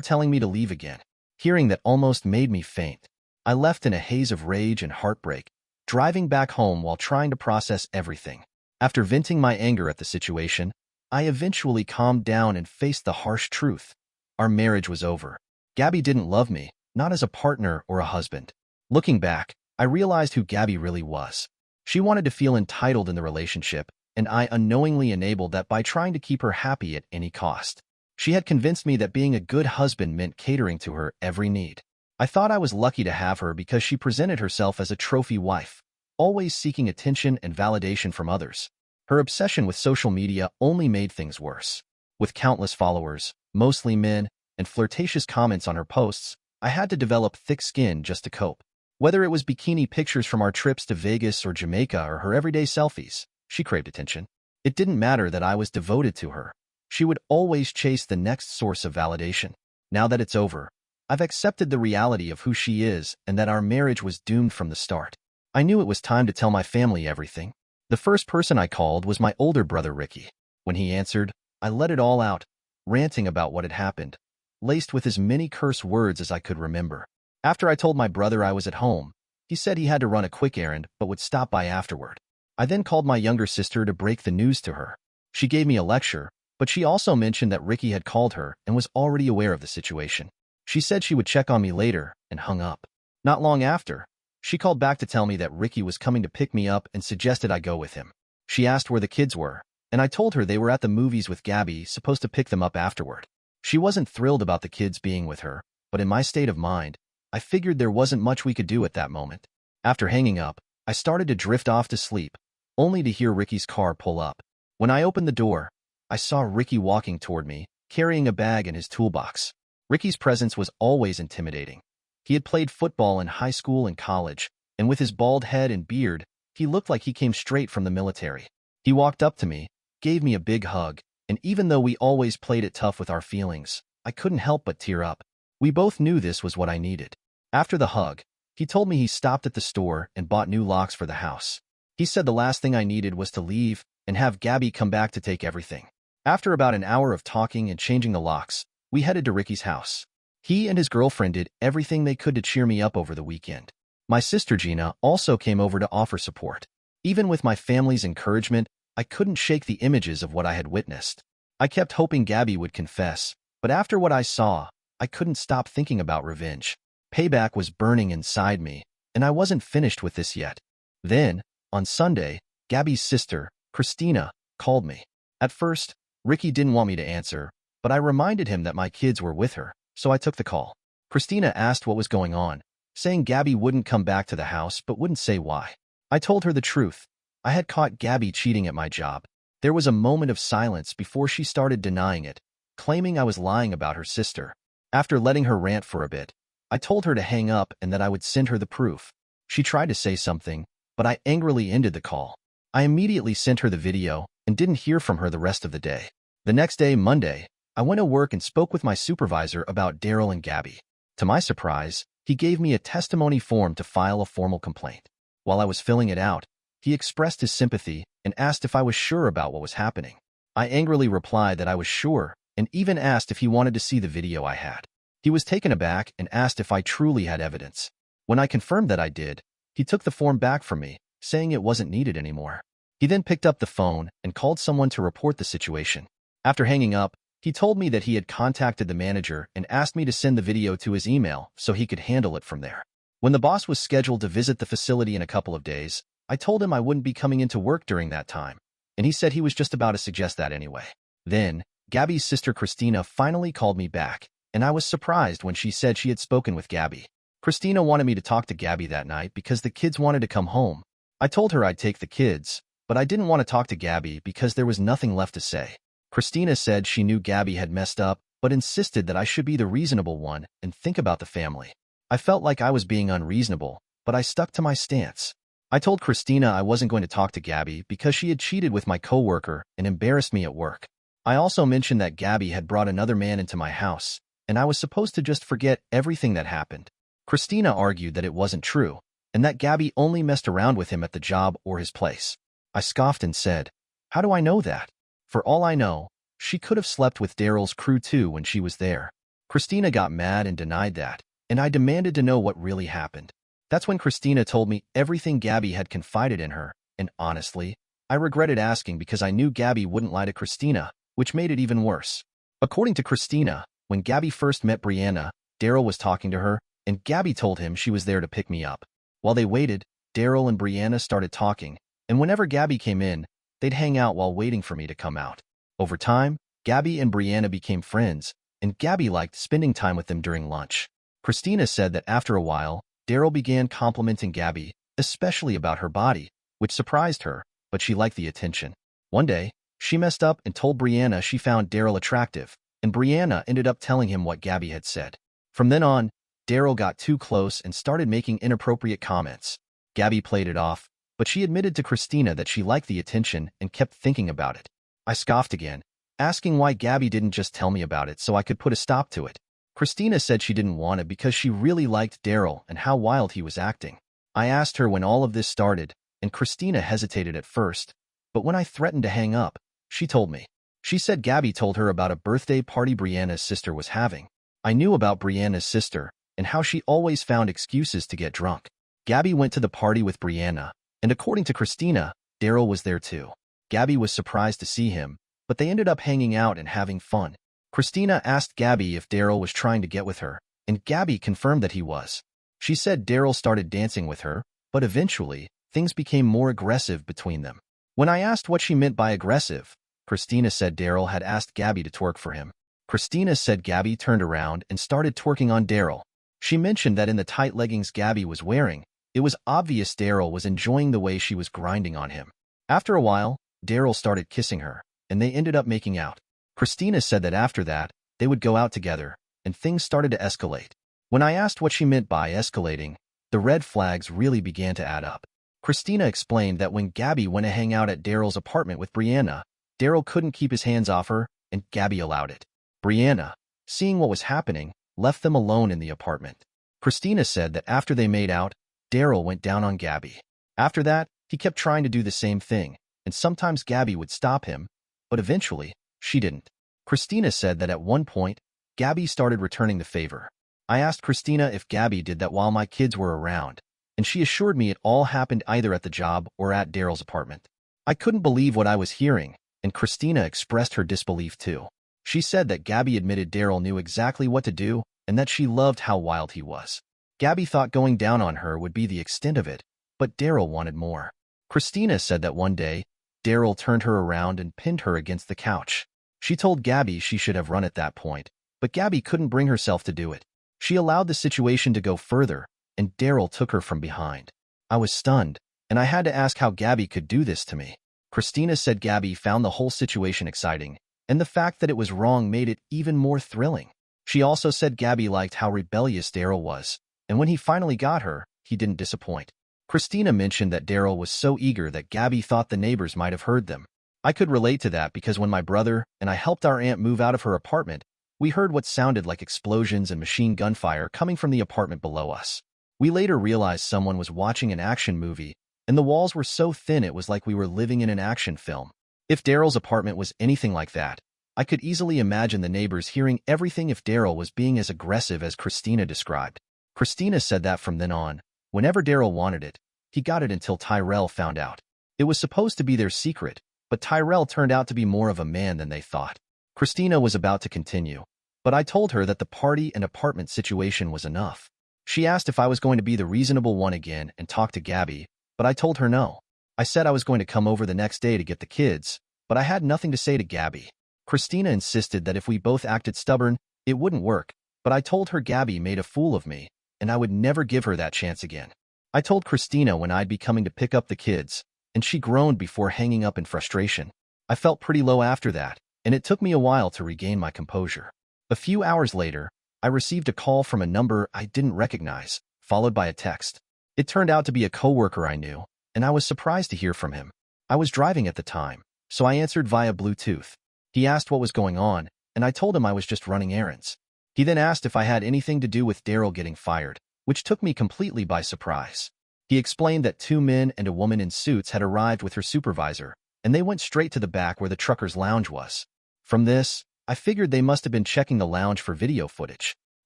telling me to leave again. Hearing that almost made me faint. I left in a haze of rage and heartbreak, driving back home while trying to process everything. After venting my anger at the situation, I eventually calmed down and faced the harsh truth. Our marriage was over. Gabby didn't love me, not as a partner or a husband. Looking back, I realized who Gabby really was. She wanted to feel entitled in the relationship, and I unknowingly enabled that by trying to keep her happy at any cost. She had convinced me that being a good husband meant catering to her every need. I thought I was lucky to have her because she presented herself as a trophy wife, always seeking attention and validation from others. Her obsession with social media only made things worse. With countless followers, mostly men, and flirtatious comments on her posts, I had to develop thick skin just to cope. Whether it was bikini pictures from our trips to Vegas or Jamaica or her everyday selfies, she craved attention. It didn't matter that I was devoted to her. She would always chase the next source of validation. Now that it's over, I've accepted the reality of who she is and that our marriage was doomed from the start. I knew it was time to tell my family everything. The first person I called was my older brother, Ricky. When he answered, I let it all out, ranting about what had happened, laced with as many curse words as I could remember. After I told my brother I was at home, he said he had to run a quick errand but would stop by afterward. I then called my younger sister to break the news to her. She gave me a lecture, but she also mentioned that Ricky had called her and was already aware of the situation. She said she would check on me later and hung up. Not long after, she called back to tell me that Ricky was coming to pick me up and suggested I go with him. She asked where the kids were, and I told her they were at the movies with Gabby, supposed to pick them up afterward. She wasn't thrilled about the kids being with her, but in my state of mind, I figured there wasn't much we could do at that moment. After hanging up, I started to drift off to sleep, only to hear Ricky's car pull up. When I opened the door, I saw Ricky walking toward me, carrying a bag in his toolbox. Ricky's presence was always intimidating. He had played football in high school and college, and with his bald head and beard, he looked like he came straight from the military. He walked up to me, gave me a big hug, and even though we always played it tough with our feelings, I couldn't help but tear up. We both knew this was what I needed. After the hug, he told me he stopped at the store and bought new locks for the house. He said the last thing I needed was to leave and have Gabby come back to take everything. After about an hour of talking and changing the locks, we headed to Ricky's house. He and his girlfriend did everything they could to cheer me up over the weekend. My sister Gina also came over to offer support. Even with my family's encouragement, I couldn't shake the images of what I had witnessed. I kept hoping Gabby would confess, but after what I saw, I couldn't stop thinking about revenge. Payback was burning inside me, and I wasn't finished with this yet. Then, on Sunday, Gabby's sister, Christina, called me. At first, Ricky didn't want me to answer, but I reminded him that my kids were with her, so I took the call. Christina asked what was going on, saying Gabby wouldn't come back to the house but wouldn't say why. I told her the truth. I had caught Gabby cheating at my job. There was a moment of silence before she started denying it, claiming I was lying about her sister. After letting her rant for a bit, I told her to hang up and that I would send her the proof. She tried to say something, but I angrily ended the call. I immediately sent her the video and didn't hear from her the rest of the day. The next day, Monday, I went to work and spoke with my supervisor about Daryl and Gabby. To my surprise, he gave me a testimony form to file a formal complaint. While I was filling it out, he expressed his sympathy and asked if I was sure about what was happening. I angrily replied that I was sure and even asked if he wanted to see the video I had. He was taken aback and asked if I truly had evidence. When I confirmed that I did, he took the form back from me, saying it wasn't needed anymore. He then picked up the phone and called someone to report the situation. After hanging up, he told me that he had contacted the manager and asked me to send the video to his email so he could handle it from there. When the boss was scheduled to visit the facility in a couple of days, I told him I wouldn't be coming into work during that time, and he said he was just about to suggest that anyway. Then, Gabby's sister Christina finally called me back, and I was surprised when she said she had spoken with Gabby. Christina wanted me to talk to Gabby that night because the kids wanted to come home. I told her I'd take the kids, but I didn't want to talk to Gabby because there was nothing left to say. Christina said she knew Gabby had messed up, but insisted that I should be the reasonable one and think about the family. I felt like I was being unreasonable, but I stuck to my stance. I told Christina I wasn't going to talk to Gabby because she had cheated with my coworker and embarrassed me at work. I also mentioned that Gabby had brought another man into my house, and I was supposed to just forget everything that happened. Christina argued that it wasn't true, and that Gabby only messed around with him at the job or his place. I scoffed and said, "How do I know that? For all I know, she could have slept with Daryl's crew too when she was there." Christina got mad and denied that, and I demanded to know what really happened. That's when Christina told me everything Gabby had confided in her, and honestly, I regretted asking because I knew Gabby wouldn't lie to Christina, which made it even worse. According to Christina, when Gabby first met Brianna, Daryl was talking to her, and Gabby told him she was there to pick me up. While they waited, Daryl and Brianna started talking, and whenever Gabby came in, they'd hang out while waiting for me to come out. Over time, Gabby and Brianna became friends, and Gabby liked spending time with them during lunch. Christina said that after a while, Daryl began complimenting Gabby, especially about her body, which surprised her, but she liked the attention. One day, she messed up and told Brianna she found Daryl attractive, and Brianna ended up telling him what Gabby had said. From then on, Daryl got too close and started making inappropriate comments. Gabby played it off, but she admitted to Christina that she liked the attention and kept thinking about it. I scoffed again, asking why Gabby didn't just tell me about it so I could put a stop to it. Christina said she didn't want it because she really liked Daryl and how wild he was acting. I asked her when all of this started, and Christina hesitated at first, but when I threatened to hang up, she told me. She said Gabby told her about a birthday party Brianna's sister was having. I knew about Brianna's sister and how she always found excuses to get drunk. Gabby went to the party with Brianna, and according to Christina, Daryl was there too. Gabby was surprised to see him, but they ended up hanging out and having fun. Christina asked Gabby if Daryl was trying to get with her, and Gabby confirmed that he was. She said Daryl started dancing with her, but eventually, things became more aggressive between them. When I asked what she meant by aggressive, Christina said Daryl had asked Gabby to twerk for him. Christina said Gabby turned around and started twerking on Daryl. She mentioned that in the tight leggings Gabby was wearing, it was obvious Daryl was enjoying the way she was grinding on him. After a while, Daryl started kissing her, and they ended up making out. Christina said that after that, they would go out together, and things started to escalate. When I asked what she meant by escalating, the red flags really began to add up. Christina explained that when Gabby went to hang out at Daryl's apartment with Brianna, Daryl couldn't keep his hands off her, and Gabby allowed it. Brianna, seeing what was happening, left them alone in the apartment. Christina said that after they made out, Daryl went down on Gabby. After that, he kept trying to do the same thing, and sometimes Gabby would stop him, but eventually, she didn't. Christina said that at one point, Gabby started returning the favor. I asked Christina if Gabby did that while my kids were around, and she assured me it all happened either at the job or at Daryl's apartment. I couldn't believe what I was hearing, and Christina expressed her disbelief too. She said that Gabby admitted Daryl knew exactly what to do and that she loved how wild he was. Gabby thought going down on her would be the extent of it, but Daryl wanted more. Christina said that one day, Daryl turned her around and pinned her against the couch. She told Gabby she should have run at that point, but Gabby couldn't bring herself to do it. She allowed the situation to go further, and Daryl took her from behind. I was stunned, and I had to ask how Gabby could do this to me. Christina said Gabby found the whole situation exciting, and the fact that it was wrong made it even more thrilling. She also said Gabby liked how rebellious Daryl was, and when he finally got her, he didn't disappoint. Christina mentioned that Daryl was so eager that Gabby thought the neighbors might have heard them. I could relate to that because when my brother and I helped our aunt move out of her apartment, we heard what sounded like explosions and machine gun fire coming from the apartment below us. We later realized someone was watching an action movie, and the walls were so thin it was like we were living in an action film. If Daryl's apartment was anything like that, I could easily imagine the neighbors hearing everything if Daryl was being as aggressive as Christina described. Christina said that from then on, whenever Daryl wanted it, he got it until Tyrell found out. It was supposed to be their secret, but Tyrell turned out to be more of a man than they thought. Christina was about to continue, but I told her that the party and apartment situation was enough. She asked if I was going to be the reasonable one again and talk to Gabby, but I told her no. I said I was going to come over the next day to get the kids, but I had nothing to say to Gabby. Christina insisted that if we both acted stubborn, it wouldn't work, but I told her Gabby made a fool of me, and I would never give her that chance again. I told Christina when I'd be coming to pick up the kids, and she groaned before hanging up in frustration. I felt pretty low after that, and it took me a while to regain my composure. A few hours later, I received a call from a number I didn't recognize, followed by a text. It turned out to be a coworker I knew, and I was surprised to hear from him. I was driving at the time, so I answered via Bluetooth. He asked what was going on, and I told him I was just running errands. He then asked if I had anything to do with Daryl getting fired, which took me completely by surprise. He explained that 2 men and a woman in suits had arrived with her supervisor, and they went straight to the back where the trucker's lounge was. From this, I figured they must have been checking the lounge for video footage.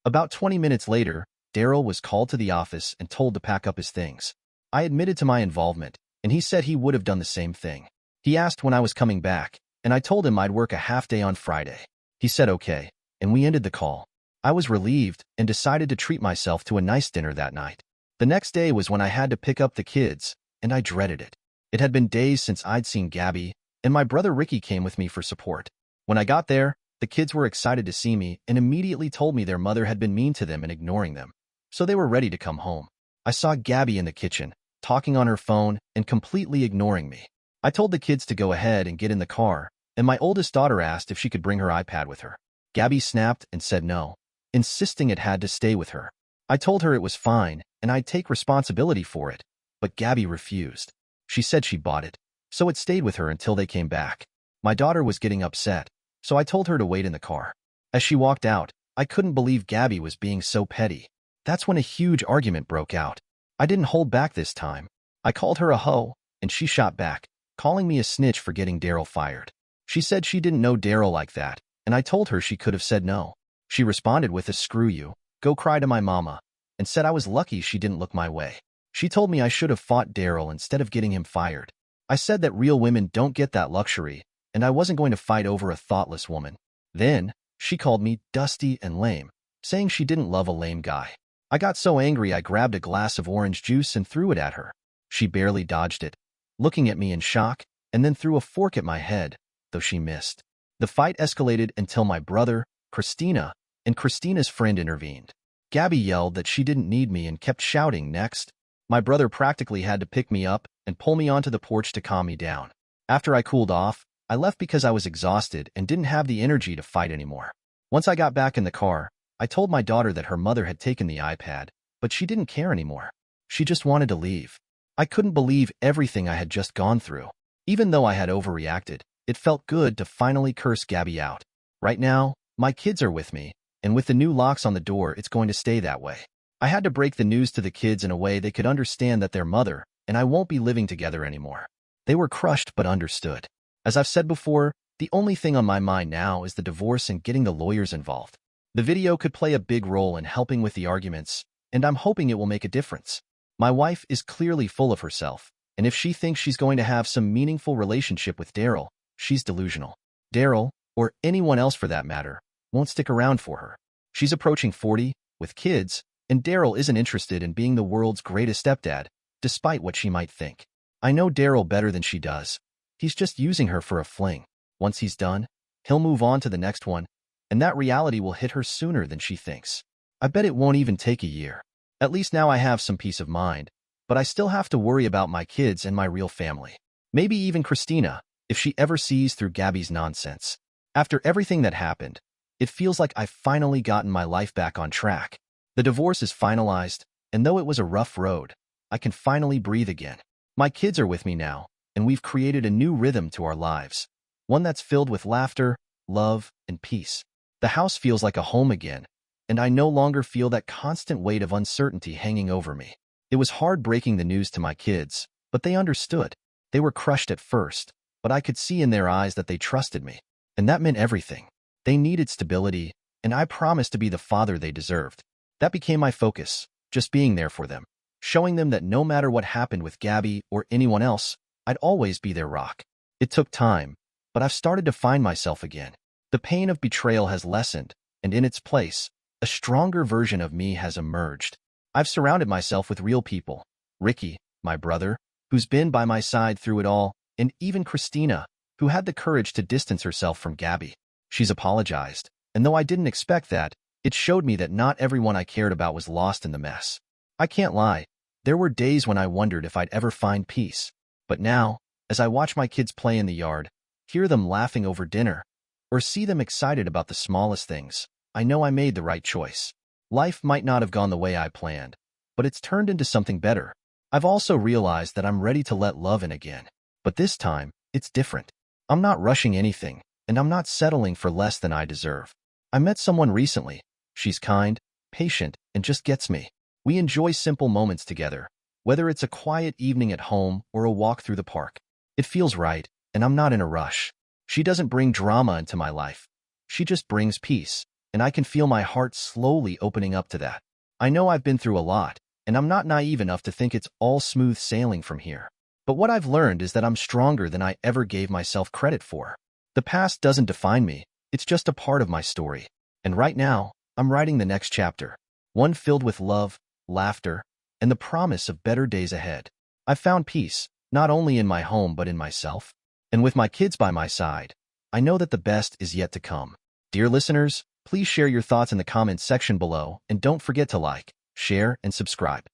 About 20 minutes later, Daryl was called to the office and told to pack up his things. I admitted to my involvement, and he said he would have done the same thing. He asked when I was coming back, and I told him I'd work a half day on Friday. He said okay, and we ended the call. I was relieved and decided to treat myself to a nice dinner that night. The next day was when I had to pick up the kids, and I dreaded it. It had been days since I'd seen Gabby, and my brother Ricky came with me for support. When I got there, the kids were excited to see me and immediately told me their mother had been mean to them and ignoring them, so they were ready to come home. I saw Gabby in the kitchen, talking on her phone and completely ignoring me. I told the kids to go ahead and get in the car, and my oldest daughter asked if she could bring her iPad with her. Gabby snapped and said no, insisting it had to stay with her. I told her it was fine and I'd take responsibility for it, but Gabby refused. She said she bought it, so it stayed with her until they came back. My daughter was getting upset, so I told her to wait in the car. As she walked out, I couldn't believe Gabby was being so petty. That's when a huge argument broke out. I didn't hold back this time. I called her a hoe, and she shot back, calling me a snitch for getting Daryl fired. She said she didn't know Daryl like that, and I told her she could have said no. She responded with a "screw you, go cry to my mama," and said I was lucky she didn't look my way. She told me I should have fought Daryl instead of getting him fired. I said that real women don't get that luxury, and I wasn't going to fight over a thoughtless woman. Then, she called me dusty and lame, saying she didn't love a lame guy. I got so angry I grabbed a glass of orange juice and threw it at her. She barely dodged it, looking at me in shock, and then threw a fork at my head, though she missed. The fight escalated until my brother, Christina, and Christina's friend intervened. Gabby yelled that she didn't need me and kept shouting next. My brother practically had to pick me up and pull me onto the porch to calm me down. After I cooled off, I left because I was exhausted and didn't have the energy to fight anymore. Once I got back in the car, I told my daughter that her mother had taken the iPad, but she didn't care anymore. She just wanted to leave. I couldn't believe everything I had just gone through. Even though I had overreacted, it felt good to finally curse Gabby out. Right now, my kids are with me, and with the new locks on the door, it's going to stay that way. I had to break the news to the kids in a way they could understand that their mother and I won't be living together anymore. They were crushed but understood. As I've said before, the only thing on my mind now is the divorce and getting the lawyers involved. The video could play a big role in helping with the arguments, and I'm hoping it will make a difference. My wife is clearly full of herself, and if she thinks she's going to have some meaningful relationship with Daryl, she's delusional. Daryl, or anyone else for that matter, won't stick around for her. She's approaching 40, with kids, and Daryl isn't interested in being the world's greatest stepdad, despite what she might think. I know Daryl better than she does. He's just using her for a fling. Once he's done, he'll move on to the next one, and that reality will hit her sooner than she thinks. I bet it won't even take a year. At least now I have some peace of mind, but I still have to worry about my kids and my real family. Maybe even Christina, if she ever sees through Gabby's nonsense. After everything that happened, it feels like I've finally gotten my life back on track. The divorce is finalized, and though it was a rough road, I can finally breathe again. My kids are with me now, and we've created a new rhythm to our lives, one that's filled with laughter, love, and peace. The house feels like a home again, and I no longer feel that constant weight of uncertainty hanging over me. It was hard breaking the news to my kids, but they understood. They were crushed at first, but I could see in their eyes that they trusted me, and that meant everything. They needed stability, and I promised to be the father they deserved. That became my focus, just being there for them, showing them that no matter what happened with Gabby or anyone else, I'd always be their rock. It took time, but I've started to find myself again. The pain of betrayal has lessened, and in its place, a stronger version of me has emerged. I've surrounded myself with real people. Ricky, my brother, who's been by my side through it all, and even Christina, who had the courage to distance herself from Gabby. She's apologized, and though I didn't expect that, it showed me that not everyone I cared about was lost in the mess. I can't lie, there were days when I wondered if I'd ever find peace. But now, as I watch my kids play in the yard, hear them laughing over dinner, or see them excited about the smallest things, I know I made the right choice. Life might not have gone the way I planned, but it's turned into something better. I've also realized that I'm ready to let love in again. But this time, it's different. I'm not rushing anything, and I'm not settling for less than I deserve. I met someone recently. She's kind, patient, and just gets me. We enjoy simple moments together, whether it's a quiet evening at home or a walk through the park. It feels right, and I'm not in a rush. She doesn't bring drama into my life. She just brings peace, and I can feel my heart slowly opening up to that. I know I've been through a lot, and I'm not naive enough to think it's all smooth sailing from here. But what I've learned is that I'm stronger than I ever gave myself credit for. The past doesn't define me, it's just a part of my story. And right now, I'm writing the next chapter, one filled with love, laughter, and the promise of better days ahead. I've found peace, not only in my home but in myself. And with my kids by my side, I know that the best is yet to come. Dear listeners, please share your thoughts in the comments section below, and don't forget to like, share, and subscribe.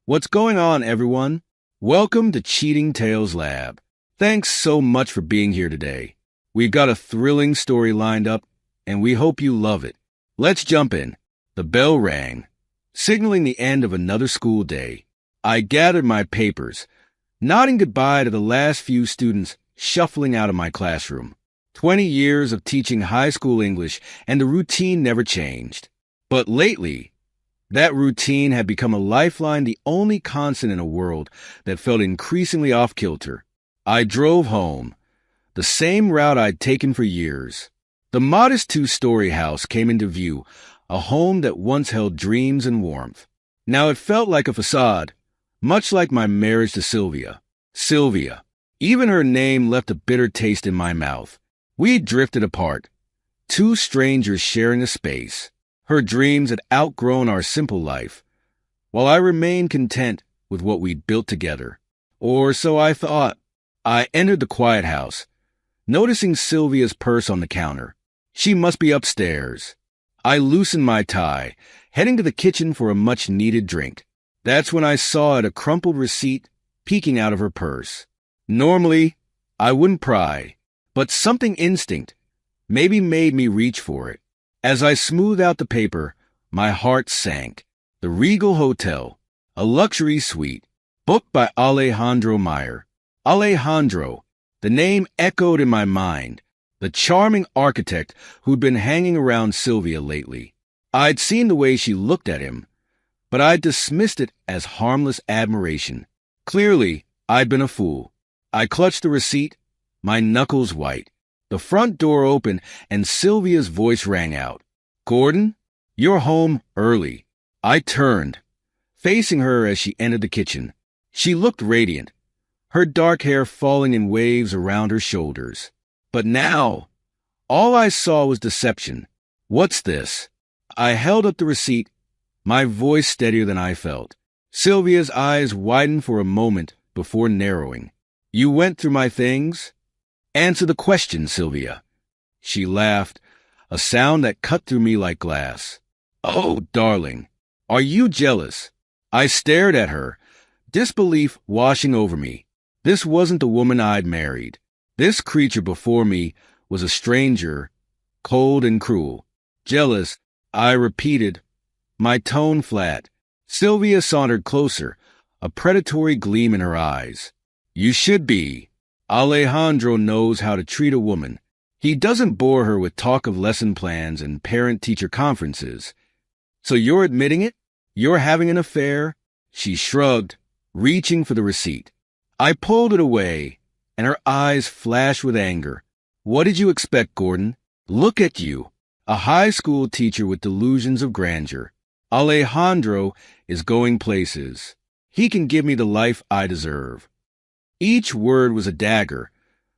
What's going on, everyone? Welcome to Cheating Tales Lab. Thanks so much for being here today. We've got a thrilling story lined up, and we hope you love it. Let's jump in. The bell rang, signaling the end of another school day. I gathered my papers, nodding goodbye to the last few students shuffling out of my classroom. 20 years of teaching high school English, and the routine never changed. But lately, that routine had become a lifeline, the only constant in a world that felt increasingly off-kilter. I drove home, the same route I'd taken for years. The modest two-story house came into view, a home that once held dreams and warmth. Now it felt like a facade, much like my marriage to Sylvia. Sylvia. Even her name left a bitter taste in my mouth. We drifted apart, two strangers sharing a space. Her dreams had outgrown our simple life, while I remained content with what we'd built together. Or so I thought. I entered the quiet house, noticing Sylvia's purse on the counter. She must be upstairs. I loosened my tie, heading to the kitchen for a much-needed drink. That's when I saw a crumpled receipt peeking out of her purse. Normally, I wouldn't pry, but something instinct maybe made me reach for it. As I smoothed out the paper, my heart sank. The Regal Hotel, a luxury suite, booked by Alejandro Meyer. Alejandro, the name echoed in my mind, the charming architect who'd been hanging around Sylvia lately. I'd seen the way she looked at him, but I'd dismissed it as harmless admiration. Clearly, I'd been a fool. I clutched the receipt, my knuckles white. The front door opened, and Sylvia's voice rang out. "Gordon, you're home early." I turned, facing her as she entered the kitchen. She looked radiant, her dark hair falling in waves around her shoulders. But now, all I saw was deception. "What's this?" I held up the receipt, my voice steadier than I felt. Sylvia's eyes widened for a moment before narrowing. "You went through my things? Answer the question, Sylvia." She laughed, a sound that cut through me like glass. "Oh, darling, are you jealous?" I stared at her, disbelief washing over me. This wasn't the woman I'd married. This creature before me was a stranger, cold and cruel. Jealous, I repeated, my tone flat. Sylvia sauntered closer, a predatory gleam in her eyes. You should be. Alejandro knows how to treat a woman. He doesn't bore her with talk of lesson plans and parent-teacher conferences. So you're admitting it? You're having an affair? She shrugged, reaching for the receipt. I pulled it away, and her eyes flashed with anger. What did you expect, Gordon? Look at you, a high school teacher with delusions of grandeur. Alejandro is going places. He can give me the life I deserve. Each word was a dagger,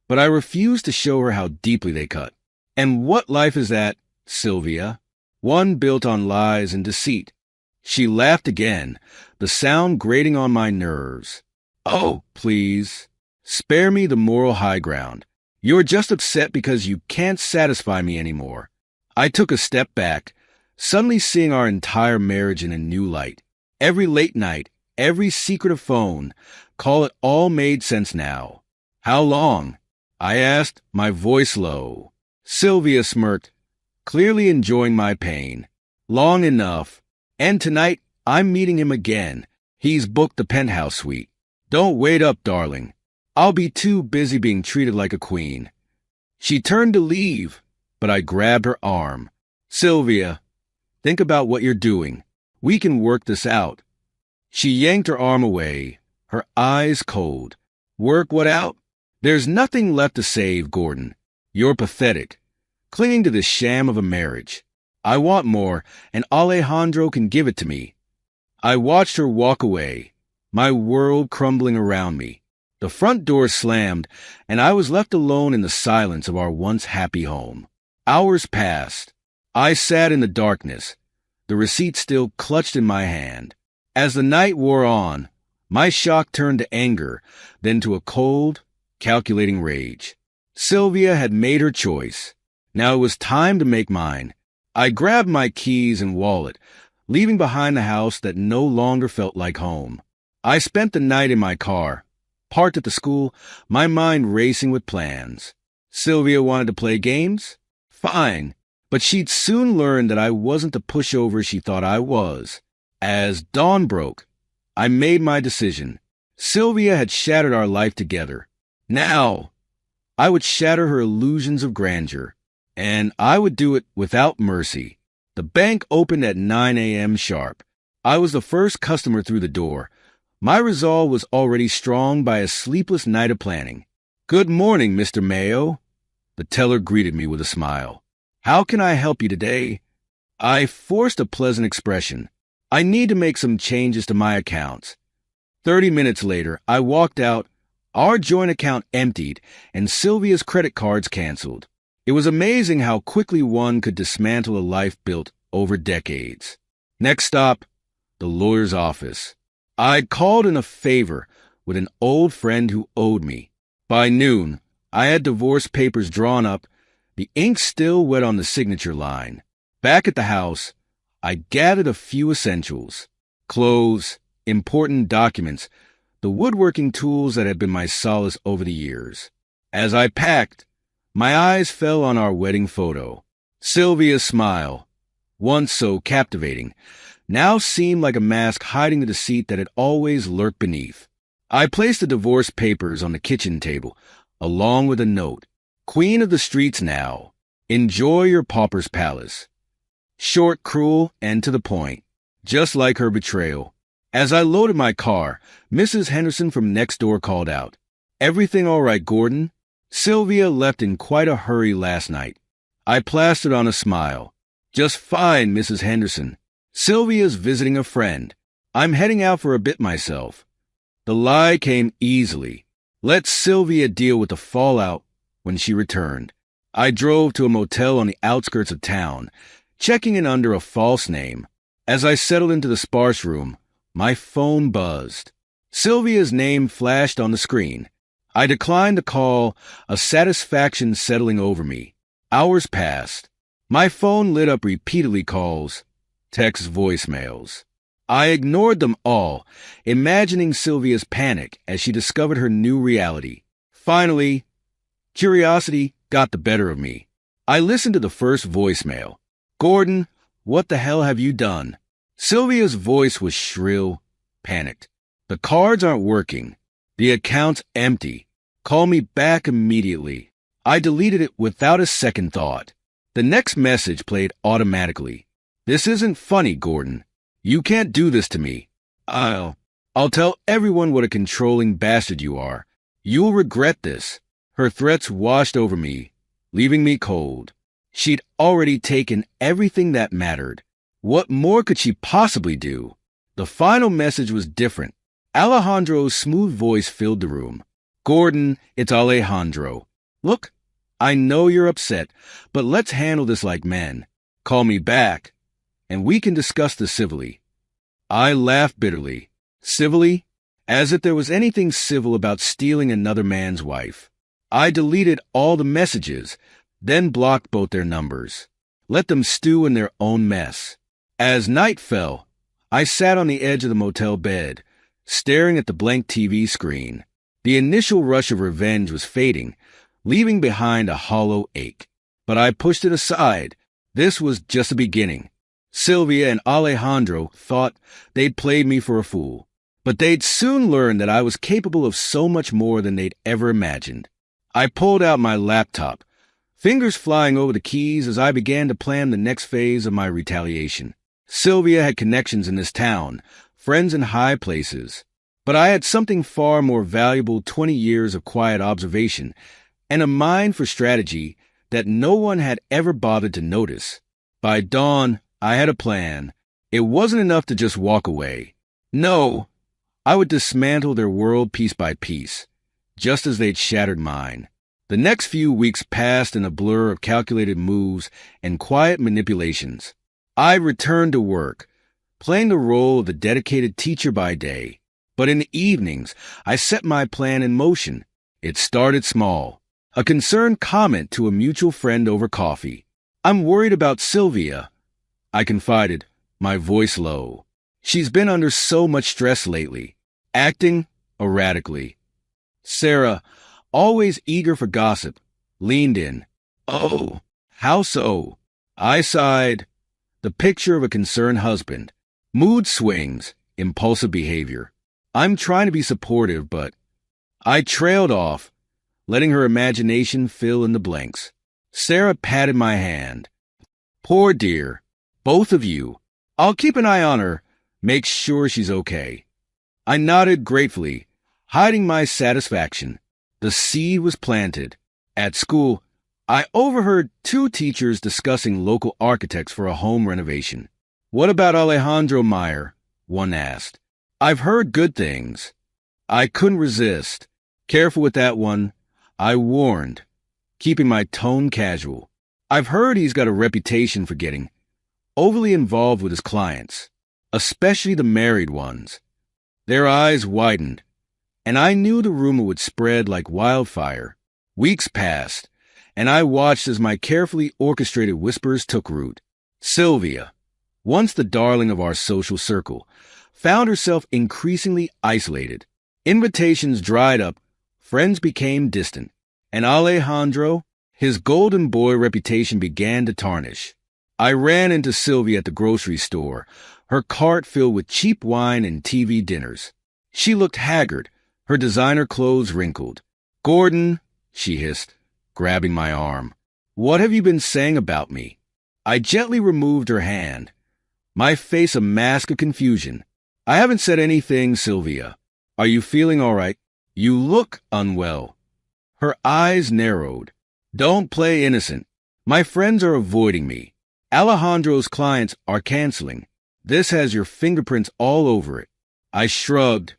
but I refused to show her how deeply they cut. And what life is that, Sylvia? One built on lies and deceit. She laughed again, the sound grating on my nerves. Oh, please, spare me the moral high ground. You're just upset because you can't satisfy me anymore. I took a step back, suddenly seeing our entire marriage in a new light. Every late night, every secretive phone, call, it all made sense now. How long? I asked, my voice low. Sylvia smirked, clearly enjoying my pain. Long enough. And tonight, I'm meeting him again. He's booked the penthouse suite. Don't wait up, darling. I'll be too busy being treated like a queen. She turned to leave, but I grabbed her arm. Sylvia, think about what you're doing. We can work this out. She yanked her arm away, her eyes cold. Work what out? There's nothing left to save, Gordon. You're pathetic, clinging to the sham of a marriage. I want more, and Alejandro can give it to me. I watched her walk away, my world crumbling around me. The front door slammed, and I was left alone in the silence of our once happy home. Hours passed. I sat in the darkness, the receipt still clutched in my hand. As the night wore on, my shock turned to anger, then to a cold, calculating rage. Sylvia had made her choice. Now it was time to make mine. I grabbed my keys and wallet, leaving behind the house that no longer felt like home. I spent the night in my car, parked at the school, my mind racing with plans. Sylvia wanted to play games? Fine, but she'd soon learn that I wasn't the pushover she thought I was. As dawn broke, I made my decision. Sylvia had shattered our life together. Now, I would shatter her illusions of grandeur, and I would do it without mercy. The bank opened at 9 a.m. sharp. I was the first customer through the door. My resolve was already strong by a sleepless night of planning. Good morning, Mr. Mayo. The teller greeted me with a smile. How can I help you today? I forced a pleasant expression. I need to make some changes to my accounts. 30 minutes later, I walked out, our joint account emptied, and Sylvia's credit cards canceled. It was amazing how quickly one could dismantle a life built over decades. Next stop, the lawyer's office. I'd called in a favor with an old friend who owed me. By noon, I had divorce papers drawn up, the ink still wet on the signature line. Back at the house, I gathered a few essentials: clothes, important documents, the woodworking tools that had been my solace over the years. As I packed, my eyes fell on our wedding photo. Sylvia's smile, once so captivating, now seemed like a mask hiding the deceit that had always lurked beneath. I placed the divorce papers on the kitchen table, along with a note. Queen of the streets now. Enjoy your pauper's palace. Short, cruel, and to the point, just like her betrayal. As I loaded my car, Mrs. Henderson from next door called out, "Everything all right, Gordon?" Sylvia left in quite a hurry last night. I plastered on a smile. "Just fine, Mrs. Henderson. Sylvia's visiting a friend. I'm heading out for a bit myself." The lie came easily. Let Sylvia deal with the fallout when she returned. I drove to a motel on the outskirts of town, checking in under a false name. As I settled into the sparse room, my phone buzzed. Sylvia's name flashed on the screen. I declined the call, a satisfaction settling over me. Hours passed. My phone lit up repeatedly calls, texts, voicemails. I ignored them all, imagining Sylvia's panic as she discovered her new reality. Finally, curiosity got the better of me. I listened to the first voicemail. "Gordon, what the hell have you done?" Sylvia's voice was shrill, panicked. "The cards aren't working. The account's empty. Call me back immediately." I deleted it without a second thought. The next message played automatically. "This isn't funny, Gordon. You can't do this to me. I'll tell everyone what a controlling bastard you are. You'll regret this." Her threats washed over me, leaving me cold. She'd already taken everything that mattered. What more could she possibly do? The final message was different. Alejandro's smooth voice filled the room. "Gordon, it's Alejandro. Look, I know you're upset, but let's handle this like men. Call me back, and we can discuss this civilly." I laughed bitterly. Civilly? As if there was anything civil about stealing another man's wife. I deleted all the messages, then blocked both their numbers. Let them stew in their own mess. As night fell, I sat on the edge of the motel bed, staring at the blank TV screen. The initial rush of revenge was fading, leaving behind a hollow ache. But I pushed it aside. This was just a beginning. Sylvia and Alejandro thought they'd played me for a fool, but they'd soon learn that I was capable of so much more than they'd ever imagined. I pulled out my laptop, fingers flying over the keys as I began to plan the next phase of my retaliation. Sylvia had connections in this town, friends in high places, but I had something far more valuable: 20 years of quiet observation and a mind for strategy that no one had ever bothered to notice. By dawn, I had a plan. It wasn't enough to just walk away. No, I would dismantle their world piece by piece, just as they'd shattered mine. The next few weeks passed in a blur of calculated moves and quiet manipulations. I returned to work, playing the role of the dedicated teacher by day. But in the evenings, I set my plan in motion. It started small. A concerned comment to a mutual friend over coffee. "I'm worried about Sylvia," I confided, my voice low. "She's been under so much stress lately, acting erratically." Sarah, always eager for gossip, leaned in. "Oh, how so?" I sighed. The picture of a concerned husband. Mood swings, impulsive behavior. I'm trying to be supportive, but I trailed off, letting her imagination fill in the blanks. Sarah patted my hand. "Poor dear. Both of you. I'll keep an eye on her, make sure she's okay." I nodded gratefully, hiding my satisfaction. The seed was planted. At school, I overheard 2 teachers discussing local architects for a home renovation. "What about Alejandro Meyer?" one asked. "I've heard good things." I couldn't resist. "Careful with that one," I warned, keeping my tone casual. "I've heard he's got a reputation for getting overly involved with his clients, especially the married ones." Their eyes widened, and I knew the rumor would spread like wildfire. Weeks passed, and I watched as my carefully orchestrated whispers took root. Sylvia, once the darling of our social circle, found herself increasingly isolated. Invitations dried up, friends became distant, and Alejandro, his golden boy reputation began to tarnish. I ran into Sylvia at the grocery store, her cart filled with cheap wine and TV dinners. She looked haggard, her designer clothes wrinkled. "Gordon," she hissed, grabbing my arm, "what have you been saying about me?" I gently removed her hand, my face a mask of confusion. "I haven't said anything, Sylvia. Are you feeling all right? You look unwell." Her eyes narrowed. "Don't play innocent. My friends are avoiding me. Alejandro's clients are canceling. This has your fingerprints all over it." I shrugged,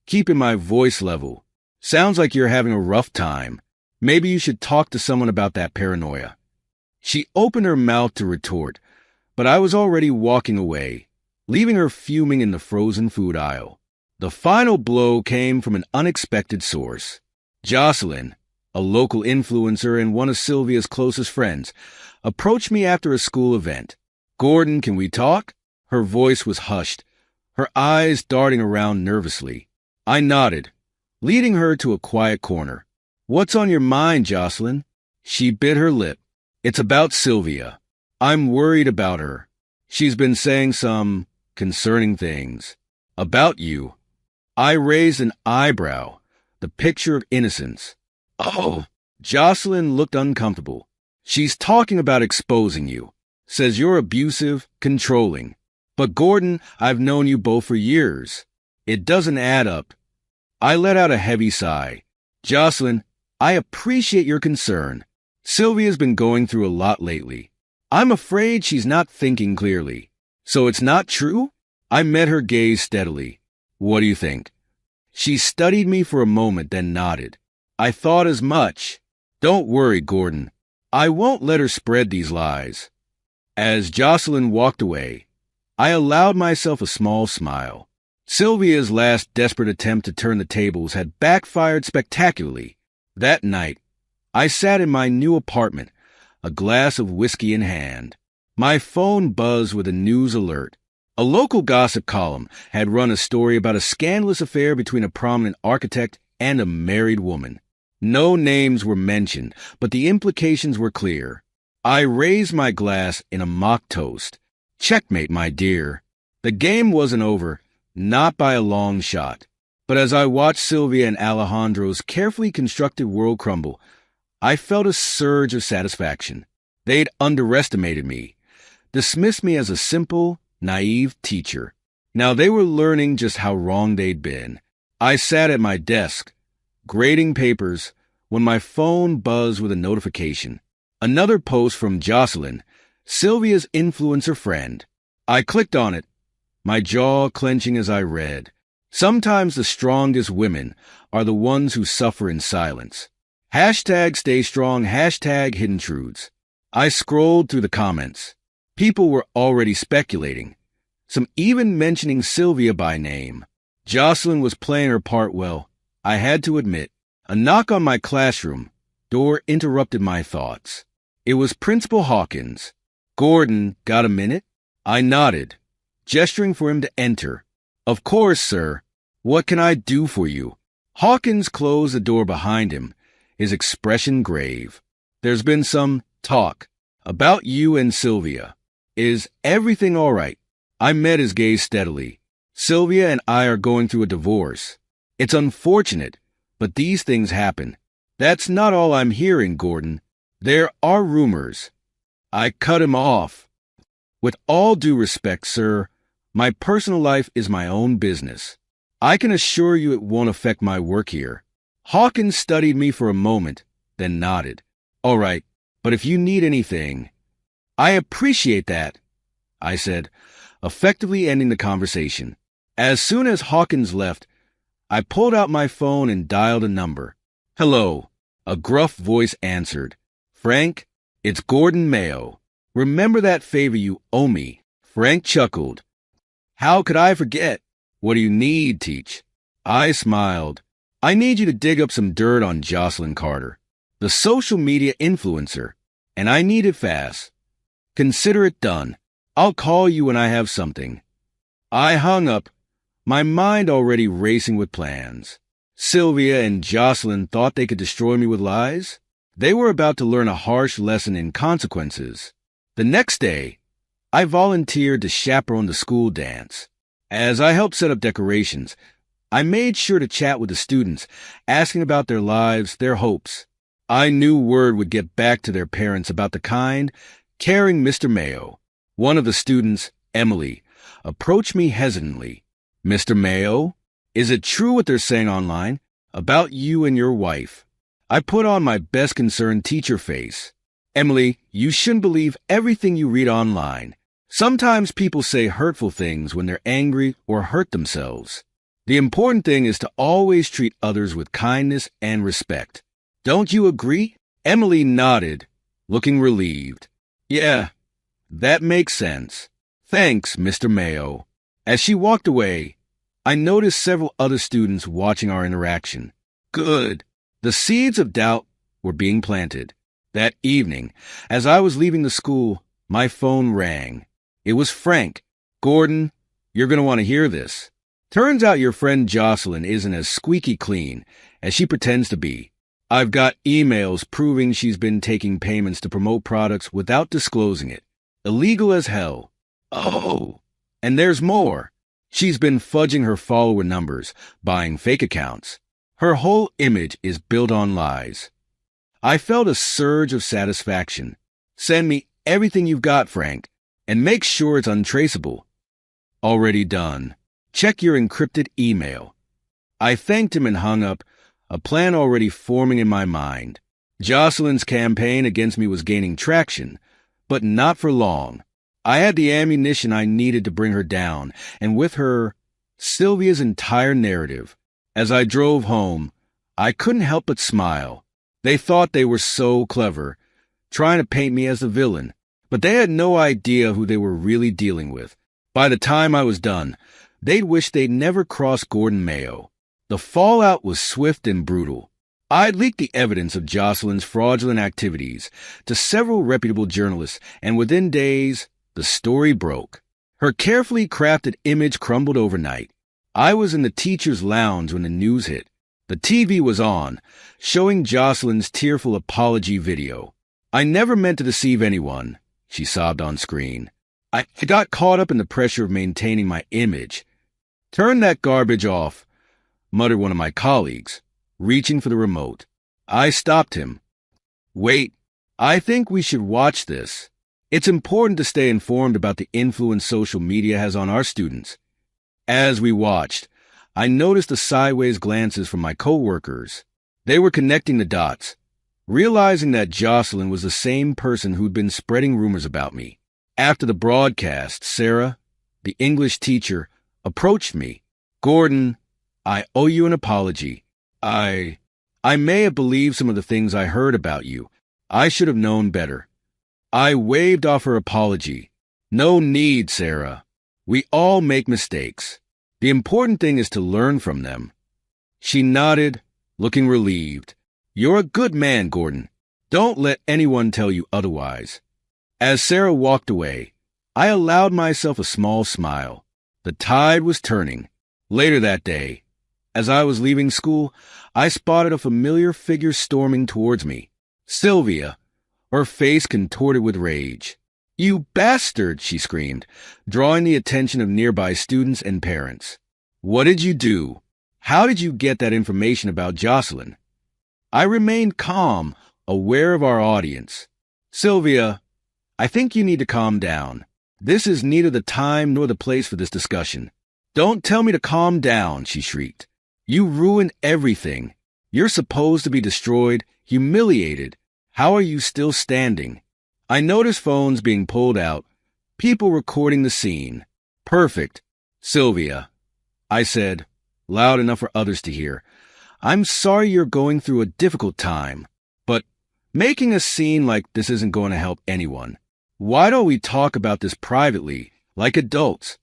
keeping my voice level. "Sounds like you're having a rough time. Maybe you should talk to someone about that paranoia." She opened her mouth to retort, but I was already walking away, leaving her fuming in the frozen food aisle. The final blow came from an unexpected source. Jocelyn, a local influencer and one of Sylvia's closest friends, approached me after a school event. "Gordon, can we talk?" Her voice was hushed, her eyes darting around nervously. I nodded, leading her to a quiet corner. "What's on your mind, Jocelyn?" She bit her lip. "It's about Sylvia. I'm worried about her. She's been saying some concerning things. About you." I raised an eyebrow, the picture of innocence. "Oh." Jocelyn looked uncomfortable. "She's talking about exposing you. Says you're abusive, controlling. But Gordon, I've known you both for years. It doesn't add up." I let out a heavy sigh. "Jocelyn, I appreciate your concern. Sylvia's been going through a lot lately. I'm afraid she's not thinking clearly. So it's not true?" I met her gaze steadily. "What do you think?" She studied me for a moment, then nodded. "I thought as much. Don't worry, Gordon. I won't let her spread these lies." As Jocelyn walked away, I allowed myself a small smile. Sylvia's last desperate attempt to turn the tables had backfired spectacularly. That night, I sat in my new apartment, a glass of whiskey in hand. My phone buzzed with a news alert. A local gossip column had run a story about a scandalous affair between a prominent architect and a married woman. No names were mentioned, but the implications were clear. I raised my glass in a mock toast. Checkmate, my dear. The game wasn't over, not by a long shot. But as I watched Sylvia and Alejandro's carefully constructed world crumble, I felt a surge of satisfaction. They'd underestimated me, dismissed me as a simple, naive teacher. Now they were learning just how wrong they'd been. I sat at my desk, grading papers, when my phone buzzed with a notification. Another post from Jocelyn, Sylvia's influencer friend. I clicked on it, my jaw clenching as I read. Sometimes the strongest women are the ones who suffer in silence. Hashtag stay strong, hashtag hidden truths. I scrolled through the comments. People were already speculating, some even mentioning Sylvia by name. Jocelyn was playing her part well, I had to admit. A knock on my classroom door interrupted my thoughts. It was Principal Hawkins. "Gordon, got a minute?" I nodded, gesturing for him to enter. "Of course, sir. What can I do for you?" Hawkins closed the door behind him, his expression grave. "There's been some talk about you and Sylvia. Is everything all right?" I met his gaze steadily. "Sylvia and I are going through a divorce. It's unfortunate, but these things happen. That's not all I'm hearing, Gordon. There are rumors." I cut him off. "With all due respect, sir, my personal life is my own business. I can assure you it won't affect my work here." Hawkins studied me for a moment, then nodded. "All right, but if you need anything—" "I appreciate that," I said, effectively ending the conversation. As soon as Hawkins left, I pulled out my phone and dialed a number. "Hello," a gruff voice answered. "Frank, it's Gordon Mayo. Remember that favor you owe me?" Frank chuckled. "How could I forget? What do you need, Teach?" I smiled. "I need you to dig up some dirt on Jocelyn Carter, the social media influencer, and I need it fast. Consider it done. I'll call you when I have something." I hung up, my mind already racing with plans. Sylvia and Jocelyn thought they could destroy me with lies. They were about to learn a harsh lesson in consequences. The next day, I volunteered to chaperone the school dance. As I helped set up decorations, I made sure to chat with the students, asking about their lives, their hopes. I knew word would get back to their parents about the kind, caring Mr. Mayo. One of the students, Emily, approached me hesitantly. "Mr. Mayo, is it true what they're saying online about you and your wife?" I put on my best concerned teacher face. "Emily, you shouldn't believe everything you read online. Sometimes people say hurtful things when they're angry or hurt themselves. The important thing is to always treat others with kindness and respect. Don't you agree?" Emily nodded, looking relieved. "Yeah, that makes sense. Thanks, Mr. Mayo." As she walked away, I noticed several other students watching our interaction. Good. The seeds of doubt were being planted. That evening, as I was leaving the school, my phone rang. It was Frank. "Gordon, You're going to want to hear this. Turns out your friend Jocelyn isn't as squeaky clean as she pretends to be. I've got emails proving she's been taking payments to promote products without disclosing it. Illegal as hell. Oh, and there's more. She's been fudging her follower numbers, buying fake accounts. Her whole image is built on lies. I felt a surge of satisfaction. Send me everything you've got, Frank, and make sure it's untraceable. Already done. Check your encrypted email. I thanked him and hung up, a plan already forming in my mind. Jocelyn's campaign against me was gaining traction, but not for long. I had the ammunition I needed to bring her down, and with her, Sylvia's entire narrative. As I drove home, I couldn't help but smile. They thought they were so clever, trying to paint me as the villain, but they had no idea who they were really dealing with. By the time I was done, they'd wish they'd never crossed Gordon Mayo. The fallout was swift and brutal. I'd leaked the evidence of Jocelyn's fraudulent activities to several reputable journalists, and within days, the story broke. Her carefully crafted image crumbled overnight. I was in the teacher's lounge when the news hit. The TV was on, showing Jocelyn's tearful apology video. I never meant to deceive anyone, she sobbed on screen. I got caught up in the pressure of maintaining my image. Turn that garbage off, muttered one of my colleagues, reaching for the remote. I stopped him. Wait, I think we should watch this. It's important to stay informed about the influence social media has on our students. As we watched, I noticed the sideways glances from my coworkers. They were connecting the dots, realizing that Jocelyn was the same person who'd been spreading rumors about me. After the broadcast, Sarah, the English teacher, approached me. Gordon, I owe you an apology. I may have believed some of the things I heard about you. I should have known better. I waved off her apology. No need, Sarah. We all make mistakes. The important thing is to learn from them. She nodded, looking relieved. You're a good man, Gordon. Don't let anyone tell you otherwise. As Sarah walked away, I allowed myself a small smile. The tide was turning. Later that day, as I was leaving school, I spotted a familiar figure storming towards me. Sylvia, her face contorted with rage. You bastard, she screamed, drawing the attention of nearby students and parents. What did you do? How did you get that information about Jocelyn? I remained calm, aware of our audience. Sylvia, I think you need to calm down. This is neither the time nor the place for this discussion. Don't tell me to calm down, she shrieked. You ruined everything. You're supposed to be destroyed, humiliated. How are you still standing? I noticed phones being pulled out, people recording the scene. Perfect. Sylvia, I said, loud enough for others to hear. I'm sorry you're going through a difficult time, but making a scene like this isn't going to help anyone. Why don't we talk about this privately, like adults?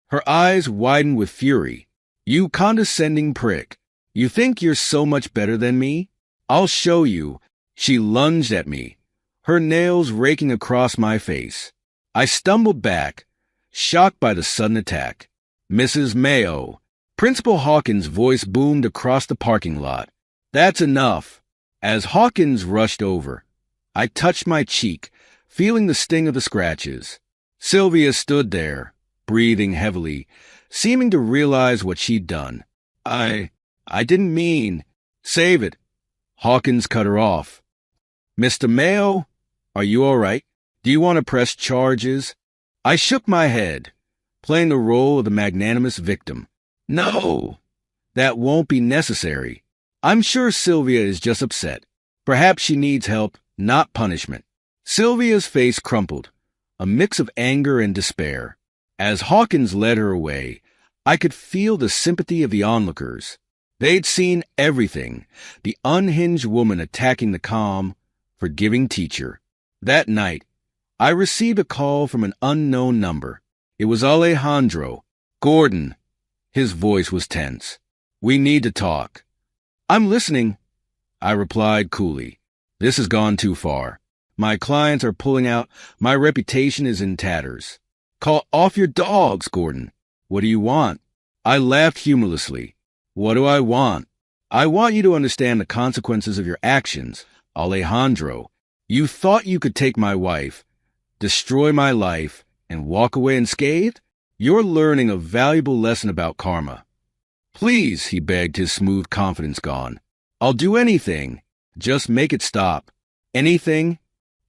Her eyes widened with fury. You condescending prick. You think you're so much better than me? I'll show you. She lunged at me, her nails raking across my face. I stumbled back, shocked by the sudden attack. Mrs. Mayo. Principal Hawkins' voice boomed across the parking lot. That's enough. As Hawkins rushed over, I touched my cheek, feeling the sting of the scratches. Sylvia stood there, breathing heavily, seeming to realize what she'd done. I didn't mean. Save it. Hawkins cut her off. Mr. Mayo, are you all right? Do you want to press charges? I shook my head, playing the role of the magnanimous victim. No, that won't be necessary. I'm sure Sylvia is just upset. Perhaps she needs help, not punishment. Sylvia's face crumpled, a mix of anger and despair. As Hawkins led her away, I could feel the sympathy of the onlookers. They'd seen everything, the unhinged woman attacking the calm, forgiving teacher. That night, I received a call from an unknown number. It was Alejandro. Gordon. His voice was tense. We need to talk. I'm listening, I replied coolly. This has gone too far. My clients are pulling out. My reputation is in tatters. Call off your dogs, Gordon. What do you want? I laughed humorlessly. What do I want? I want you to understand the consequences of your actions, Alejandro. You thought you could take my wife, destroy my life, and walk away unscathed? You're learning a valuable lesson about karma. Please, he begged, his smooth confidence gone. I'll do anything. Just make it stop. Anything?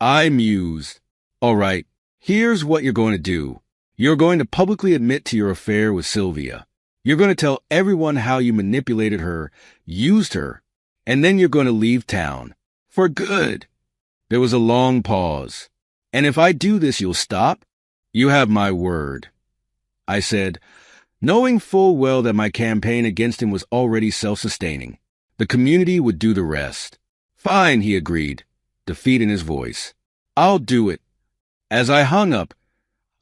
I mused. All right, here's what you're going to do. You're going to publicly admit to your affair with Sylvia. You're going to tell everyone how you manipulated her, used her, and then you're going to leave town. For good. There was a long pause. And if I do this, you'll stop? You have my word. I said, knowing full well that my campaign against him was already self-sustaining. The community would do the rest. Fine, he agreed, defeat in his voice. I'll do it. As I hung up,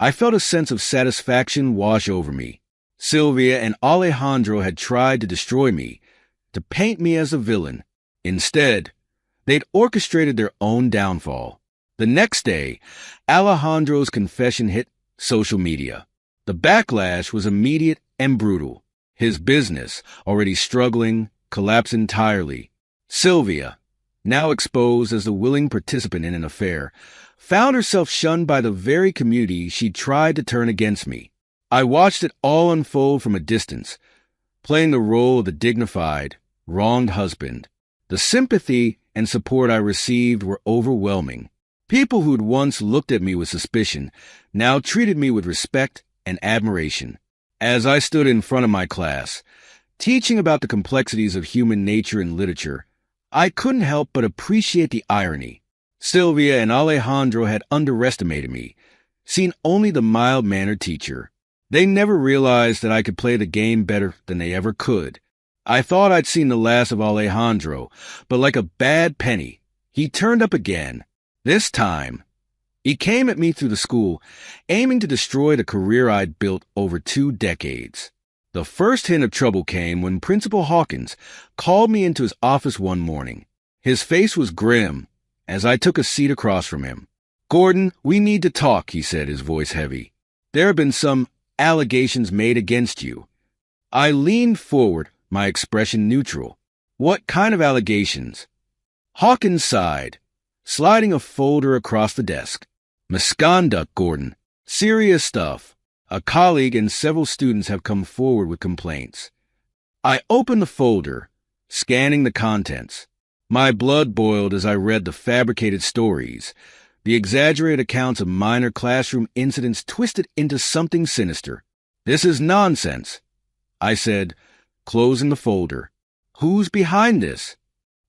I felt a sense of satisfaction wash over me. Sylvia and Alejandro had tried to destroy me, to paint me as a villain. Instead, they'd orchestrated their own downfall. The next day, Alejandro's confession hit social media. The backlash was immediate and brutal. His business, already struggling, collapsed entirely. Sylvia, now exposed as the willing participant in an affair, found herself shunned by the very community she tried to turn against me. I watched it all unfold from a distance, playing the role of the dignified, wronged husband. The sympathy and support I received were overwhelming. People who'd once looked at me with suspicion now treated me with respect and admiration. As I stood in front of my class, teaching about the complexities of human nature and literature, I couldn't help but appreciate the irony. Sylvia and Alejandro had underestimated me, seen only the mild-mannered teacher. They never realized that I could play the game better than they ever could. I thought I'd seen the last of Alejandro, but like a bad penny, he turned up again. This time, he came at me through the school, aiming to destroy the career I'd built over 2 decades. The first hint of trouble came when Principal Hawkins called me into his office one morning. His face was grim as I took a seat across from him. "Gordon, we need to talk," he said, his voice heavy. "There have been some allegations made against you." I leaned forward, my expression neutral. "What kind of allegations?" Hawkins sighed, sliding a folder across the desk. "Misconduct, Gordon. Serious stuff. A colleague and several students have come forward with complaints." I opened the folder, scanning the contents. My blood boiled as I read the fabricated stories, the exaggerated accounts of minor classroom incidents twisted into something sinister. "This is nonsense," I said, closing the folder. "Who's behind this?"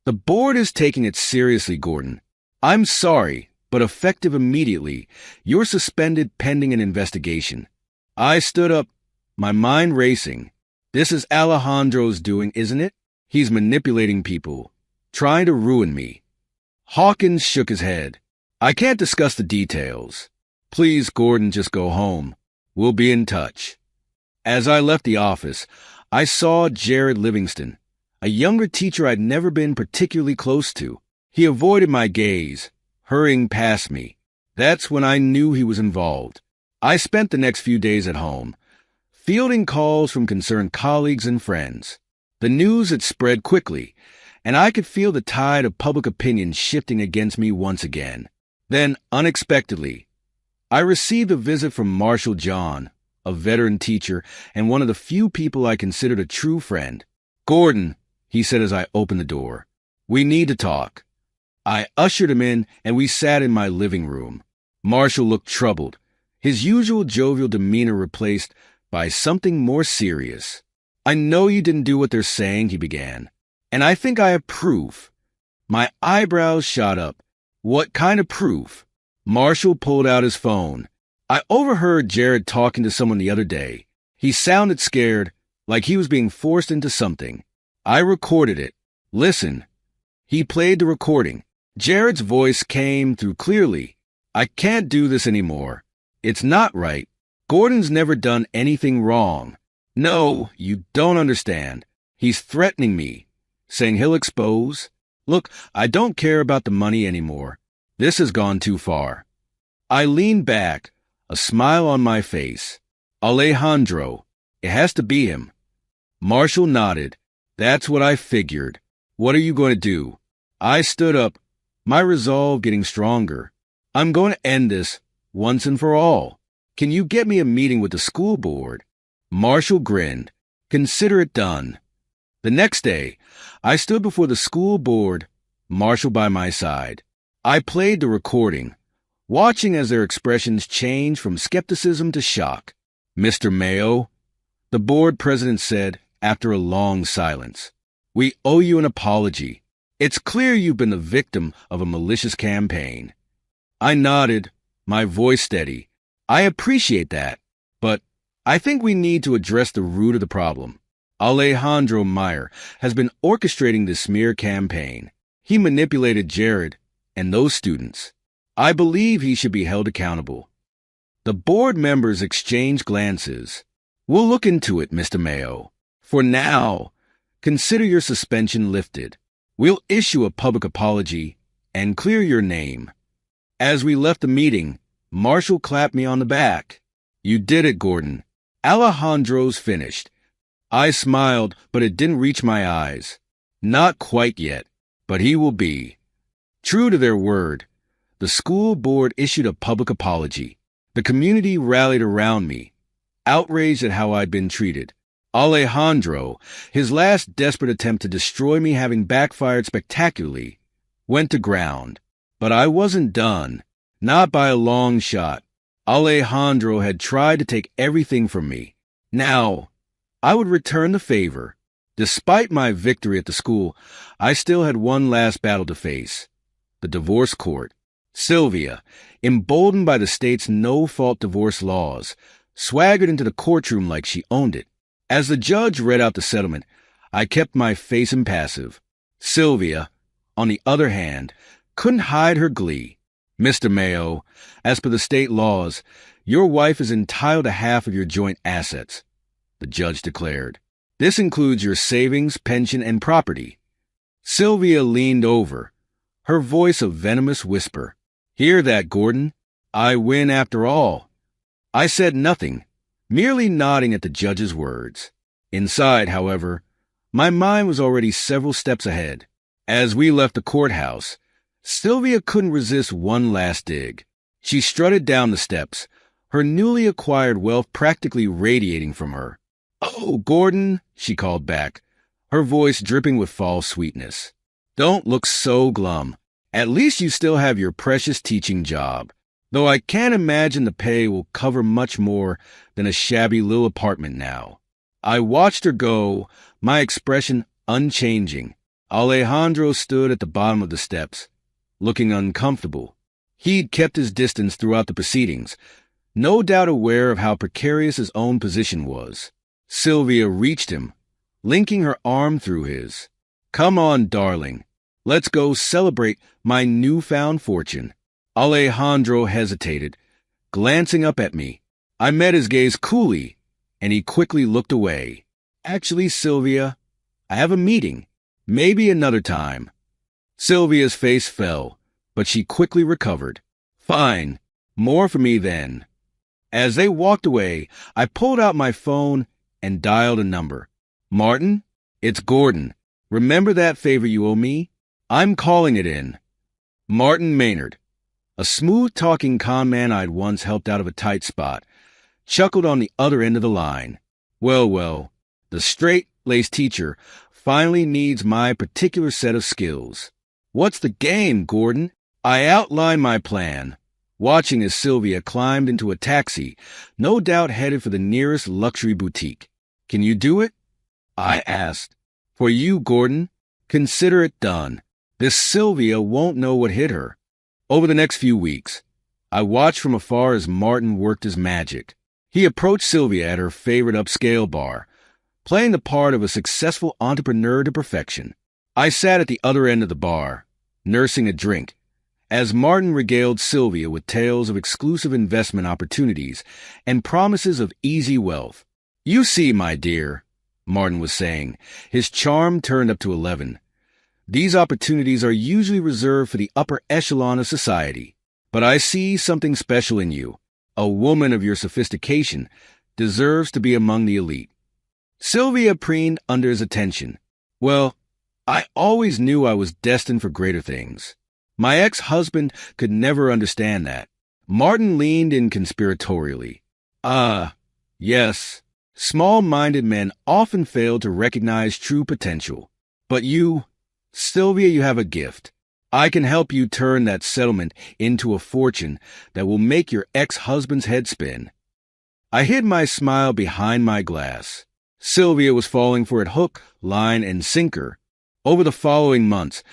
"The board is taking it seriously, Gordon. I'm sorry, but effective immediately. You're suspended pending an investigation." I stood up, my mind racing. This is Alejandro's doing, isn't it? He's manipulating people, trying to ruin me. Hawkins shook his head. "I can't discuss the details. Please, Gordon, just go home. We'll be in touch." As I left the office, I saw Jared Livingston, a younger teacher I'd never been particularly close to. He avoided my gaze, hurrying past me. That's when I knew he was involved. I spent the next few days at home, fielding calls from concerned colleagues and friends. The news had spread quickly, and I could feel the tide of public opinion shifting against me once again. Then, unexpectedly, I received a visit from Marshall John, a veteran teacher and one of the few people I considered a true friend. "Gordon," he said as I opened the door, "we need to talk." I ushered him in, and we sat in my living room. Marshall looked troubled, his usual jovial demeanor replaced by something more serious. "I know you didn't do what they're saying," he began, "and I think I have proof." My eyebrows shot up. "What kind of proof?" Marshall pulled out his phone. "I overheard Jared talking to someone the other day. He sounded scared, like he was being forced into something. I recorded it. Listen." He played the recording. Jared's voice came through clearly. "I can't do this anymore. It's not right. Gordon's never done anything wrong. No, you don't understand. He's threatening me, saying he'll expose. Look, I don't care about the money anymore. This has gone too far." I leaned back, a smile on my face. "Alejandro, It has to be him. Marshall nodded. That's what I figured. What are you going to do? I stood up, my resolve getting stronger. I'm going to end this once and for all. Can you get me a meeting with the school board? Marshall grinned. Consider it done. The next day, I stood before the school board, Marshall by my side. I played the recording, watching as their expressions changed from skepticism to shock. Mr. Mayo, the board president said after a long silence, we owe you an apology. It's clear you've been the victim of a malicious campaign. I nodded, my voice steady. I appreciate that, but I think we need to address the root of the problem. Alejandro Meyer has been orchestrating this smear campaign. He manipulated Jared and those students. I believe he should be held accountable. The board members exchanged glances. We'll look into it, Mr. Mayo. For now, consider your suspension lifted. We'll issue a public apology and clear your name. As we left the meeting, Marshall clapped me on the back. You did it, Gordon. Alejandro's finished. I smiled, but it didn't reach my eyes. Not quite yet, but he will be. True to their word, the school board issued a public apology. The community rallied around me, outraged at how I'd been treated. Alejandro, his last desperate attempt to destroy me having backfired spectacularly, went to ground. But I wasn't done, not by a long shot. Alejandro had tried to take everything from me. Now, I would return the favor. Despite my victory at the school, I still had one last battle to face. The divorce court. Sylvia, emboldened by the state's no-fault divorce laws, swaggered into the courtroom like she owned it. As the judge read out the settlement, I kept my face impassive. Sylvia, on the other hand, couldn't hide her glee. Mr. Mayo, as per the state laws, your wife is entitled to half of your joint assets, the judge declared. This includes your savings, pension, and property. Sylvia leaned over, her voice a venomous whisper. Hear that, Gordon? I win after all. I said nothing, merely nodding at the judge's words. Inside, however, my mind was already several steps ahead. As we left the courthouse, Sylvia couldn't resist one last dig. She strutted down the steps, her newly acquired wealth practically radiating from her. Oh, Gordon, she called back, her voice dripping with false sweetness. Don't look so glum. At least you still have your precious teaching job, though I can't imagine the pay will cover much more than a shabby little apartment now. I watched her go, my expression unchanging. Alejandro stood at the bottom of the steps, looking uncomfortable. He'd kept his distance throughout the proceedings, no doubt aware of how precarious his own position was. Sylvia reached him, linking her arm through his. Come on, darling. Let's go celebrate my newfound fortune. Alejandro hesitated, glancing up at me. I met his gaze coolly, and he quickly looked away. Actually, Sylvia, I have a meeting. Maybe another time. Sylvia's face fell, but she quickly recovered. Fine. More for me then. As they walked away, I pulled out my phone and dialed a number. Martin, it's Gordon. Remember that favor you owe me? I'm calling it in. Martin Maynard, a smooth-talking con man I'd once helped out of a tight spot, chuckled on the other end of the line. Well, the straight-laced teacher finally needs my particular set of skills. What's the game, Gordon? I outlined my plan, watching as Sylvia climbed into a taxi, no doubt headed for the nearest luxury boutique. Can you do it? I asked. For you, Gordon, consider it done. This Sylvia won't know what hit her. Over the next few weeks, I watched from afar as Martin worked his magic. He approached Sylvia at her favorite upscale bar, playing the part of a successful entrepreneur to perfection. I sat at the other end of the bar, nursing a drink, as Martin regaled Sylvia with tales of exclusive investment opportunities and promises of easy wealth. You see, my dear, Martin was saying, his charm turned up to 11. These opportunities are usually reserved for the upper echelon of society. But I see something special in you, a woman of your sophistication, deserves to be among the elite. Sylvia preened under his attention. Well, I always knew I was destined for greater things. My ex-husband could never understand that. Martin leaned in conspiratorially. Yes. Small-minded men often fail to recognize true potential. But you, Sylvia, you have a gift. I can help you turn that settlement into a fortune that will make your ex-husband's head spin. I hid my smile behind my glass. Sylvia was falling for it hook, line, and sinker. Over the following months,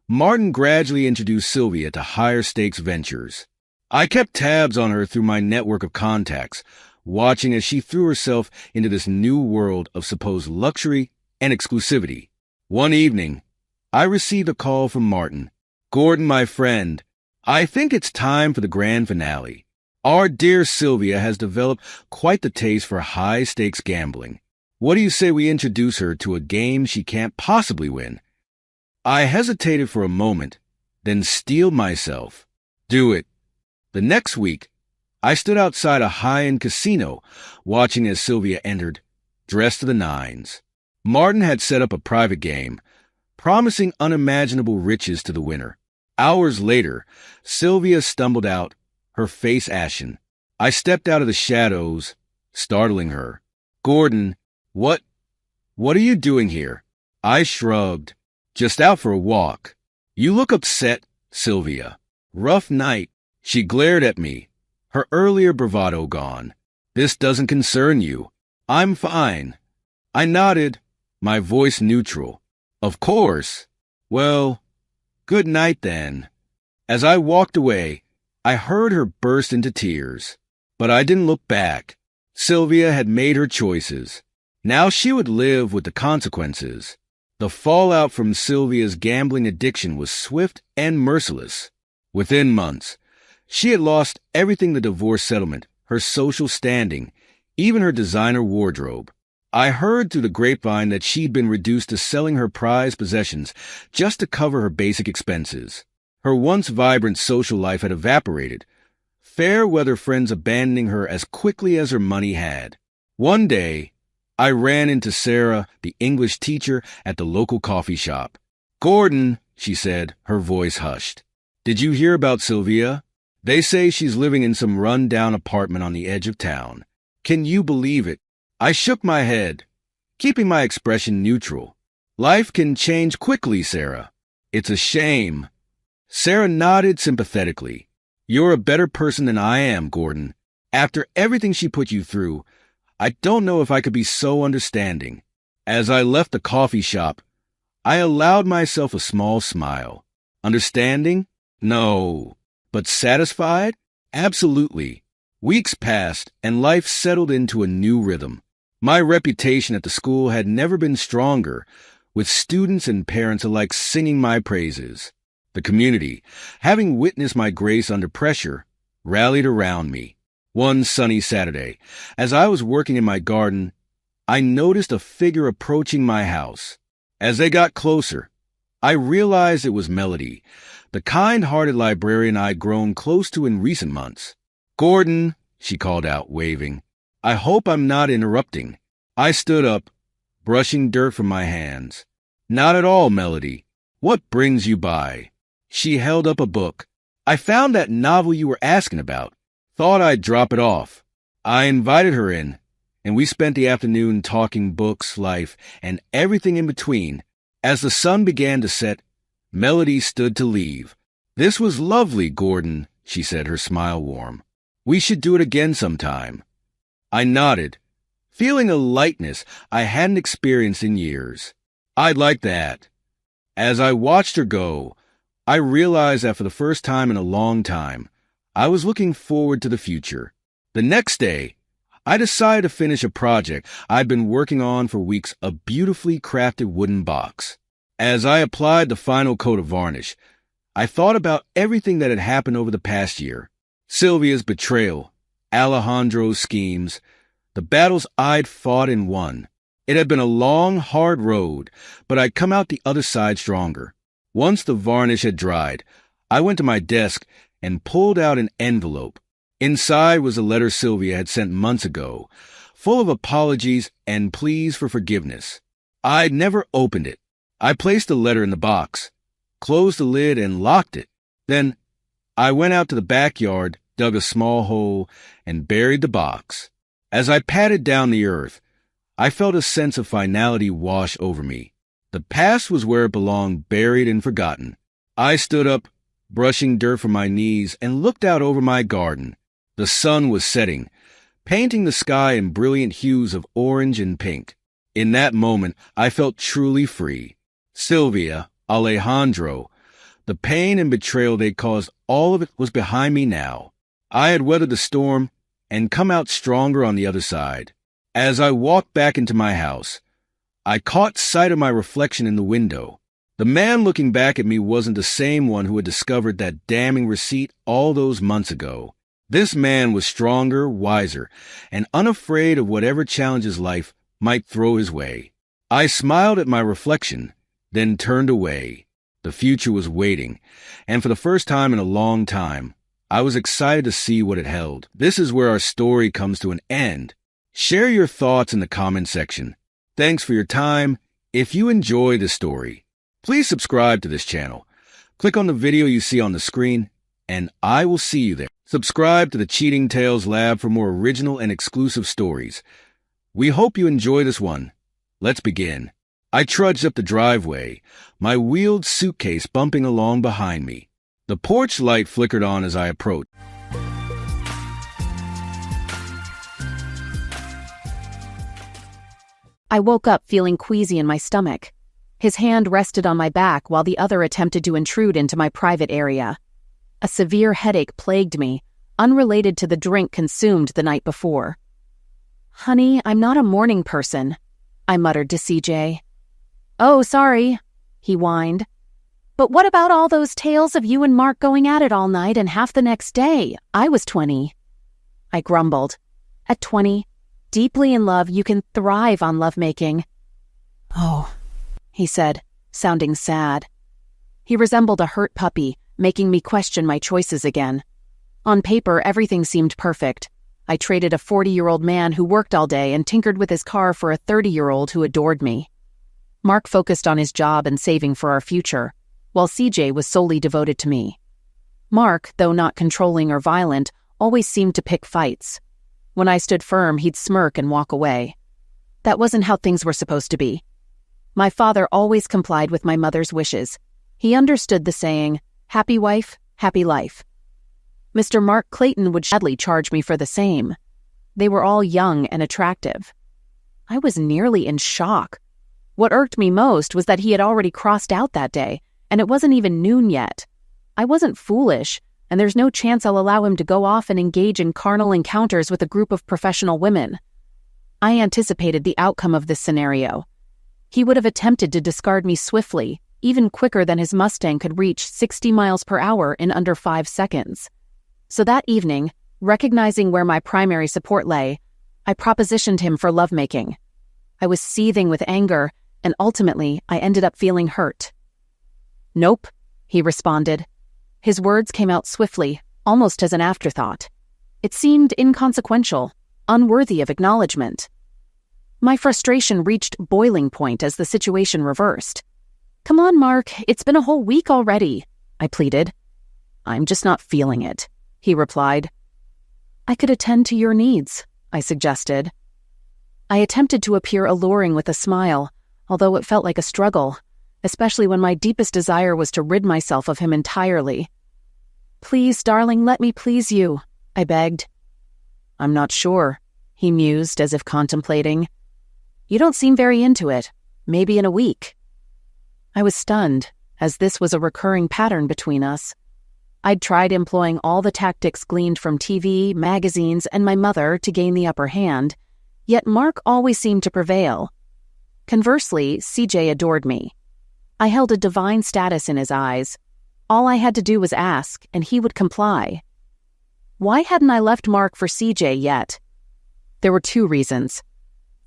Martin gradually introduced Sylvia to higher-stakes ventures. I kept tabs on her through my network of contacts, watching as she threw herself into this new world of supposed luxury and exclusivity. One evening, I received a call from Martin. "Gordon, my friend, I think it's time for the grand finale. Our dear Sylvia has developed quite the taste for high-stakes gambling. What do you say we introduce her to a game she can't possibly win?" I hesitated for a moment, then steeled myself. Do it. The next week, I stood outside a high-end casino, watching as Sylvia entered, dressed to the nines. Martin had set up a private game, promising unimaginable riches to the winner. Hours later, Sylvia stumbled out, her face ashen. I stepped out of the shadows, startling her. "Gordon, What are you doing here?" I shrugged. "Just out for a walk." "You look upset, Sylvia." "Rough night." She glared at me, her earlier bravado gone. "This doesn't concern you." "I'm fine." I nodded, my voice neutral. "Of course." "Well, good night then." As I walked away, I heard her burst into tears. But I didn't look back. Sylvia had made her choices. Now she would live with the consequences. The fallout from Sylvia's gambling addiction was swift and merciless. Within months, she had lost everything: the divorce settlement, her social standing, even her designer wardrobe. I heard through the grapevine that she'd been reduced to selling her prized possessions just to cover her basic expenses. Her once vibrant social life had evaporated, fair-weather friends abandoning her as quickly as her money had. One day, I ran into Sarah, the English teacher, at the local coffee shop. "Gordon," she said, her voice hushed. "Did you hear about Sylvia? They say she's living in some run-down apartment on the edge of town. Can you believe it?" I shook my head, keeping my expression neutral. "Life can change quickly, Sarah. It's a shame." Sarah nodded sympathetically. "You're a better person than I am, Gordon. After everything she put you through, I don't know if I could be so understanding." As I left the coffee shop, I allowed myself a small smile. Understanding? No. But satisfied? Absolutely. Weeks passed, and life settled into a new rhythm. My reputation at the school had never been stronger, with students and parents alike singing my praises. The community, having witnessed my grace under pressure, rallied around me. One sunny Saturday, as I was working in my garden, I noticed a figure approaching my house. As they got closer, I realized it was Melody, the kind-hearted librarian I'd grown close to in recent months. "Gordon," she called out, waving. "I hope I'm not interrupting." I stood up, brushing dirt from my hands. "Not at all, Melody. What brings you by?" She held up a book. "I found that novel you were asking about. Thought I'd drop it off." I invited her in, and we spent the afternoon talking books, life, and everything in between. As the sun began to set, Melody stood to leave. "This was lovely, Gordon," she said, her smile warm. "We should do it again sometime." I nodded, feeling a lightness I hadn't experienced in years. "I'd like that." As I watched her go, I realized that for the first time in a long time, I was looking forward to the future. The next day, I decided to finish a project I'd been working on for weeks, a beautifully crafted wooden box. As I applied the final coat of varnish, I thought about everything that had happened over the past year. Sylvia's betrayal, Alejandro's schemes, the battles I'd fought and won. It had been a long, hard road, but I'd come out the other side stronger. Once the varnish had dried, I went to my desk and pulled out an envelope. Inside was a letter Sylvia had sent months ago, full of apologies and pleas for forgiveness. I never opened it. I placed the letter in the box, closed the lid, and locked it. Then I went out to the backyard, dug a small hole, and buried the box. As I patted down the earth, I felt a sense of finality wash over me. The past was where it belonged, buried and forgotten. I stood up, brushing dirt from my knees, and looked out over my garden. The sun was setting, painting the sky in brilliant hues of orange and pink. In that moment, I felt truly free. Sylvia, Alejandro, the pain and betrayal they caused, all of it was behind me now. I had weathered the storm and come out stronger on the other side. As I walked back into my house, I caught sight of my reflection in the window. The man looking back at me wasn't the same one who had discovered that damning receipt all those months ago. This man was stronger, wiser, and unafraid of whatever challenges life might throw his way. I smiled at my reflection, then turned away. The future was waiting, and for the first time in a long time, I was excited to see what it held. This is where our story comes to an end. Share your thoughts in the comment section. Thanks for your time. If you enjoy this story, please subscribe to this channel. Click on the video you see on the screen, and I will see you there. Subscribe to the Cheating Tales Lab for more original and exclusive stories. We hope you enjoy this one. Let's begin. I trudged up the driveway, my wheeled suitcase bumping along behind me. The porch light flickered on as I approached. I woke up feeling queasy in my stomach. His hand rested on my back while the other attempted to intrude into my private area. A severe headache plagued me, unrelated to the drink consumed the night before. "Honey, I'm not a morning person," I muttered to CJ. "Oh, sorry," he whined. "But what about all those tales of you and Mark going at it all night and half the next day? I was 20. I grumbled. At 20, deeply in love, you can thrive on lovemaking. "Oh," he said, sounding sad. He resembled a hurt puppy, making me question my choices again. On paper, everything seemed perfect. I traded a 40-year-old man who worked all day and tinkered with his car for a 30-year-old who adored me. Mark focused on his job and saving for our future, while CJ was solely devoted to me. Mark, though not controlling or violent, always seemed to pick fights. When I stood firm, he'd smirk and walk away. That wasn't how things were supposed to be. My father always complied with my mother's wishes. He understood the saying, "Happy wife, happy life." Mr. Mark Clayton would sadly charge me for the same. They were all young and attractive. I was nearly in shock. What irked me most was that he had already crossed out that day, and it wasn't even noon yet. I wasn't foolish, and there's no chance I'll allow him to go off and engage in carnal encounters with a group of professional women. I anticipated the outcome of this scenario. He would have attempted to discard me swiftly, even quicker than his Mustang could reach 60 miles per hour in under 5 seconds. So that evening, recognizing where my primary support lay, I propositioned him for lovemaking. I was seething with anger, and ultimately, I ended up feeling hurt. "Nope," he responded. His words came out swiftly, almost as an afterthought. It seemed inconsequential, unworthy of acknowledgement. My frustration reached boiling point as the situation reversed. "Come on, Mark, it's been a whole week already," I pleaded. "I'm just not feeling it," he replied. "I could attend to your needs," I suggested. I attempted to appear alluring with a smile, although it felt like a struggle, especially when my deepest desire was to rid myself of him entirely. "Please, darling, let me please you," I begged. "I'm not sure," he mused as if contemplating. "You don't seem very into it. Maybe in a week." I was stunned, as this was a recurring pattern between us. I'd tried employing all the tactics gleaned from TV, magazines, and my mother to gain the upper hand, yet Mark always seemed to prevail. Conversely, CJ adored me. I held a divine status in his eyes. All I had to do was ask, and he would comply. Why hadn't I left Mark for CJ yet? There were 2 reasons.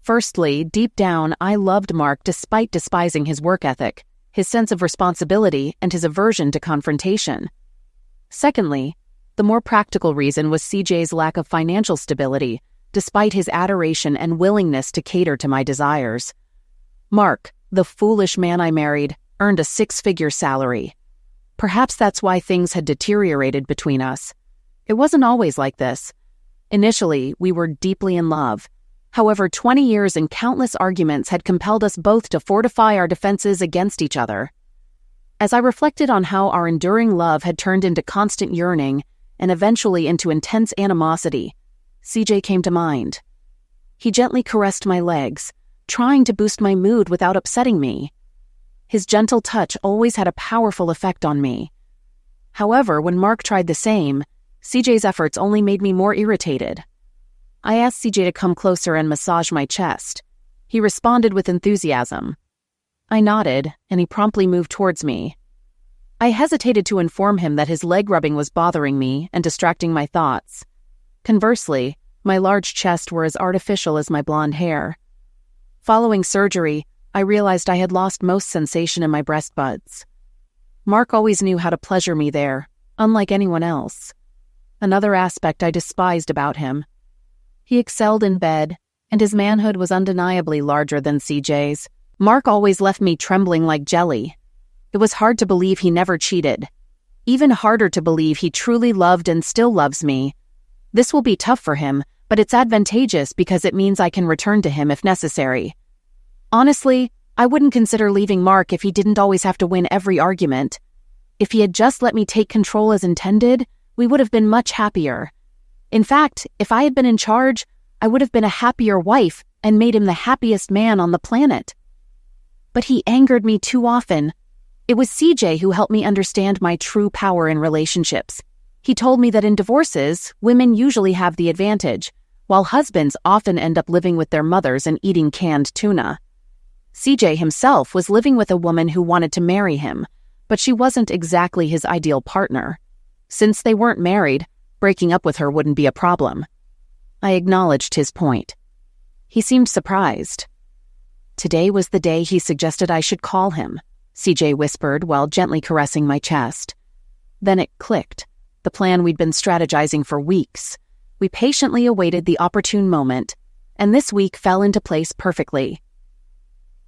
Firstly, deep down, I loved Mark despite despising his work ethic, his sense of responsibility, and his aversion to confrontation. Secondly, the more practical reason was CJ's lack of financial stability, despite his adoration and willingness to cater to my desires. Mark, the foolish man I married, earned a six-figure salary. Perhaps that's why things had deteriorated between us. It wasn't always like this. Initially, we were deeply in love. However, 20 years and countless arguments had compelled us both to fortify our defenses against each other. As I reflected on how our enduring love had turned into constant yearning and eventually into intense animosity, CJ came to mind. He gently caressed my legs, trying to boost my mood without upsetting me. His gentle touch always had a powerful effect on me. However, when Mark tried the same, CJ's efforts only made me more irritated. I asked CJ to come closer and massage my chest. He responded with enthusiasm. I nodded, and he promptly moved towards me. I hesitated to inform him that his leg rubbing was bothering me and distracting my thoughts. Conversely, my large chest were as artificial as my blonde hair. Following surgery, I realized I had lost most sensation in my breast buds. Mark always knew how to pleasure me there, unlike anyone else. Another aspect I despised about him. He excelled in bed, and his manhood was undeniably larger than CJ's. Mark always left me trembling like jelly. It was hard to believe he never cheated. Even harder to believe he truly loved and still loves me. This will be tough for him, but it's advantageous because it means I can return to him if necessary. Honestly, I wouldn't consider leaving Mark if he didn't always have to win every argument. If he had just let me take control as intended, we would have been much happier. In fact, if I had been in charge, I would have been a happier wife and made him the happiest man on the planet. But he angered me too often. It was CJ who helped me understand my true power in relationships. He told me that in divorces, women usually have the advantage, while husbands often end up living with their mothers and eating canned tuna. CJ himself was living with a woman who wanted to marry him, but she wasn't exactly his ideal partner. Since they weren't married, breaking up with her wouldn't be a problem. I acknowledged his point. He seemed surprised. Today was the day he suggested I should call him, CJ whispered while gently caressing my chest. Then it clicked, the plan we'd been strategizing for weeks. We patiently awaited the opportune moment, and this week fell into place perfectly.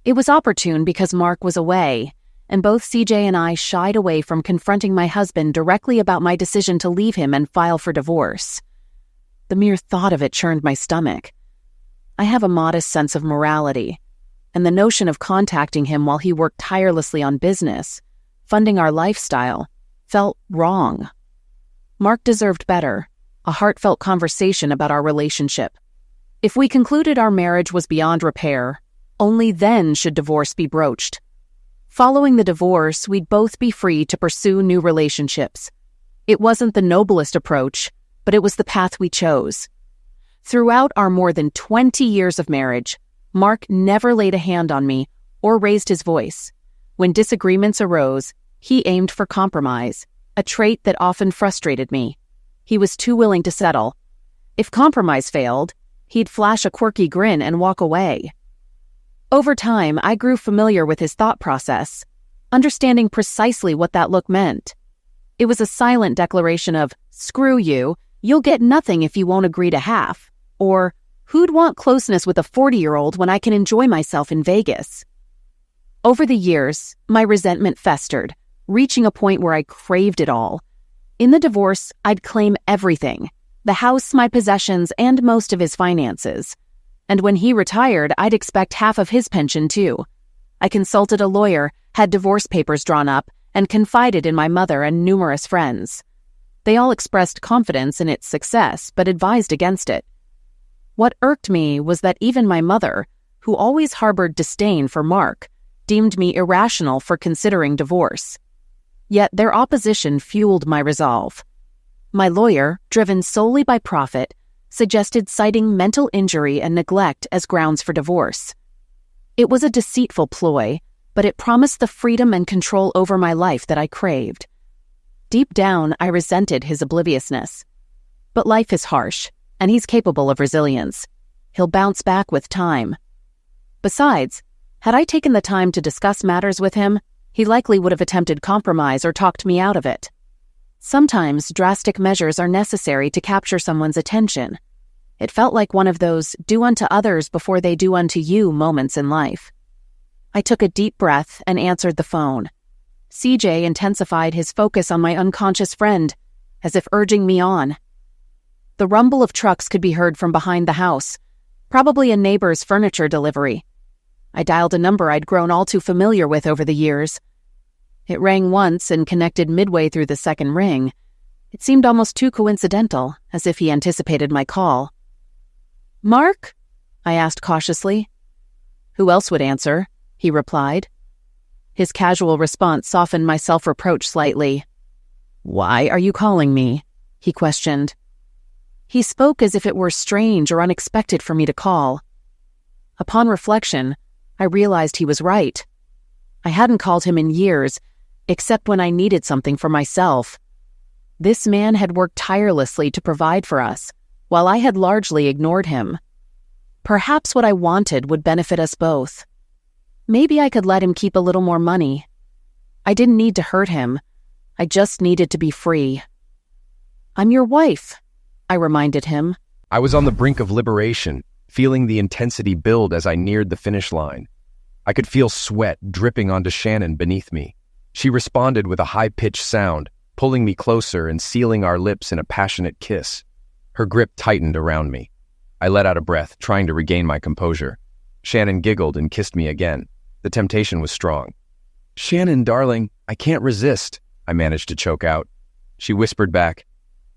It was opportune because Mark was away, and both CJ and I shied away from confronting my husband directly about my decision to leave him and file for divorce. The mere thought of it churned my stomach. I have a modest sense of morality, and the notion of contacting him while he worked tirelessly on business, funding our lifestyle, felt wrong. Mark deserved better, a heartfelt conversation about our relationship. If we concluded our marriage was beyond repair, only then should divorce be broached. Following the divorce, we'd both be free to pursue new relationships. It wasn't the noblest approach, but it was the path we chose. Throughout our more than 20 years of marriage, Mark never laid a hand on me or raised his voice. When disagreements arose, he aimed for compromise, a trait that often frustrated me. He was too willing to settle. If compromise failed, he'd flash a quirky grin and walk away. Over time, I grew familiar with his thought process, understanding precisely what that look meant. It was a silent declaration of, "Screw you, you'll get nothing if you won't agree to half," or "Who'd want closeness with a 40-year-old when I can enjoy myself in Vegas?" Over the years, my resentment festered, reaching a point where I craved it all. In the divorce, I'd claim everything: the house, my possessions, and most of his finances. And when he retired, I'd expect half of his pension too. I consulted a lawyer, had divorce papers drawn up, and confided in my mother and numerous friends. They all expressed confidence in its success, but advised against it. What irked me was that even my mother, who always harbored disdain for Mark, deemed me irrational for considering divorce. Yet their opposition fueled my resolve. My lawyer, driven solely by profit, suggested citing mental injury and neglect as grounds for divorce. It was a deceitful ploy, but it promised the freedom and control over my life that I craved. Deep down, I resented his obliviousness. But life is harsh, and he's capable of resilience. He'll bounce back with time. Besides, had I taken the time to discuss matters with him, he likely would have attempted compromise or talked me out of it. Sometimes drastic measures are necessary to capture someone's attention. It felt like one of those do unto others before they do unto you moments in life. I took a deep breath and answered the phone. CJ intensified his focus on my unconscious friend, as if urging me on. The rumble of trucks could be heard from behind the house, probably a neighbor's furniture delivery. I dialed a number I'd grown all too familiar with over the years. It rang once and connected midway through the second ring. It seemed almost too coincidental, as if he anticipated my call. "Mark?" I asked cautiously. "Who else would answer?" he replied. His casual response softened my self-reproach slightly. "Why are you calling me?" he questioned. He spoke as if it were strange or unexpected for me to call. Upon reflection, I realized he was right. I hadn't called him in years, except when I needed something for myself. This man had worked tirelessly to provide for us, while I had largely ignored him. Perhaps what I wanted would benefit us both. Maybe I could let him keep a little more money. I didn't need to hurt him. I just needed to be free. "I'm your wife," I reminded him. I was on the brink of liberation, feeling the intensity build as I neared the finish line. I could feel sweat dripping onto Shannon beneath me. She responded with a high-pitched sound, pulling me closer and sealing our lips in a passionate kiss. Her grip tightened around me. I let out a breath, trying to regain my composure. Shannon giggled and kissed me again. The temptation was strong. "Shannon, darling, I can't resist," I managed to choke out. She whispered back,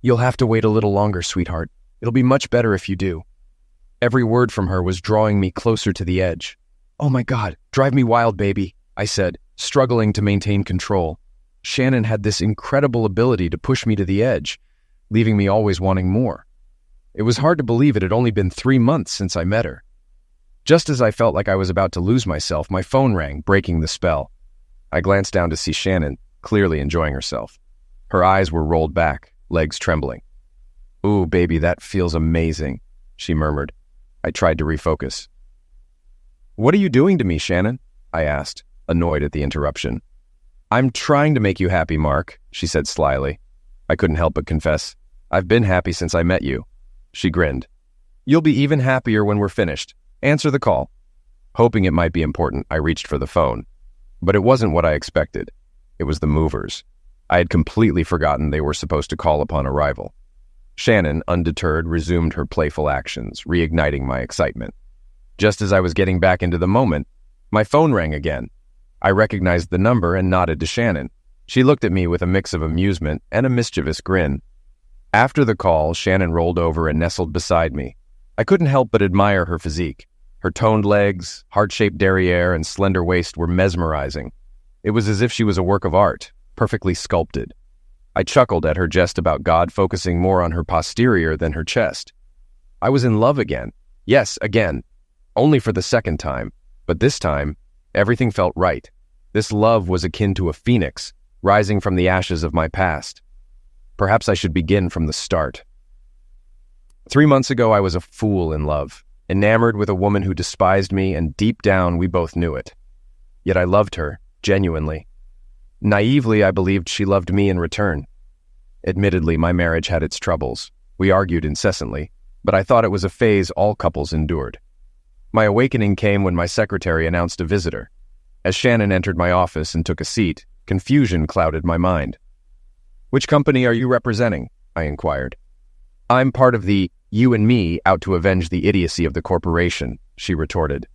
"You'll have to wait a little longer, sweetheart. It'll be much better if you do." Every word from her was drawing me closer to the edge. "Oh my God, drive me wild, baby," I said, struggling to maintain control. Shannon had this incredible ability to push me to the edge, leaving me always wanting more. It was hard to believe it had only been 3 months since I met her. Just as I felt like I was about to lose myself, my phone rang, breaking the spell. I glanced down to see Shannon, clearly enjoying herself. Her eyes were rolled back, legs trembling. "Ooh, baby, that feels amazing," she murmured. I tried to refocus. "What are you doing to me, Shannon?" I asked, annoyed at the interruption. "I'm trying to make you happy, Mark," she said slyly. I couldn't help but confess, "I've been happy since I met you." She grinned. "You'll be even happier when we're finished. Answer the call." Hoping it might be important, I reached for the phone. But it wasn't what I expected. It was the movers. I had completely forgotten they were supposed to call upon arrival. Shannon, undeterred, resumed her playful actions, reigniting my excitement. Just as I was getting back into the moment, my phone rang again. I recognized the number and nodded to Shannon. She looked at me with a mix of amusement and a mischievous grin. After the call, Shannon rolled over and nestled beside me. I couldn't help but admire her physique. Her toned legs, heart-shaped derriere, and slender waist were mesmerizing. It was as if she was a work of art, perfectly sculpted. I chuckled at her jest about God focusing more on her posterior than her chest. I was in love again. Yes, again. Only for the second time. But this time, everything felt right. This love was akin to a phoenix, rising from the ashes of my past. Perhaps I should begin from the start. 3 months ago, I was a fool in love, enamored with a woman who despised me, and deep down, we both knew it. Yet I loved her, genuinely. Naively, I believed she loved me in return. Admittedly, my marriage had its troubles. We argued incessantly, but I thought it was a phase all couples endured. My awakening came when my secretary announced a visitor. As Shannon entered my office and took a seat, confusion clouded my mind. "Which company are you representing?" I inquired. "I'm part of the you and me out to avenge the idiocy of the corporation," she retorted.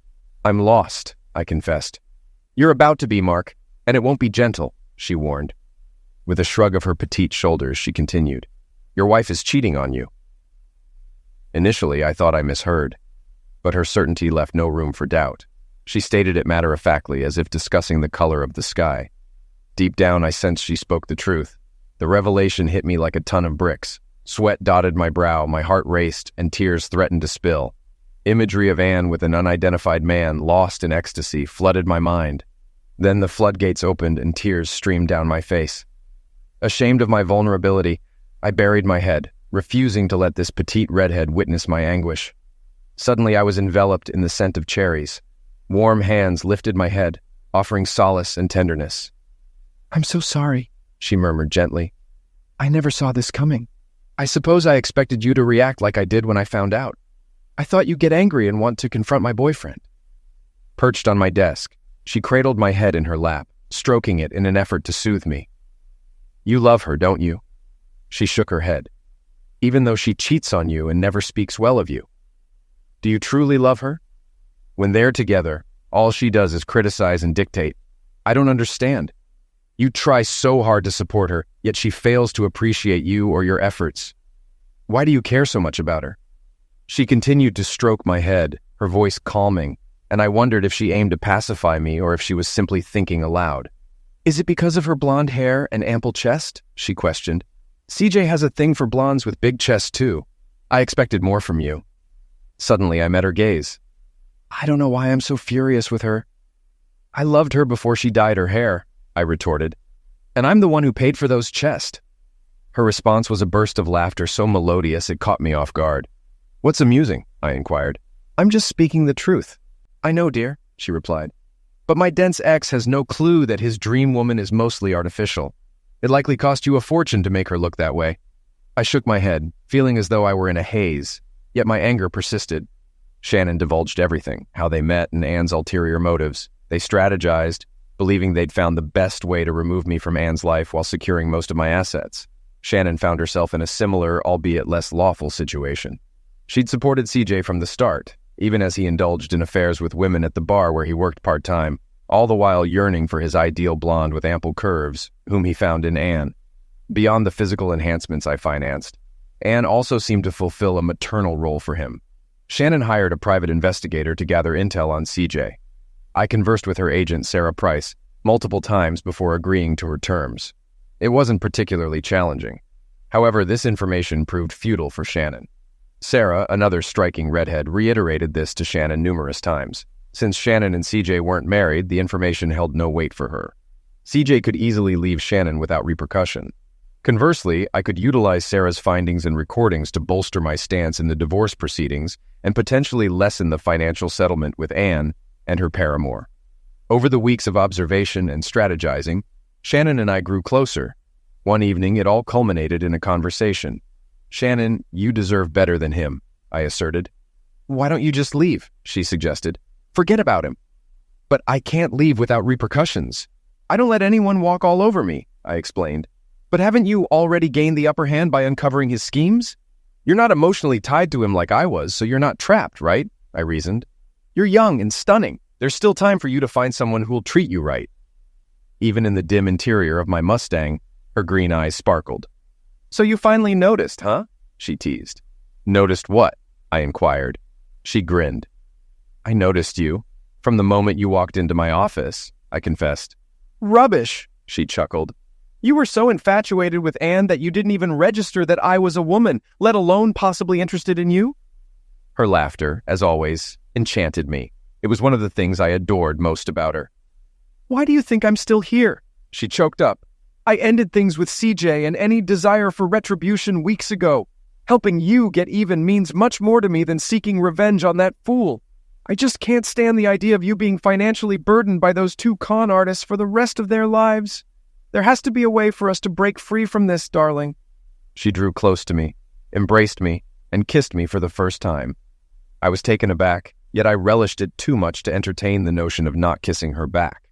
"I'm lost," I confessed. "You're about to be, Mark, and it won't be gentle," she warned. With a shrug of her petite shoulders, she continued, "Your wife is cheating on you." Initially, I thought I misheard, but her certainty left no room for doubt. She stated it matter-of-factly, as if discussing the color of the sky. Deep down, I sensed she spoke the truth. The revelation hit me like a ton of bricks. Sweat dotted my brow, my heart raced, and tears threatened to spill. Imagery of Anne with an unidentified man, lost in ecstasy, flooded my mind. Then the floodgates opened and tears streamed down my face. Ashamed of my vulnerability, I buried my head, refusing to let this petite redhead witness my anguish. Suddenly I was enveloped in the scent of cherries. Warm hands lifted my head, offering solace and tenderness. "I'm so sorry," she murmured gently. "I never saw this coming. I suppose I expected you to react like I did when I found out." I thought you'd get angry and want to confront my boyfriend. Perched on my desk, she cradled my head in her lap, stroking it in an effort to soothe me. You love her, don't you? She shook her head. Even though she cheats on you and never speaks well of you. Do you truly love her? When they're together, all she does is criticize and dictate. I don't understand. You try so hard to support her, yet she fails to appreciate you or your efforts. Why do you care so much about her? She continued to stroke my head, her voice calming, and I wondered if she aimed to pacify me or if she was simply thinking aloud. Is it because of her blonde hair and ample chest? She questioned. CJ has a thing for blondes with big chests too. I expected more from you. Suddenly I met her gaze. I don't know why I'm so furious with her. I loved her before she dyed her hair, I retorted. And I'm the one who paid for those chests. Her response was a burst of laughter so melodious it caught me off guard. What's amusing? I inquired. I'm just speaking the truth. I know, dear, she replied. But my dense ex has no clue that his dream woman is mostly artificial. It likely cost you a fortune to make her look that way. I shook my head, feeling as though I were in a haze, yet my anger persisted. Shannon divulged everything, how they met and Anne's ulterior motives. They strategized, believing they'd found the best way to remove me from Anne's life while securing most of my assets. Shannon found herself in a similar, albeit less lawful situation. She'd supported CJ from the start, even as he indulged in affairs with women at the bar where he worked part-time, all the while yearning for his ideal blonde with ample curves, whom he found in Anne. Beyond the physical enhancements I financed, Anne also seemed to fulfill a maternal role for him. Shannon hired a private investigator to gather intel on CJ. I conversed with her agent, Sarah Price, multiple times before agreeing to her terms. It wasn't particularly challenging. However, this information proved futile for Shannon. Sarah, another striking redhead, reiterated this to Shannon numerous times. Since Shannon and CJ weren't married, the information held no weight for her. CJ could easily leave Shannon without repercussion. Conversely, I could utilize Sarah's findings and recordings to bolster my stance in the divorce proceedings and potentially lessen the financial settlement with Anne and her paramour. Over the weeks of observation and strategizing, Shannon and I grew closer. One evening, it all culminated in a conversation. Shannon, you deserve better than him, I asserted. Why don't you just leave? She suggested. Forget about him. But I can't leave without repercussions. I don't let anyone walk all over me, I explained. But haven't you already gained the upper hand by uncovering his schemes? You're not emotionally tied to him like I was, so you're not trapped, right? I reasoned. You're young and stunning. There's still time for you to find someone who will treat you right. Even in the dim interior of my Mustang, her green eyes sparkled. So you finally noticed, huh? She teased. Noticed what? I inquired. She grinned. I noticed you. From the moment you walked into my office, I confessed. Rubbish, she chuckled. You were so infatuated with Anne that you didn't even register that I was a woman, let alone possibly interested in you? Her laughter, as always, enchanted me. It was one of the things I adored most about her. Why do you think I'm still here? She choked up. I ended things with CJ and any desire for retribution weeks ago. Helping you get even means much more to me than seeking revenge on that fool. I just can't stand the idea of you being financially burdened by those two con artists for the rest of their lives. There has to be a way for us to break free from this, darling. She drew close to me, embraced me, and kissed me for the first time. I was taken aback, yet I relished it too much to entertain the notion of not kissing her back.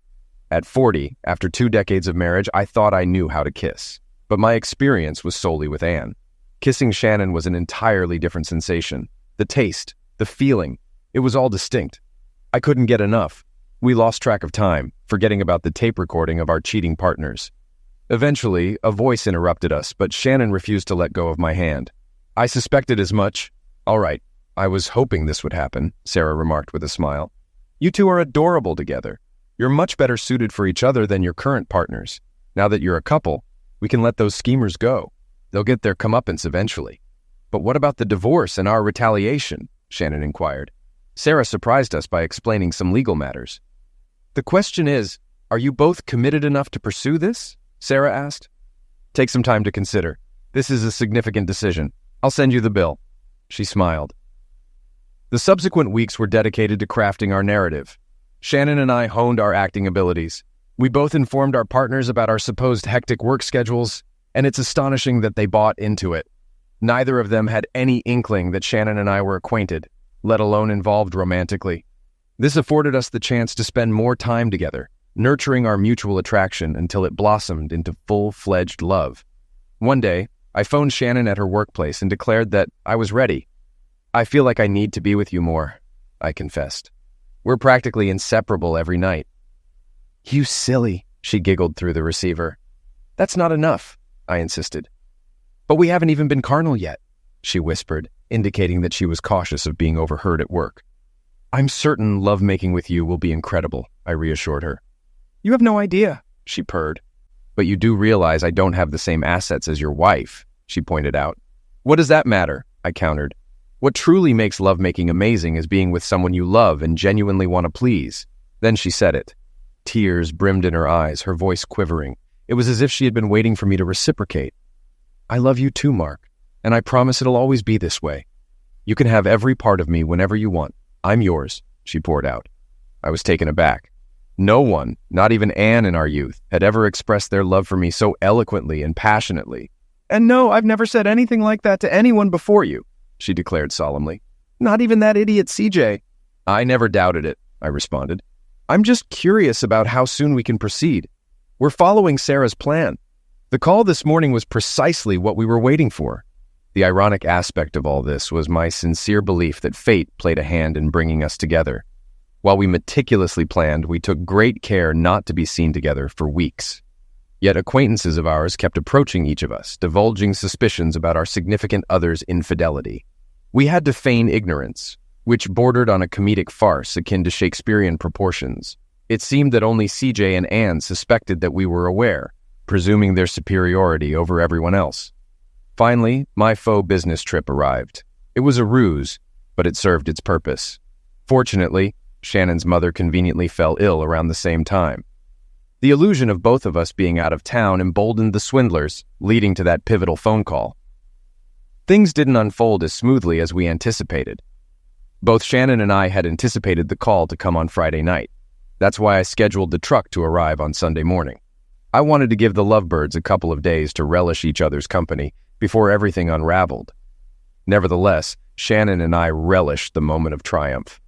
At 40, after 2 decades of marriage, I thought I knew how to kiss. But my experience was solely with Anne. Kissing Shannon was an entirely different sensation. The taste, the feeling, it was all distinct. I couldn't get enough. We lost track of time, forgetting about the tape recording of our cheating partners. Eventually, a voice interrupted us, but Shannon refused to let go of my hand. I suspected as much. All right, I was hoping this would happen, Sarah remarked with a smile. You two are adorable together. You're much better suited for each other than your current partners. Now that you're a couple, we can let those schemers go. They'll get their comeuppance eventually. But what about the divorce and our retaliation? Shannon inquired. Sarah surprised us by explaining some legal matters. The question is, are you both committed enough to pursue this? Sarah asked. Take some time to consider. This is a significant decision. I'll send you the bill. She smiled. The subsequent weeks were dedicated to crafting our narrative. Shannon and I honed our acting abilities. We both informed our partners about our supposed hectic work schedules, and it's astonishing that they bought into it. Neither of them had any inkling that Shannon and I were acquainted. let alone involved romantically. This afforded us the chance to spend more time together, nurturing our mutual attraction until it blossomed into full-fledged love. One day, I phoned Shannon at her workplace and declared that I was ready. "I feel like I need to be with you more," I confessed. "We're practically inseparable every night." "You silly," she giggled through the receiver. "That's not enough," I insisted. "But we haven't even been carnal yet," she whispered, indicating that she was cautious of being overheard at work. "I'm certain lovemaking with you will be incredible," I reassured her. "You have no idea," she purred. "But you do realize I don't have the same assets as your wife," she pointed out. "What does that matter?" I countered. "What truly makes lovemaking amazing is being with someone you love and genuinely want to please." Then she said it. Tears brimmed in her eyes, her voice quivering. It was as if she had been waiting for me to reciprocate. "I love you too, Mark, and I promise it'll always be this way. You can have every part of me whenever you want. I'm yours," she poured out. I was taken aback. No one, not even Anne in our youth, had ever expressed their love for me so eloquently and passionately. "And no, I've never said anything like that to anyone before you," she declared solemnly. "Not even that idiot CJ." "I never doubted it," I responded. "I'm just curious about how soon we can proceed. We're following Sarah's plan. The call this morning was precisely what we were waiting for." The ironic aspect of all this was my sincere belief that fate played a hand in bringing us together. While we meticulously planned, we took great care not to be seen together for weeks. Yet acquaintances of ours kept approaching each of us, divulging suspicions about our significant other's infidelity. We had to feign ignorance, which bordered on a comedic farce akin to Shakespearean proportions. It seemed that only CJ and Anne suspected that we were aware, presuming their superiority over everyone else. Finally, my faux business trip arrived. It was a ruse, but it served its purpose. Fortunately, Shannon's mother conveniently fell ill around the same time. The illusion of both of us being out of town emboldened the swindlers, leading to that pivotal phone call. Things didn't unfold as smoothly as we anticipated. Both Shannon and I had anticipated the call to come on Friday night. That's why I scheduled the truck to arrive on Sunday morning. I wanted to give the lovebirds a couple of days to relish each other's company before everything unraveled. Nevertheless, Shannon and I relished the moment of triumph.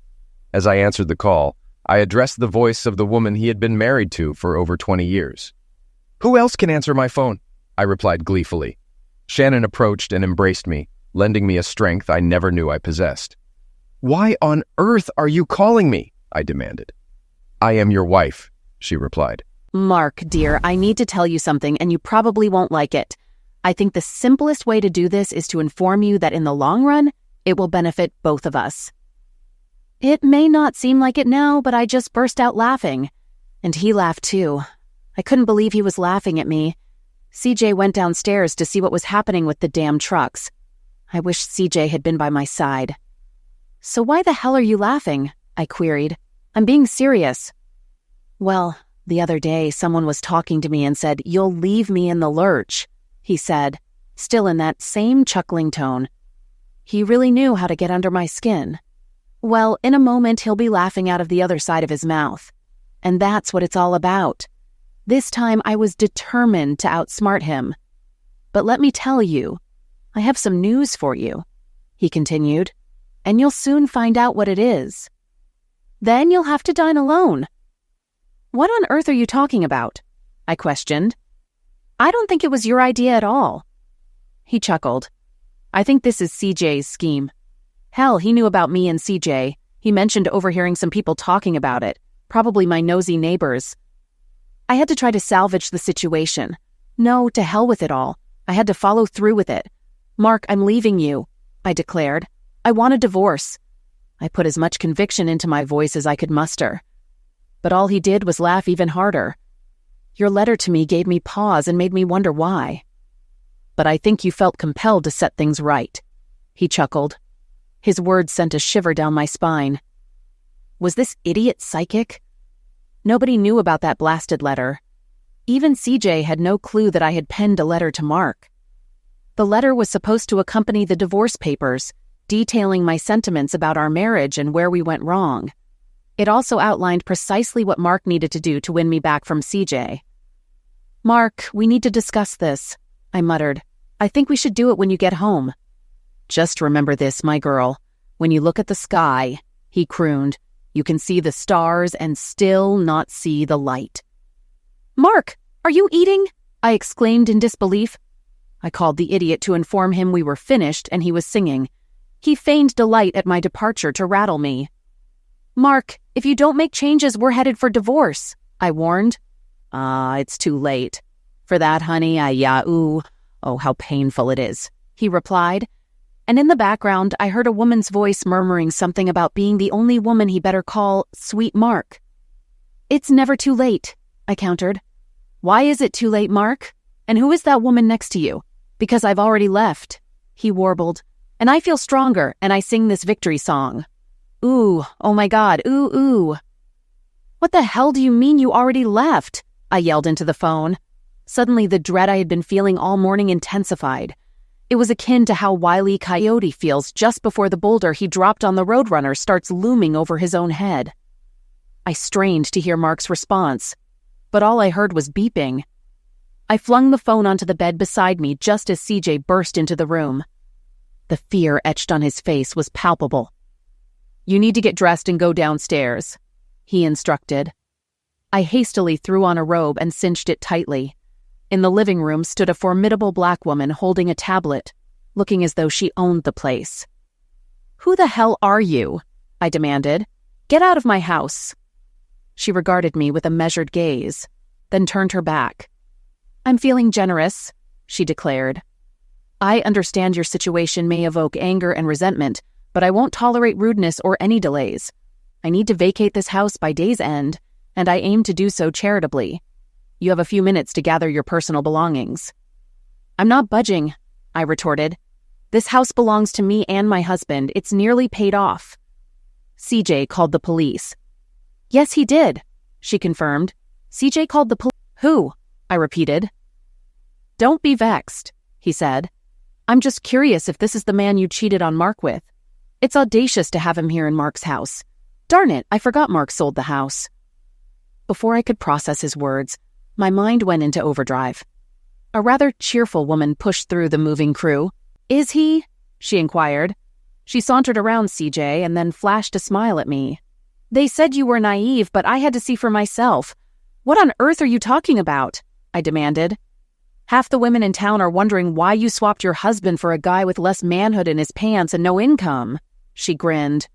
As I answered the call, I addressed the voice of the woman he had been married to for over 20 years. "Who else can answer my phone?" I replied gleefully. Shannon approached and embraced me, lending me a strength I never knew I possessed. "Why on earth are you calling me?" I demanded. "I am your wife," she replied. Mark, dear, I need to tell you something, and you probably won't like it. I think the simplest way to do this is to inform you that in the long run, it will benefit both of us. It may not seem like it now, but I just burst out laughing. And he laughed too. I couldn't believe he was laughing at me. CJ went downstairs to see what was happening with the damn trucks. I wish CJ had been by my side. "So why the hell are you laughing?" I queried. "I'm being serious." "Well, the other day someone was talking to me and said, 'You'll leave me in the lurch,'" he said, still in that same chuckling tone. He really knew how to get under my skin. Well, in a moment he'll be laughing out of the other side of his mouth. And that's what it's all about. This time I was determined to outsmart him. "But let me tell you, I have some news for you," he continued, "and you'll soon find out what it is. Then you'll have to dine alone." "What on earth are you talking about?" I questioned. "I don't think it was your idea at all." He chuckled. "I think this is CJ's scheme. Hell, he knew about me and CJ. He mentioned overhearing some people talking about it, probably my nosy neighbors. I had to try to salvage the situation. No, to hell with it all. I had to follow through with it. "Mark, I'm leaving you," I declared. "I want a divorce." I put as much conviction into my voice as I could muster. But all he did was laugh even harder. "Your letter to me gave me pause and made me wonder why." "But I think you felt compelled to set things right," he chuckled. His words sent a shiver down my spine. Was this idiot psychic? Nobody knew about that blasted letter. Even CJ had no clue that I had penned a letter to Mark. The letter was supposed to accompany the divorce papers, detailing my sentiments about our marriage and where we went wrong. It also outlined precisely what Mark needed to do to win me back from CJ. "Mark, we need to discuss this," I muttered. "I think we should do it when you get home." "Just remember this, my girl. When you look at the sky, he crooned, you can see the stars and still not see the light. Mark, are you eating? I exclaimed in disbelief. I called the idiot to inform him we were finished and he was singing. He feigned delight at my departure to rattle me. Mark, if you don't make changes, we're headed for divorce, I warned. It's too late. For that, honey, oh, how painful it is, he replied. And in the background, I heard a woman's voice murmuring something about being the only woman he better call Sweet Mark. It's never too late, I countered. Why is it too late, Mark? And who is that woman next to you? Because I've already left, he warbled. And I feel stronger, and I sing this victory song. Ooh, oh my God, ooh, ooh. What the hell do you mean you already left? I yelled into the phone. Suddenly, the dread I had been feeling all morning intensified. It was akin to how Wile E. Coyote feels just before the boulder he dropped on the Roadrunner starts looming over his own head. I strained to hear Mark's response, but all I heard was beeping. I flung the phone onto the bed beside me just as CJ burst into the room. The fear etched on his face was palpable. You need to get dressed and go downstairs, he instructed. I hastily threw on a robe and cinched it tightly. In the living room stood a formidable black woman holding a tablet, looking as though she owned the place. Who the hell are you? I demanded. Get out of my house. She regarded me with a measured gaze, then turned her back. I'm feeling generous, she declared. I understand your situation may evoke anger and resentment, but I won't tolerate rudeness or any delays. I need to vacate this house by day's end, and I aim to do so charitably. You have a few minutes to gather your personal belongings. I'm not budging, I retorted. This house belongs to me and my husband. It's nearly paid off. CJ called the police. Yes, he did, she confirmed. CJ called the police. Who? I repeated. Don't be vexed, he said. I'm just curious if this is the man you cheated on Mark with. It's audacious to have him here in Mark's house. Darn it, I forgot Mark sold the house. Before I could process his words, my mind went into overdrive. A rather cheerful woman pushed through the moving crew. Is he? She inquired. She sauntered around CJ and then flashed a smile at me. They said you were naive, but I had to see for myself. What on earth are you talking about? I demanded. Half the women in town are wondering why you swapped your husband for a guy with less manhood in his pants and no income. She grinned.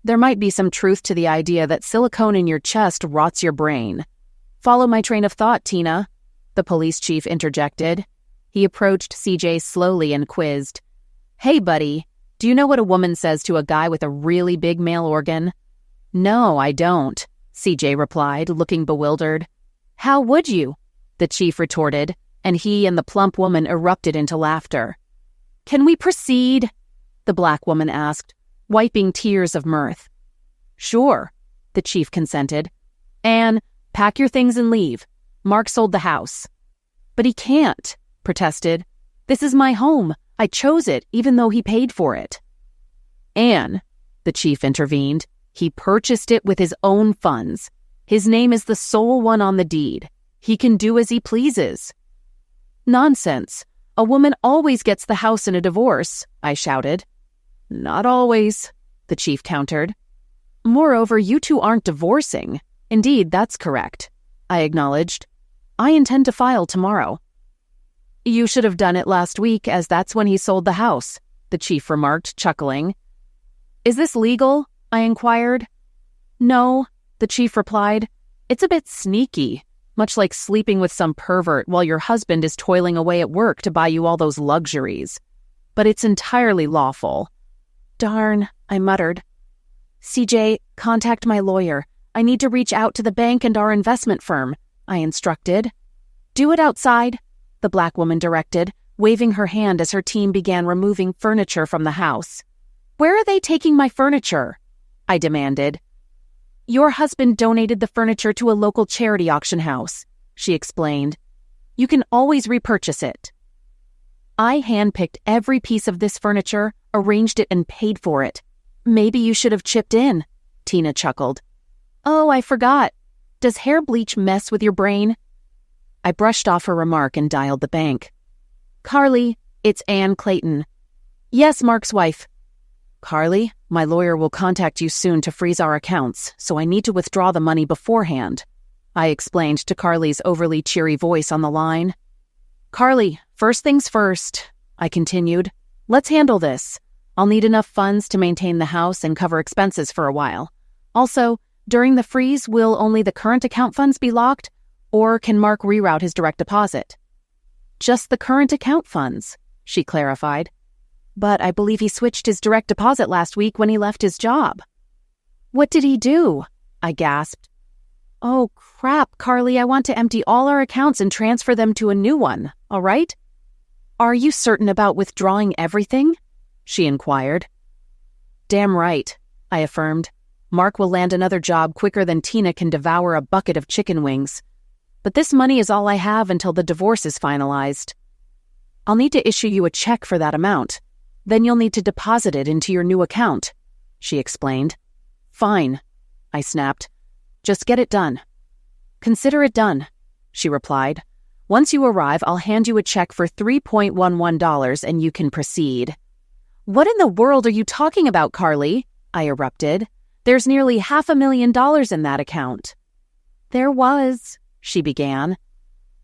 There might be some truth to the idea that silicone in your chest rots your brain. Follow my train of thought, Tina, the police chief interjected. He approached CJ slowly and quizzed. Hey, buddy, do you know what a woman says to a guy with a really big male organ? No, I don't, CJ replied, looking bewildered. How would you? The chief retorted, and he and the plump woman erupted into laughter. Can we proceed? The black woman asked, wiping tears of mirth. Sure, the chief consented. Anne, pack your things and leave. Mark sold the house. But he can't, protested. This is my home. I chose it, even though he paid for it. Anne, the chief intervened, he purchased it with his own funds. His name is the sole one on the deed. He can do as he pleases. Nonsense. A woman always gets the house in a divorce, I shouted. Not always, the chief countered. Moreover, you two aren't divorcing. Indeed, that's correct, I acknowledged. I intend to file tomorrow. You should have done it last week, as that's when he sold the house, the chief remarked, chuckling. Is this legal? I inquired. No, the chief replied. It's a bit sneaky, much like sleeping with some pervert while your husband is toiling away at work to buy you all those luxuries. But it's entirely lawful. Darn, I muttered. CJ, contact my lawyer. I need to reach out to the bank and our investment firm, I instructed. Do it outside, the black woman directed, waving her hand as her team began removing furniture from the house. Where are they taking my furniture? I demanded. Your husband donated the furniture to a local charity auction house, she explained. You can always repurchase it. I handpicked every piece of this furniture, arranged it, and paid for it. Maybe you should have chipped in, Tina chuckled. Oh, I forgot. Does hair bleach mess with your brain? I brushed off her remark and dialed the bank. Carly, it's Anne Clayton. Yes, Mark's wife. "Carly, my lawyer will contact you soon to freeze our accounts, so I need to withdraw the money beforehand," I explained to Carly's overly cheery voice on the line. "Carly, first things first," I continued. "Let's handle this. I'll need enough funds to maintain the house and cover expenses for a while. Also, during the freeze, will only the current account funds be locked, or can Mark reroute his direct deposit?" "Just the current account funds," she clarified. "But I believe he switched his direct deposit last week when he left his job." "What did he do?" I gasped. "Oh, crap, Carly, I want to empty all our accounts and transfer them to a new one, all right?" "Are you certain about withdrawing everything?" she inquired. "Damn right," I affirmed. "Mark will land another job quicker than Tina can devour a bucket of chicken wings. But this money is all I have until the divorce is finalized. I'll need to issue you a check for that amount. Then you'll need to deposit it into your new account," she explained. "Fine," I snapped. "Just get it done." "Consider it done," she replied. "Once you arrive, I'll hand you a check for $3.11 and you can proceed." "What in the world are you talking about, Carly?" I erupted. "There's nearly $500,000 in that account." "There was," she began.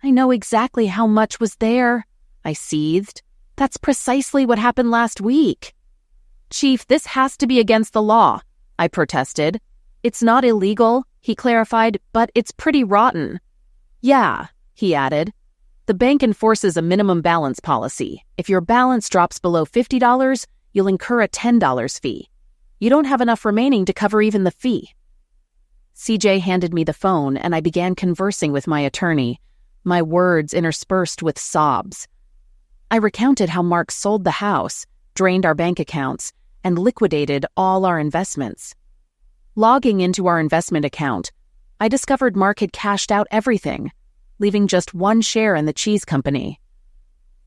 "I know exactly how much was there," I seethed. "That's precisely what happened last week." "Chief, this has to be against the law," I protested. "It's not illegal," he clarified, "but it's pretty rotten." "Yeah," he added. "The bank enforces a minimum balance policy. If your balance drops below $50, you'll incur a $10 fee. You don't have enough remaining to cover even the fee." CJ handed me the phone and I began conversing with my attorney, my words interspersed with sobs. I recounted how Mark sold the house, drained our bank accounts, and liquidated all our investments. Logging into our investment account, I discovered Mark had cashed out everything, leaving just one share in the cheese company.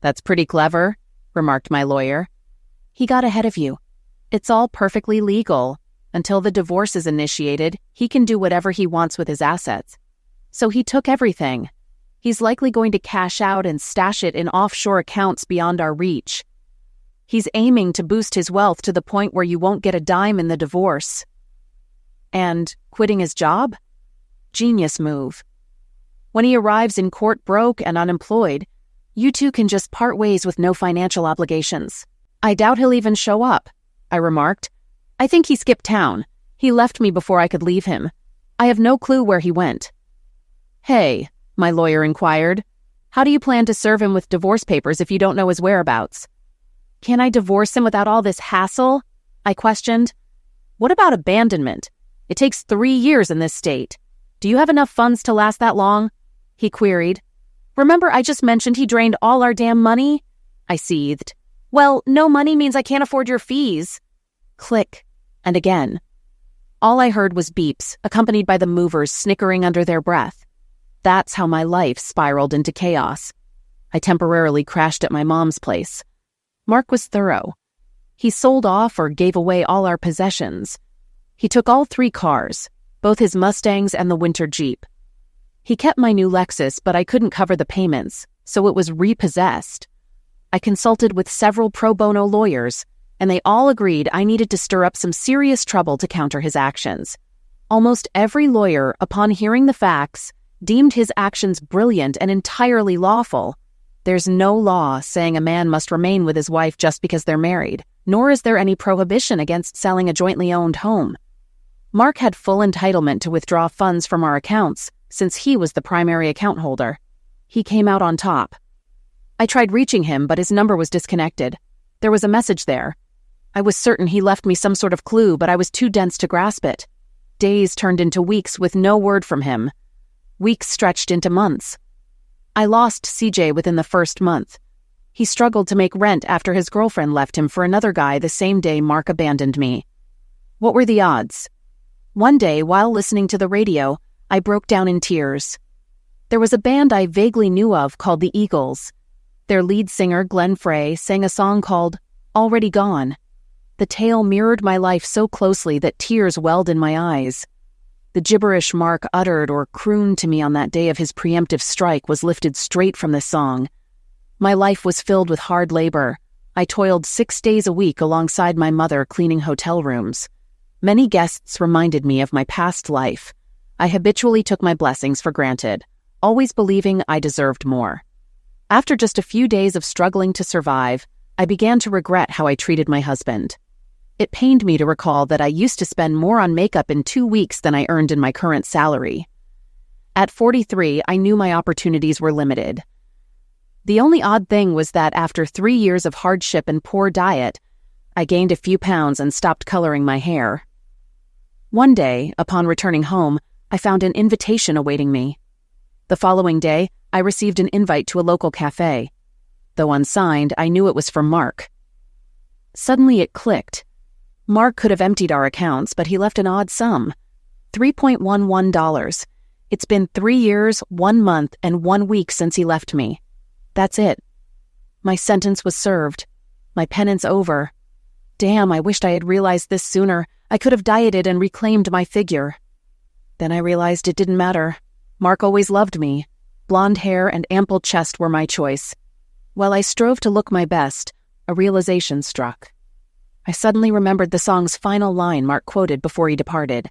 "That's pretty clever," remarked my lawyer. "He got ahead of you. It's all perfectly legal. Until the divorce is initiated, he can do whatever he wants with his assets. So he took everything. He's likely going to cash out and stash it in offshore accounts beyond our reach. He's aiming to boost his wealth to the point where you won't get a dime in the divorce." "And quitting his job? Genius move. When he arrives in court broke and unemployed, you two can just part ways with no financial obligations. I doubt he'll even show up," I remarked. "I think he skipped town. He left me before I could leave him. I have no clue where he went." "Hey," my lawyer inquired, "how do you plan to serve him with divorce papers if you don't know his whereabouts?" "Can I divorce him without all this hassle?" I questioned. "What about abandonment? It takes 3 years in this state. Do you have enough funds to last that long?" he queried. "Remember I just mentioned he drained all our damn money?" I seethed. "Well, no money means I can't afford your fees." Click. And again. All I heard was beeps, accompanied by the movers snickering under their breath. That's how my life spiraled into chaos. I temporarily crashed at my mom's place. Mark was thorough. He sold off or gave away all our possessions. He took all 3 cars, both his Mustangs and the winter Jeep. He kept my new Lexus, but I couldn't cover the payments, so it was repossessed. I consulted with several pro bono lawyers, and they all agreed I needed to stir up some serious trouble to counter his actions. Almost every lawyer, upon hearing the facts, deemed his actions brilliant and entirely lawful. There's no law saying a man must remain with his wife just because they're married, nor is there any prohibition against selling a jointly owned home. Mark had full entitlement to withdraw funds from our accounts, since he was the primary account holder. He came out on top. I tried reaching him, but his number was disconnected. There was a message there. I was certain he left me some sort of clue, but I was too dense to grasp it. Days turned into weeks with no word from him. Weeks stretched into months. I lost CJ within the first month. He struggled to make rent after his girlfriend left him for another guy the same day Mark abandoned me. What were the odds? One day, while listening to the radio, I broke down in tears. There was a band I vaguely knew of called the Eagles. Their lead singer, Glenn Frey, sang a song called Already Gone. The tale mirrored my life so closely that tears welled in my eyes. The gibberish Mark uttered or crooned to me on that day of his preemptive strike was lifted straight from this song. My life was filled with hard labor. I toiled 6 days a week alongside my mother cleaning hotel rooms. Many guests reminded me of my past life. I habitually took my blessings for granted, always believing I deserved more. After just a few days of struggling to survive, I began to regret how I treated my husband. It pained me to recall that I used to spend more on makeup in 2 weeks than I earned in my current salary. At 43, I knew my opportunities were limited. The only odd thing was that after 3 years of hardship and poor diet, I gained a few pounds and stopped coloring my hair. One day, upon returning home, I found an invitation awaiting me. The following day, I received an invite to a local cafe. Though unsigned, I knew it was from Mark. Suddenly it clicked. Mark could have emptied our accounts, but he left an odd sum. $3.11. It's been 3 years, 1 month, and 1 week since he left me. That's it. My sentence was served. My penance over. Damn, I wished I had realized this sooner. I could have dieted and reclaimed my figure. Then I realized it didn't matter. Mark always loved me. Blonde hair and ample chest were my choice. While I strove to look my best, a realization struck. I suddenly remembered the song's final line Mark quoted before he departed.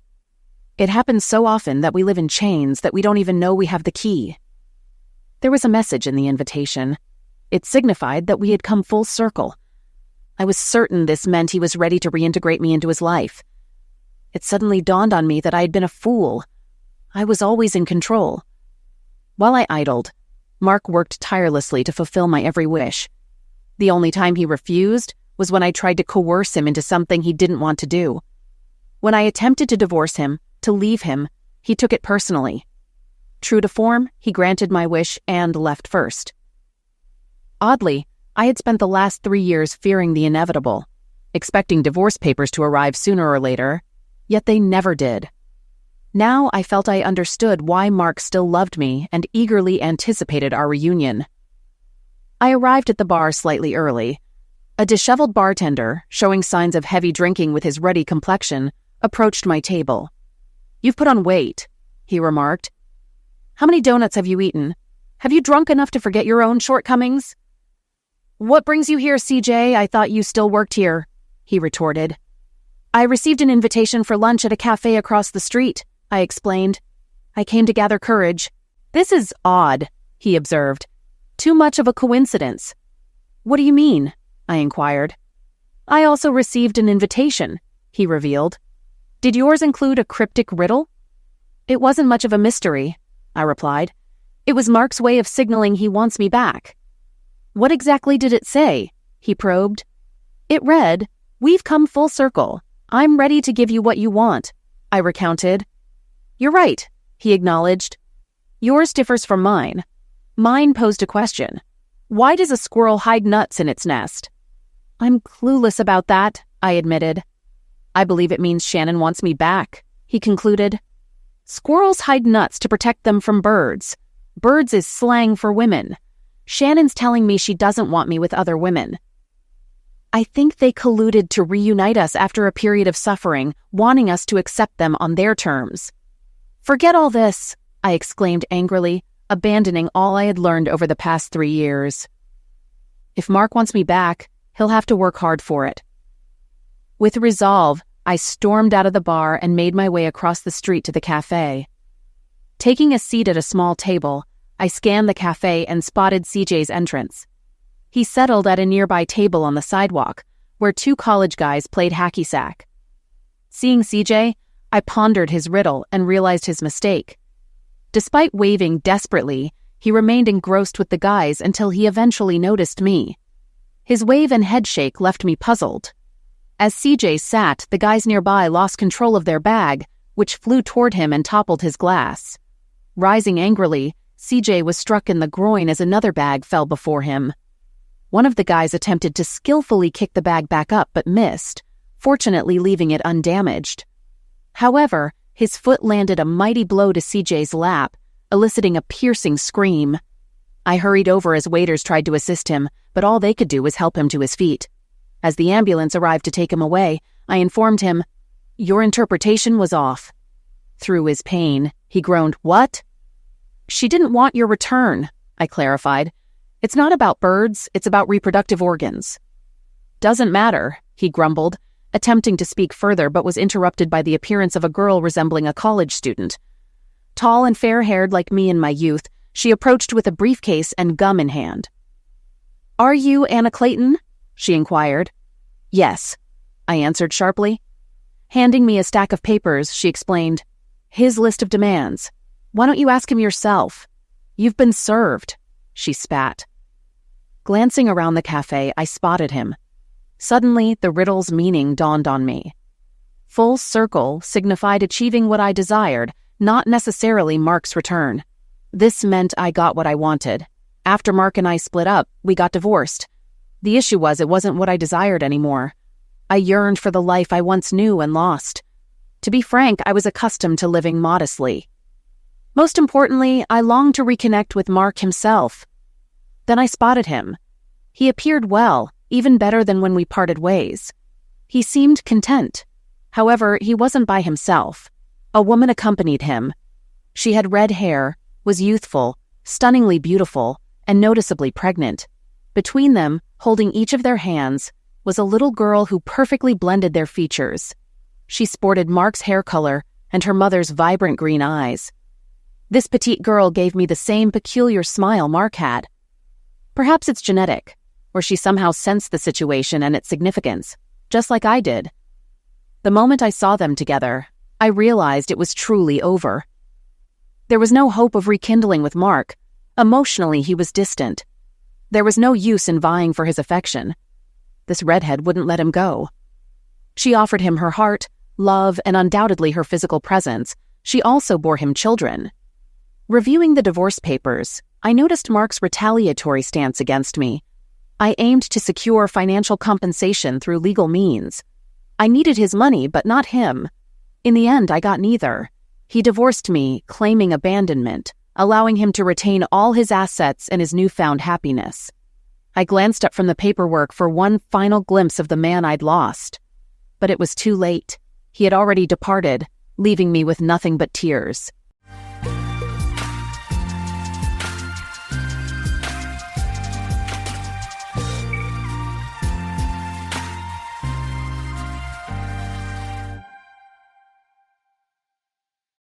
It happens so often that we live in chains that we don't even know we have the key. There was a message in the invitation. It signified that we had come full circle. I was certain this meant he was ready to reintegrate me into his life. It suddenly dawned on me that I had been a fool. I was always in control. While I idled, Mark worked tirelessly to fulfill my every wish. The only time he refused was when I tried to coerce him into something he didn't want to do. When I attempted to divorce him, to leave him, he took it personally. True to form, he granted my wish and left first. Oddly, I had spent the last 3 years fearing the inevitable, expecting divorce papers to arrive sooner or later, yet they never did. Now I felt I understood why Mark still loved me and eagerly anticipated our reunion. I arrived at the bar slightly early. A disheveled bartender, showing signs of heavy drinking with his ruddy complexion, approached my table. "You've put on weight," he remarked. "How many donuts have you eaten? Have you drunk enough to forget your own shortcomings?" "What brings you here, CJ? I thought you still worked here," he retorted. "I received an invitation for lunch at a cafe across the street," I explained. "I came to gather courage." "This is odd," he observed. "Too much of a coincidence." "What do you mean?" I inquired. "I also received an invitation," he revealed. "Did yours include a cryptic riddle?" "It wasn't much of a mystery," I replied. "It was Mark's way of signaling he wants me back." "What exactly did it say?" he probed. "It read, 'We've come full circle. I'm ready to give you what you want,'" I recounted. "You're right," he acknowledged. "Yours differs from mine. Mine posed a question. Why does a squirrel hide nuts in its nest?" "I'm clueless about that," I admitted. "I believe it means Shannon wants me back," he concluded. "Squirrels hide nuts to protect them from birds. Birds is slang for women. Shannon's telling me she doesn't want me with other women. I think they colluded to reunite us after a period of suffering, wanting us to accept them on their terms." "Forget all this," I exclaimed angrily, abandoning all I had learned over the past 3 years. "If Mark wants me back, he'll have to work hard for it." With resolve, I stormed out of the bar and made my way across the street to the cafe. Taking a seat at a small table, I scanned the cafe and spotted CJ's entrance. He settled at a nearby table on the sidewalk, where 2 college guys played hacky sack. Seeing CJ, I pondered his riddle and realized his mistake. Despite waving desperately, he remained engrossed with the guys until he eventually noticed me. His wave and headshake left me puzzled. As CJ sat, the guys nearby lost control of their bag, which flew toward him and toppled his glass. Rising angrily, CJ was struck in the groin as another bag fell before him. One of the guys attempted to skillfully kick the bag back up but missed, fortunately leaving it undamaged. However, his foot landed a mighty blow to CJ's lap, eliciting a piercing scream. I hurried over as waiters tried to assist him, but all they could do was help him to his feet. As the ambulance arrived to take him away, I informed him, "Your interpretation was off." Through his pain, he groaned, "What?" "She didn't want your return," I clarified. "It's not about birds, it's about reproductive organs." Doesn't matter, he grumbled, attempting to speak further but was interrupted by the appearance of a girl resembling a college student. Tall and fair-haired like me in my youth, she approached with a briefcase and gum in hand. "Are you Anna Clayton?" she inquired. "Yes," I answered sharply. Handing me a stack of papers, she explained, "His list of demands. Why don't you ask him yourself? You've been served," she spat. Glancing around the cafe, I spotted him. Suddenly, the riddle's meaning dawned on me. Full circle signified achieving what I desired, not necessarily Mark's return. This meant I got what I wanted. After Mark and I split up, we got divorced. The issue was it wasn't what I desired anymore. I yearned for the life I once knew and lost. To be frank, I was accustomed to living modestly. Most importantly, I longed to reconnect with Mark himself. Then I spotted him. He appeared well, even better than when we parted ways. He seemed content. However, he wasn't by himself. A woman accompanied him. She had red hair, was youthful, stunningly beautiful, and noticeably pregnant. Between them, holding each of their hands, was a little girl who perfectly blended their features. She sported Mark's hair color and her mother's vibrant green eyes. This petite girl gave me the same peculiar smile Mark had. Perhaps it's genetic, or she somehow sensed the situation and its significance, just like I did. The moment I saw them together, I realized it was truly over. There was no hope of rekindling with Mark. Emotionally, he was distant. There was no use in vying for his affection. This redhead wouldn't let him go. She offered him her heart, love, and undoubtedly her physical presence. She also bore him children. Reviewing the divorce papers, I noticed Mark's retaliatory stance against me. I aimed to secure financial compensation through legal means. I needed his money, but not him. In the end, I got neither. He divorced me, claiming abandonment, allowing him to retain all his assets and his newfound happiness. I glanced up from the paperwork for one final glimpse of the man I'd lost. But it was too late. He had already departed, leaving me with nothing but tears.